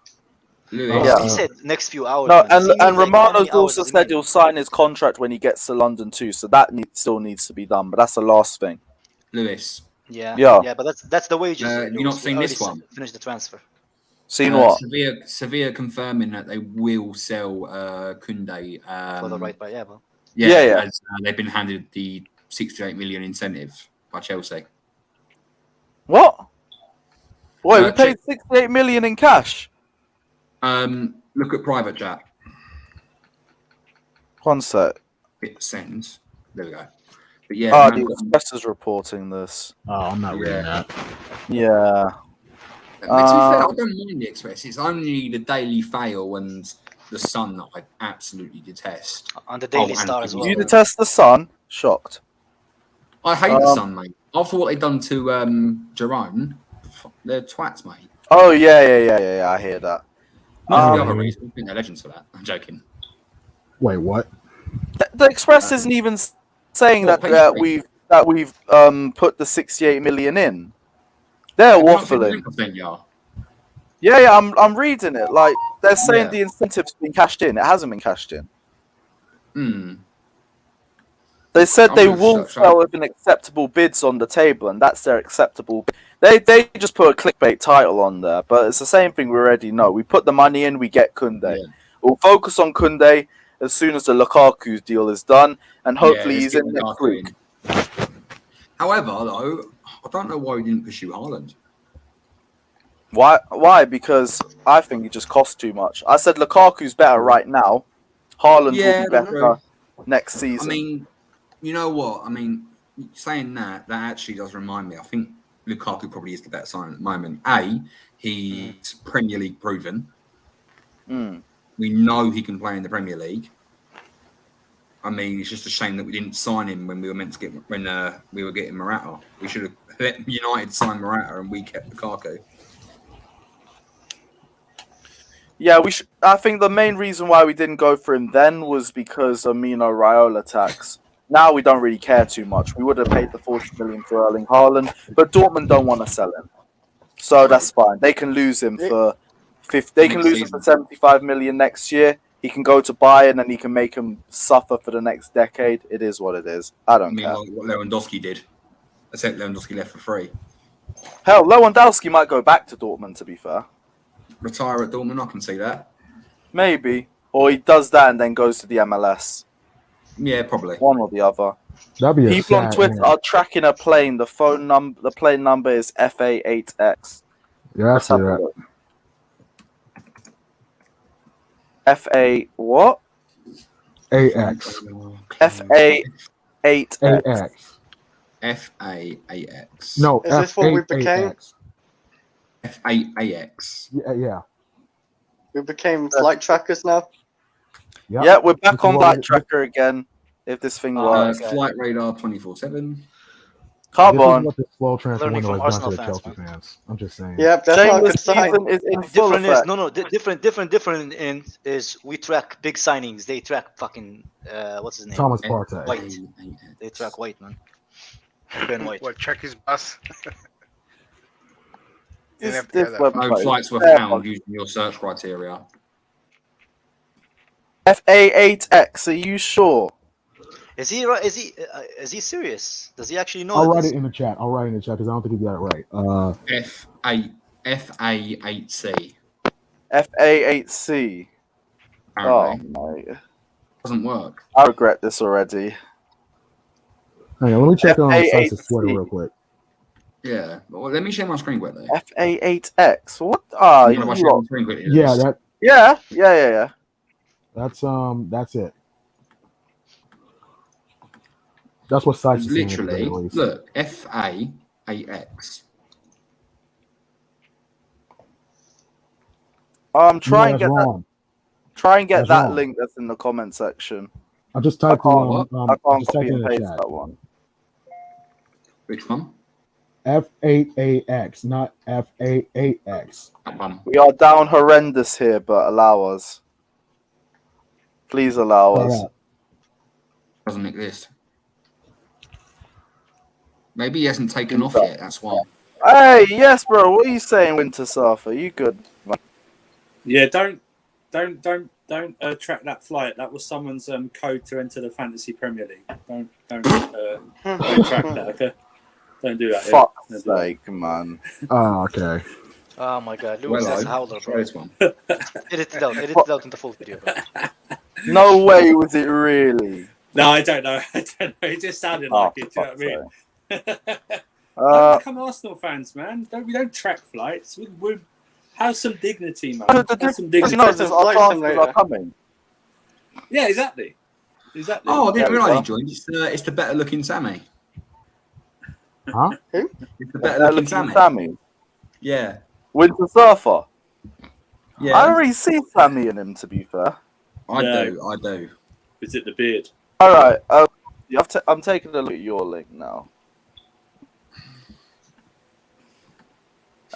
Yeah. He said next few hours. No, man. Does he mean, and like, how Romano's many hours also does he said mean? he'll sign his contract when he gets to London too, so that still needs to be done. But that's the last thing. Lewis. Yeah, but that's the wages. You've not seen this one? Finish the transfer. Seen what? Sevilla confirming that they will sell Koundé For the right buy, yeah, bro. Yeah. As, they've been handed the 68 million incentive by Chelsea. What? Wait, we paid 68 million in cash. Look at private chat. One sec. It sends. There we go. But yeah, The Express is reporting this. Oh, I'm not reading that. Yeah. But to be fair, I don't mind the Express. It's only the Daily Fail and the Sun that I absolutely detest. On the Daily Star as well. You detest the Sun? Shocked. I hate the Sun, mate. After what they've done to Jerome, they're twats, mate. Oh yeah. I hear that. Not for the other reason. I think they're legends for that. I'm joking. Wait, what? The Express isn't even saying What, that we've put the 68 million in. They're waffling. Yeah, I'm reading it. Like they're saying the incentive's been cashed in. It hasn't been cashed in. They said they will sell with an acceptable bids on the table, and that's their acceptable. They just put a clickbait title on there, but it's the same thing we already know. We put the money in, we get Koundé. We'll focus on Koundé as soon as the Lukaku deal is done, and hopefully he's in next week. However, though, I don't know why we didn't pursue Haaland. Why? Because I think it just costs too much. I said Lukaku's better right now. Haaland will be better next season. I mean, you know what? I mean, saying that actually does remind me. I think Lukaku probably is the better sign at the moment. He's Premier League proven. We know he can play in the Premier League. I mean, it's just a shame that we didn't sign him when we were meant to get we were getting Morata. We should have let United sign Morata and we kept Lukaku. Yeah, I think the main reason why we didn't go for him then was because of Mino Raiola tax. Now we don't really care too much. We would have paid the 40 million for Erling Haaland, but Dortmund don't want to sell him, so that's fine. They can lose him for 50. They can lose him for 75 million next year. He can go to Bayern and he can make him suffer for the next decade. It is what it is. I don't care. Like what Lewandowski did. Except Lewandowski left for free. Hell, Lewandowski might go back to Dortmund, to be fair. Retire at Dortmund, I can see that. Maybe. Or he does that and then goes to the MLS. Yeah, probably. One or the other. That'd be People on Twitter are tracking a plane. The plane number is FA8X. Yeah, I see that. FA what? AX. FA8X. FA8X. No, Is this what we became? F8AX. Yeah. We became flight trackers now. Yep. Yeah, we're back This is on what Flight we- Tracker again. If this thing works. Flight Radar 24/7. Come This is on. what the slow transfer Learning window from has done Arsenal to the fans, Chelsea fans. I'm just saying. Yep, that's not a Shameless good sign. season is in full Different is effect. no different is we track big signings. They track fucking what's his name? Thomas Partey. White. They track White, man. Ben White. What, check his bus? This No website flights is were fair. found using your search criteria. FA8X, are you sure? Is he serious? Does he actually know? I'll that write this- it in the chat. Because I don't think you got it right. F8 FA8C. FA8C. Oh, Apparently. mate. Doesn't work. I regret this already. Hang on, let me check on FA8C. Sice's Twitter real quick. Yeah. Well, let me share my screen quickly. FA8X. What? Ah, You know what my sharing screen quickly is? Yeah, Yeah. that's it. That's what Sice It's is saying. literally, at least. look, FA8X. Try and that's get that. wrong. Try and get That's that wrong. link that's in the comment section. I just I typed can't, the I I can't just copy typed and in the paste chat. that one. Which one? F8AX, not FA8X. That one. We are down horrendous here, but allow us. Please allow Try us. that. Doesn't exist. Maybe he hasn't taken off yet. That's why. Hey, yes, bro. What are you saying, Winter Surfer? You good? Man? Yeah, don't track that flight. That was someone's code to enter the Fantasy Premier League. Don't track that. Okay, don't do that. Fuck's sake, man. Oh, okay. Oh my god, Lewis, that's a howler, bro. This one. Edit it out in the full video, bro. No way was it really. No, I don't know. It just sounded like it. Do you know what I mean? Don't become Arsenal fans, man. We don't track flights. We have some dignity, man. Have some dignity. Our transfers are coming. Yeah, exactly. Oh, I didn't realise he joined. It's the better looking Tammy. Huh? Who? It's the better looking Tammy. Yeah. Winter Surfer. Yeah. I don't really see Tammy in him, to be fair. I do. Is it the beard? All right. I'm taking a look at your link now.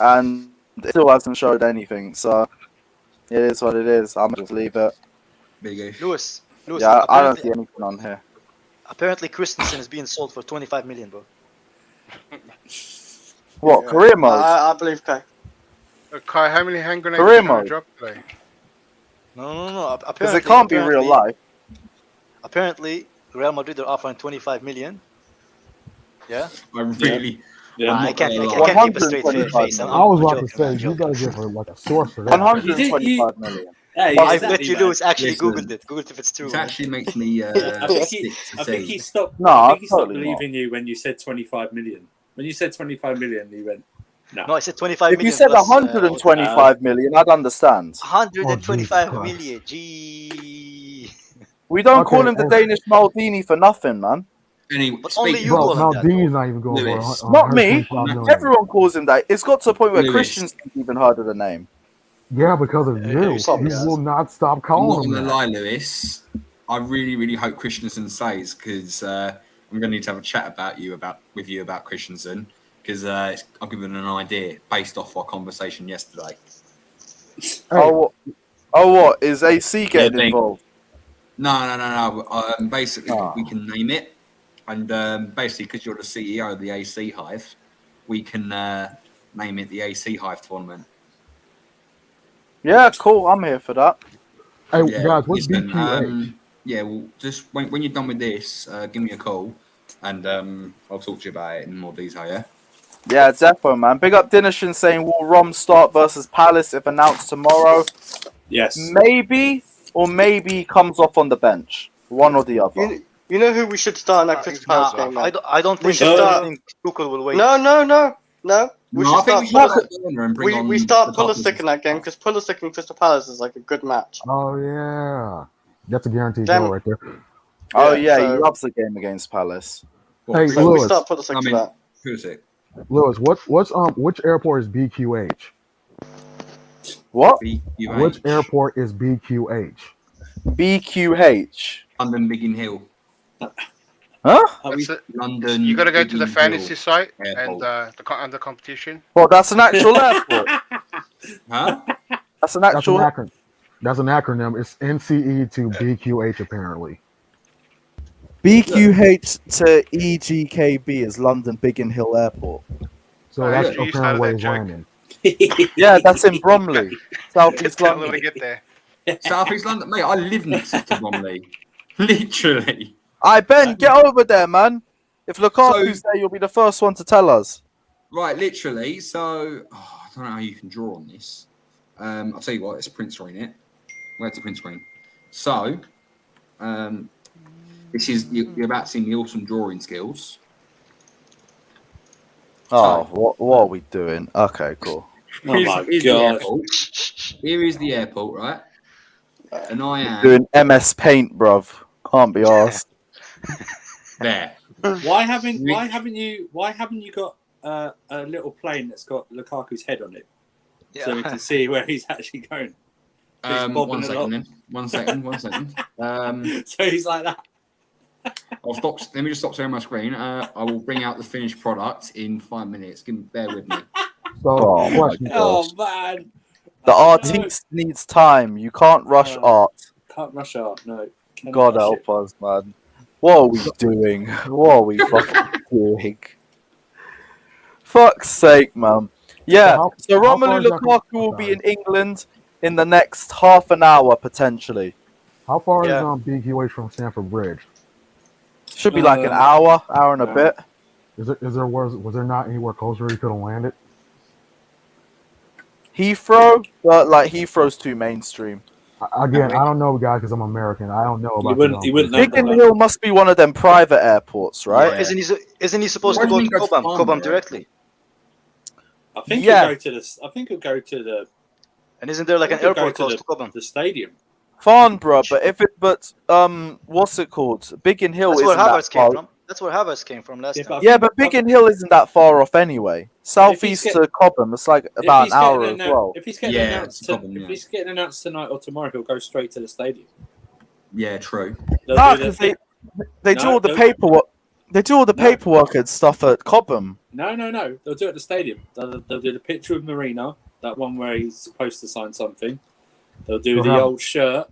And it still hasn't showed anything, so it is what it is. I'm just leave it. Lewis, Yeah, I don't see anything on here. Apparently, Christensen is being sold for 25 million, bro. What, career mode? I believe Kai. Kai, how many hand grenades Career are you trying mode. to drop today? No. Because it can't be real life. Apparently, Real Madrid are offering 25 million. Yeah? I really... Yeah, I can't keep a straight face. I was about to say, you gotta give her like a source for that. 125 million. I bet you Lewis actually Listen, Googled it. Googled if it's true. It actually makes me I think he stopped. No, I think he stopped totally believing you when you said 25 million. When you said 25 million, he went, no. No, I said 25 If million. you said plus, 125 million, I'd understand. 125 million. Gee. We don't call him the Danish Maldini for nothing, man. Anyway, But only you Bro, call him that. Maldini's not even going Lewis. for Not me. 125 million. Everyone calls him that. It's got to a point where Lewis. Christians haven't even heard of the name. Yeah, because of you. You will not stop I'm calling not him going to that. lie, Lewis. I really, really hope Christensen stays because I'm going to need to have a chat with you about Christensen because I'll give you an idea based off our conversation yesterday. Oh, what? Is AC getting involved? No. Basically, we can name it. And basically, because you're the CEO of the AC Hive, we can name it the AC Hive tournament. Yeah, cool. I'm here for that. Hey, Yeah, guys, what's listen, BQH? yeah, well, just when you're done with this, give me a call, and I'll talk to you about it in more detail. Yeah. Yeah, defo, man. Big up Dinishin saying, will Rom start versus Palace if announced tomorrow? Yes. Maybe, or maybe comes off on the bench. One or the other. You know who we should start in that Crystal Palace game? Man? I don't We think should start. Tuchel will wait. No. We No, I should think start. we should and bring on We start the top Pulisic in that game because Pulisic and Crystal Palace is like a good match. Oh, yeah. That's a guaranteed Damn. goal right there. Oh, yeah, so- he loves the game against Palace. Hey, So we Lewis. start Pulisic for that. Pulisic. Lewis, which airport is BQH? What? Which airport is BQH? BQH. London Biggin Hill. Huh? That's it. London. You got to go to the Biggin fantasy Hill site Airport. and under competition. Well, that's an actual airport. Huh? That's an actual. That's an acronym. It's NCE to BQH apparently. BQH to EGKB is London Biggin Hill Airport. So that's apparently where he's landing. Yeah, that's in Bromley, South East Tell them London. to get there. South East London, mate. I live next to Bromley. Literally. Ben, get over there, man. If Lukaku's there, you'll be the first one to tell us. Right, literally. So I don't know how you can draw on this. I'll tell you what. It's a print screen. It. Where's the print screen? So, this is you're about to see the awesome drawing skills. Oh, what are we doing? Okay, cool. Here's the airport. Here is the airport, right? And I am Doing MS Paint, bruv. Can't be arsed. there. Why haven't you got a little plane that's got Lukaku's head on it, so we can see where he's actually going? One second, then. One second. So he's like that. Let me just stop sharing my screen. I will bring out the finished product in 5 minutes. Bear with me. So, question. Oh man, The artist needs time. You can't rush art. Can't rush art. No. Cannot God rush help us, man. What are we doing? What are we fucking doing? Fuck's sake, man. Yeah. So Romelu Lukaku will be in England in the next half an hour potentially. How far is Big away from Stamford Bridge? Should be like an hour and a bit. Was there not anywhere closer he could have landed? Heathrow, but like Heathrow's too mainstream. Again, I don't know, guys, because I'm American. I don't know about. Biggin Hill must be one of them private airports, right? Yeah. Isn't he supposed to go to Cobham directly? I think he'll go to the. I think he'll go to the. And isn't there like an airport close to Cobham? The stadium. Farnborough, but what's it called? Biggin Hill That's isn't where that Havertz came far. from. That's where Havertz came from last time. Yeah, but Biggin Hill isn't that far off anyway. Southeast to Cobham, it's like about an hour as well. If he's getting announced, if he's getting announced tonight or tomorrow, he'll go straight to the stadium. Yeah, true. No, because they do all the paperwork. They do all the paperwork and stuff at Cobham. No. They'll do it at the stadium. They'll do the picture of Marino, that one where he's supposed to sign something. They'll do the old shirt.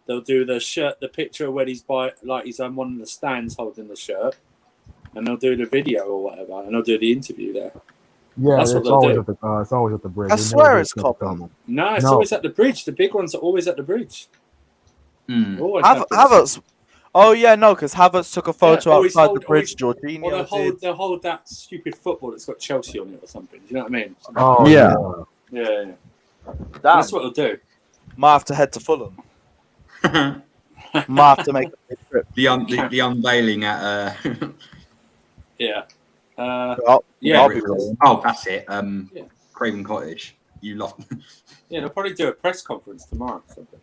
They'll do the shirt, the picture when he's he's on one of the stands holding the shirt, and they'll do the video or whatever, and they'll do the interview there. Yeah, That's it's what always they'll at the it's always at the bridge. I swear it's Cobham. No, it's always at the bridge. The big ones are always at the bridge. Always Havertz. Oh yeah, no, because Havertz took a photo outside the bridge. Jorginho Or did. they'll hold that stupid football that's got Chelsea on it or something. Do you know what I mean? Oh Yeah. Yeah. That's what they'll do. Might have to head to Fulham. Might have to make a big trip. The unveiling at. Yeah. I'll be rolling. Oh, that's it. Craven Cottage. You love. Yeah, they'll probably do a press conference tomorrow. Or something.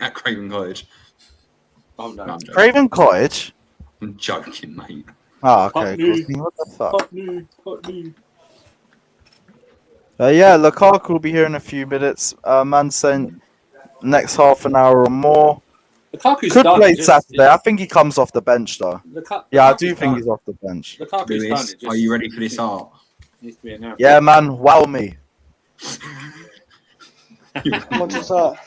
At Craven Cottage. Oh no. I'm joking. Craven Cottage. I'm joking, mate. Oh, okay. Putney. Cool. What the fuck? Putney. Yeah, Lukaku will be here in a few minutes. Man saying next half an hour or more. Lukaku's Could done. play Saturday. I think he comes off the bench though. Yeah, I do Lukaku's think done. he's off the bench. Lukaku's Lewis, done. are you ready for this art? Needs to be announced. Yeah, man. Wow me. What's that?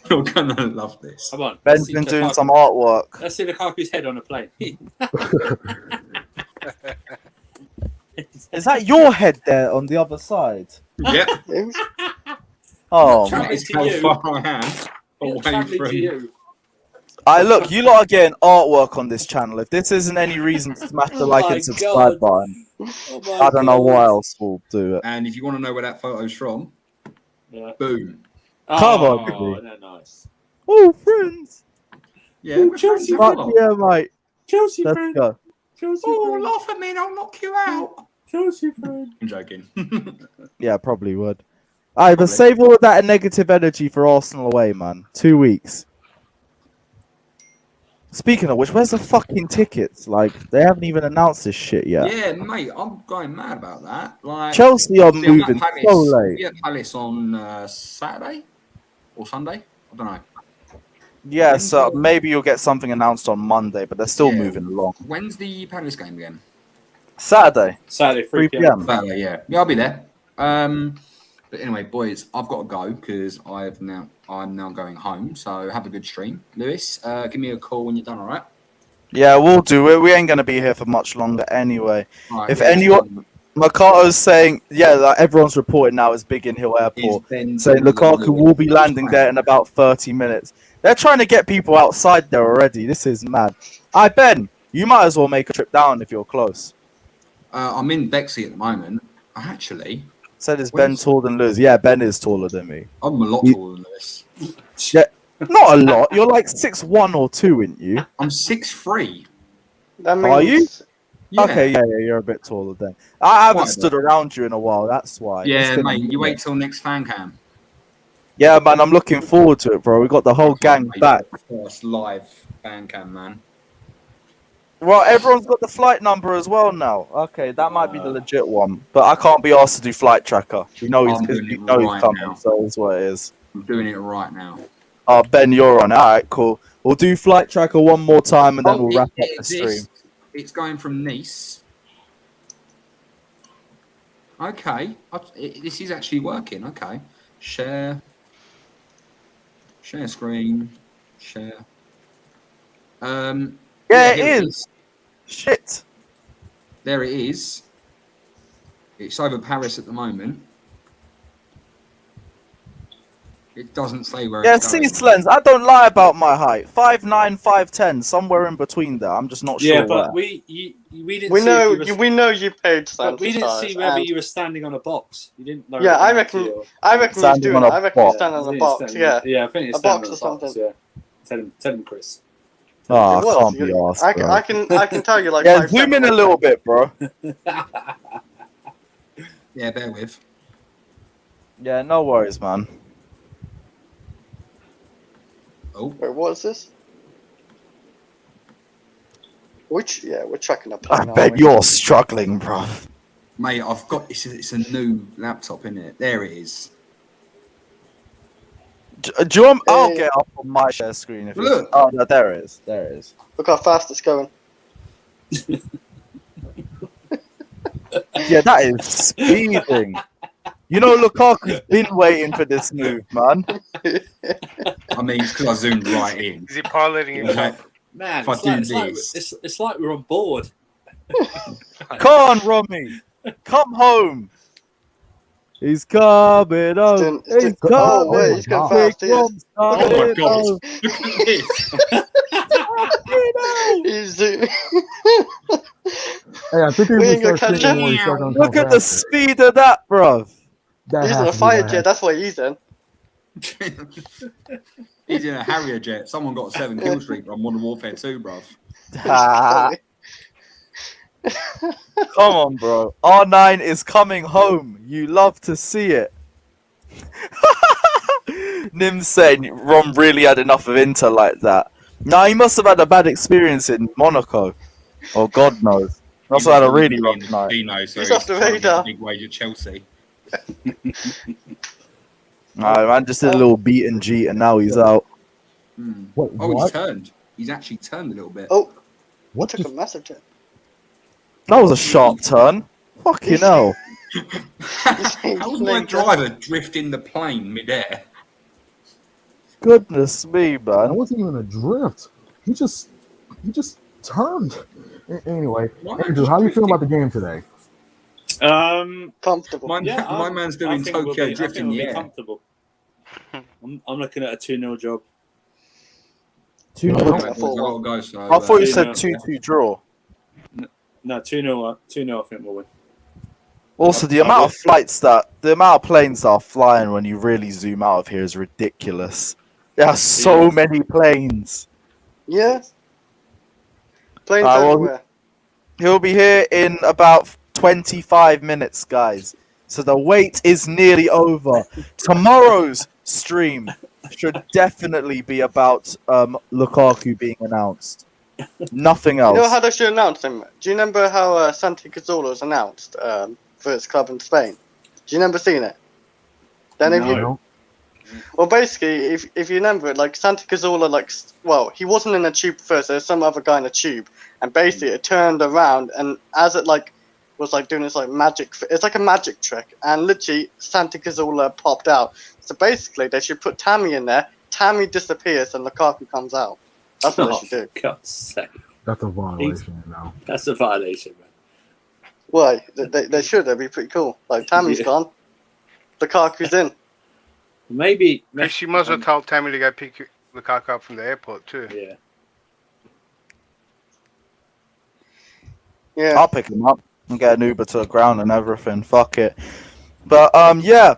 You're gonna love this. Come on. Ben's been doing some artwork. Let's see Lukaku's head on a plane. Is that your head there on the other side? Yep. Oh, Traveling man. That's to how you. far I am away Traveling from. to you. Look, you lot are getting artwork on this channel. If this isn't any reason to smash the like my and subscribe God. button, Oh my I don't know God. what else will do it. And if you want to know where that photo's from, Yeah. boom. Come on, Oh, baby. they're nice. Oh, friends. Yeah, Oh, we're friends Chelsea as Fuck well. yeah, mate. Chelsea Let's friend. go. Chelsea Oh, friend. laugh at me and I'll knock you out. Chelsea friend. I'm joking. Yeah, probably would. Alright, but save all of that negative energy for Arsenal away, man. 2 weeks. Speaking of which, where's the fucking tickets? Like, they haven't even announced this shit yet. Yeah, mate, I'm going mad about that. Like Chelsea are see, I'm at moving Palace- so late. Yeah, Palace on Saturday or Sunday. I don't know. Yeah, so maybe you'll get something announced on Monday, but they're still Yeah. moving along. When's the Palace game again? Saturday, Saturday, 3 p.m. Saturday, yeah. Yeah, I'll be there. But anyway, boys, I've got to go because I'm now going home. So have a good stream, Lewis. Give me a call when you're done. All right. Yeah, we'll do it. We ain't going to be here for much longer anyway. All right, If yeah. anyone... Mercato's saying, yeah, like everyone's reporting now is Biggin Hill Airport, saying Lukaku will be landing there in about 30 minutes. They're trying to get people outside there already. This is mad. Ben, you might as well make a trip down if you're close. I'm in Bexley at the moment. Actually, Said is Ben taller than Lewis? Yeah, Ben is taller than me. I'm a lot You- taller than this. Yeah, not a lot. You're like 6'1" or 2", aren't you? I'm 6'3". That means. Are you? Yeah. Okay, yeah, you're a bit taller then. I haven't Quite a stood bit. around you in a while. That's why. It's Yeah, been a mate. You wait minute. till next fan cam. Yeah, man, I'm looking forward to it, bro. We got the whole gang Mate, back. First live fan cam, man. Well, everyone's got the flight number as well now. Okay, that might be the legit one, but I can't be asked to do flight tracker. You know he's I'm doing he's it coming, now. so it's what it is. I'm doing it right now. Oh, Ben, you're on. All right, cool. We'll do flight tracker one more time, and then we'll wrap up the stream. exists. It's going from Nice. Okay, this is actually working. Okay, share screen, share. Yeah, it here is. Shit. There it is. It's over Paris at the moment. It doesn't say where Yeah, it's going. Lens. I don't lie about my height. 5'9", 5'10", somewhere in between there. I'm just not sure. Yeah, but where. we didn't. We see know if you were, we know you paid but we didn't see Santos, whether and- you were standing on a box. You didn't know. Yeah, I anything reckon. or- I reckon he's Standing doing on it. a I reckon box. he's standing on a He's box. standing- Yeah. Yeah, I think it's A box standing or on a box. something. Yeah. Tell him, Chris. Oh, I It was. can't be asked, I bro. can tell you like. Yeah, 5 zoom in seconds. a little bit, bro. Yeah, bear with. Yeah, no worries, man. Oh, wait, what is this? We're tracking a plane. I bet you're struggling, bro. mate, I've got it's a new laptop, isn't it? There it is. Do you want? I'll get up on my share screen if Look. Oh no, there it is. There it is. Look how fast it's going. Yeah, that is speeding. You know, Lukaku's been waiting for this move, man. I mean, it's because I zoomed right in. Is he piloting himself? Man, If I it's do like, it's, like, this- it's like we're on board. Come on, Romy. Come home. He's coming home. He's coming. Oh wait, he's going fast. He is. Rom's Oh my coming god! home. Look at this. He's doing. Hey, I think We he's ain't gonna gonna start catch singing when he's him. starting to Look come at the faster. speed of that, bruv. That He's has in a to be fighter what jet. That's what he's in. He's in a Harrier jet. Someone got a 7 kill streak on Modern Warfare 2, bruv. Come on, bro. R9 is coming home. You love to see it. Nim's saying Rom really had enough of Inter like that. Nah, he must have had a bad experience in Monaco. Oh, God knows. He must have had a really rough night. He knows. So He's he's off the trying to get a radar. big wage at Chelsea. Nah, man just did a little beat and G and now he's out. Wait, Oh, he's what? turned. He's actually turned a little bit. Oh, What took a the massive jet. That was a sharp turn. Fucking hell. How was my driver drifting the plane midair? Goodness me, That man. wasn't even a drift. He just turned. Anyway, Why Andrew, how you feeling about the game today? Comfortable. My Yeah, man's I doing think we'll Tokyo be, drift I in think the we'll be air. comfortable. I'm looking at a 2-0 job. 2-0. Okay, boys, I've got to go, so, I thought you Yeah. said 2-2 draw. No, 2-0. 2-0. I think we'll win. Also, the amount of the amount of planes that are flying when you really zoom out of here is ridiculous. There are so Yeah. many planes. Yeah. Planes well, everywhere. He'll be here in about 25 minutes, guys. So the wait is nearly over. Tomorrow's stream should definitely be about Lukaku being announced. Nothing else. You know how they should announce him? Do you remember how Santi Cazorla was announced for his club in Spain? Do you remember seeing it? Then if you, No. well, basically, if you remember it, like Santi Cazorla, he wasn't in a tube first. There was some other guy in a tube, and basically it turned around, and as it was doing this magic, it's like a magic trick, and literally Santi Cazorla popped out. So basically, they should put Tammy in there. Tammy disappears, and Lukaku comes out. That's what they should do. For God's sake. That's a violation now. That's a violation, man. Why? They should. That'd be pretty cool. Like Tammy's Yeah. gone, Lukaku's in. Maybe. Chris, you must have told Tammy to go pick Lukaku up from the airport too. Yeah. Yeah. I'll pick him up. and get an Uber to the ground and everything. Fuck it. But yeah,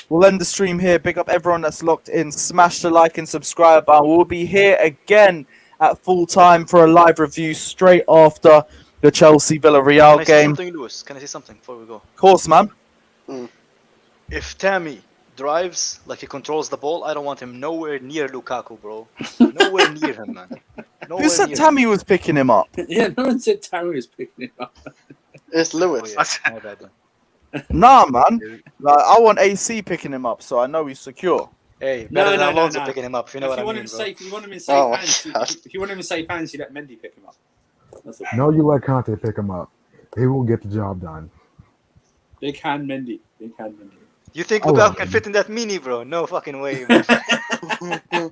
we'll end the stream here. Big up everyone that's locked in. Smash the like and subscribe button. We'll be here again at full time for a live review straight after the Chelsea Villarreal Can I say game. something, Lewis? Can I say something before we go? Of course, man. If Tammy drives like he controls the ball, I don't want him nowhere near Lukaku, bro. Nowhere near him, man. Nowhere Who said near Tammy was picking him up? Yeah, no one said Tammy was picking him up. It's Lewis. My bad, man. Nah, man. Like, I want AC picking him up, so I know he's secure. Hey, No, better no, than no, Alonso no. picking him up, if you know what I mean, bro. If you want him in safe Oh, hands, if you want him in safe hands, you let Mendy pick him up. That's all. No, you let Conte pick him up. He will get the job done. Big hand Mendy. Big hand Mendy. You think I love Lukaku him. can fit in that mini, bro? No fucking way, man. I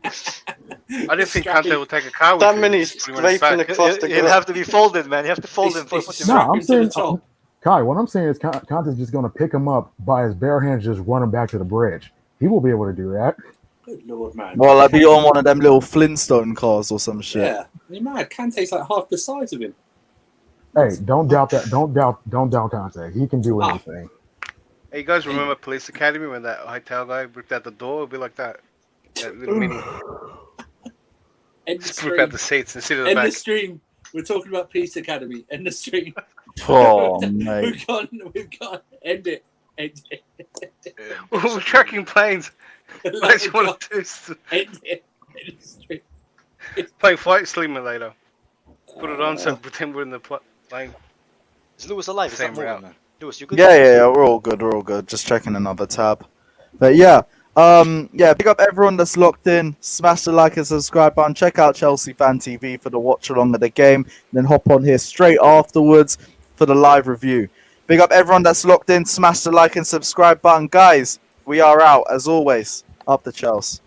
didn't think Kante would take a car with That him. mini's Put him on his scraping back. across the He'll ground. have to be folded, man. You have to fold him for It's- putting No, strap I'm him to saying, the top. Kai, what I'm saying is Conte's just going to pick him up by his bare hands, just run him back to the bridge. He will be able to do that. Good lord, man. Well, I'd be on one of them little Flintstone cars or some shit. Yeah, you're mad. Kante's like half the size of him. Hey, don't doubt that. Don't doubt Conte. He can do anything. Hey, you guys remember Police Academy when that hotel guy ripped out the door? It'd be like that. That little mini. End the Just rip out the stream. seats and sit at the End the back. stream. We're talking about Peace Academy. End the stream. Oh, mate. We've gone. End it. End it. We're tracking planes. Unless you want to do End it. End the stream. play Flight Simulator. Put it on so pretend we're in the plane. Is Lewis alive? He's Same not moving, route. man. Lewis, you good? Yeah, we're all good, Just checking another tab. But yeah, big up everyone that's locked in. Smash the like and subscribe button. Check out Chelsea Fan TV for the watch along of the game. Then hop on here straight afterwards for the live review. Big up everyone that's locked in. Smash the like and subscribe button. Guys, we are out as always. Up the Chelsea.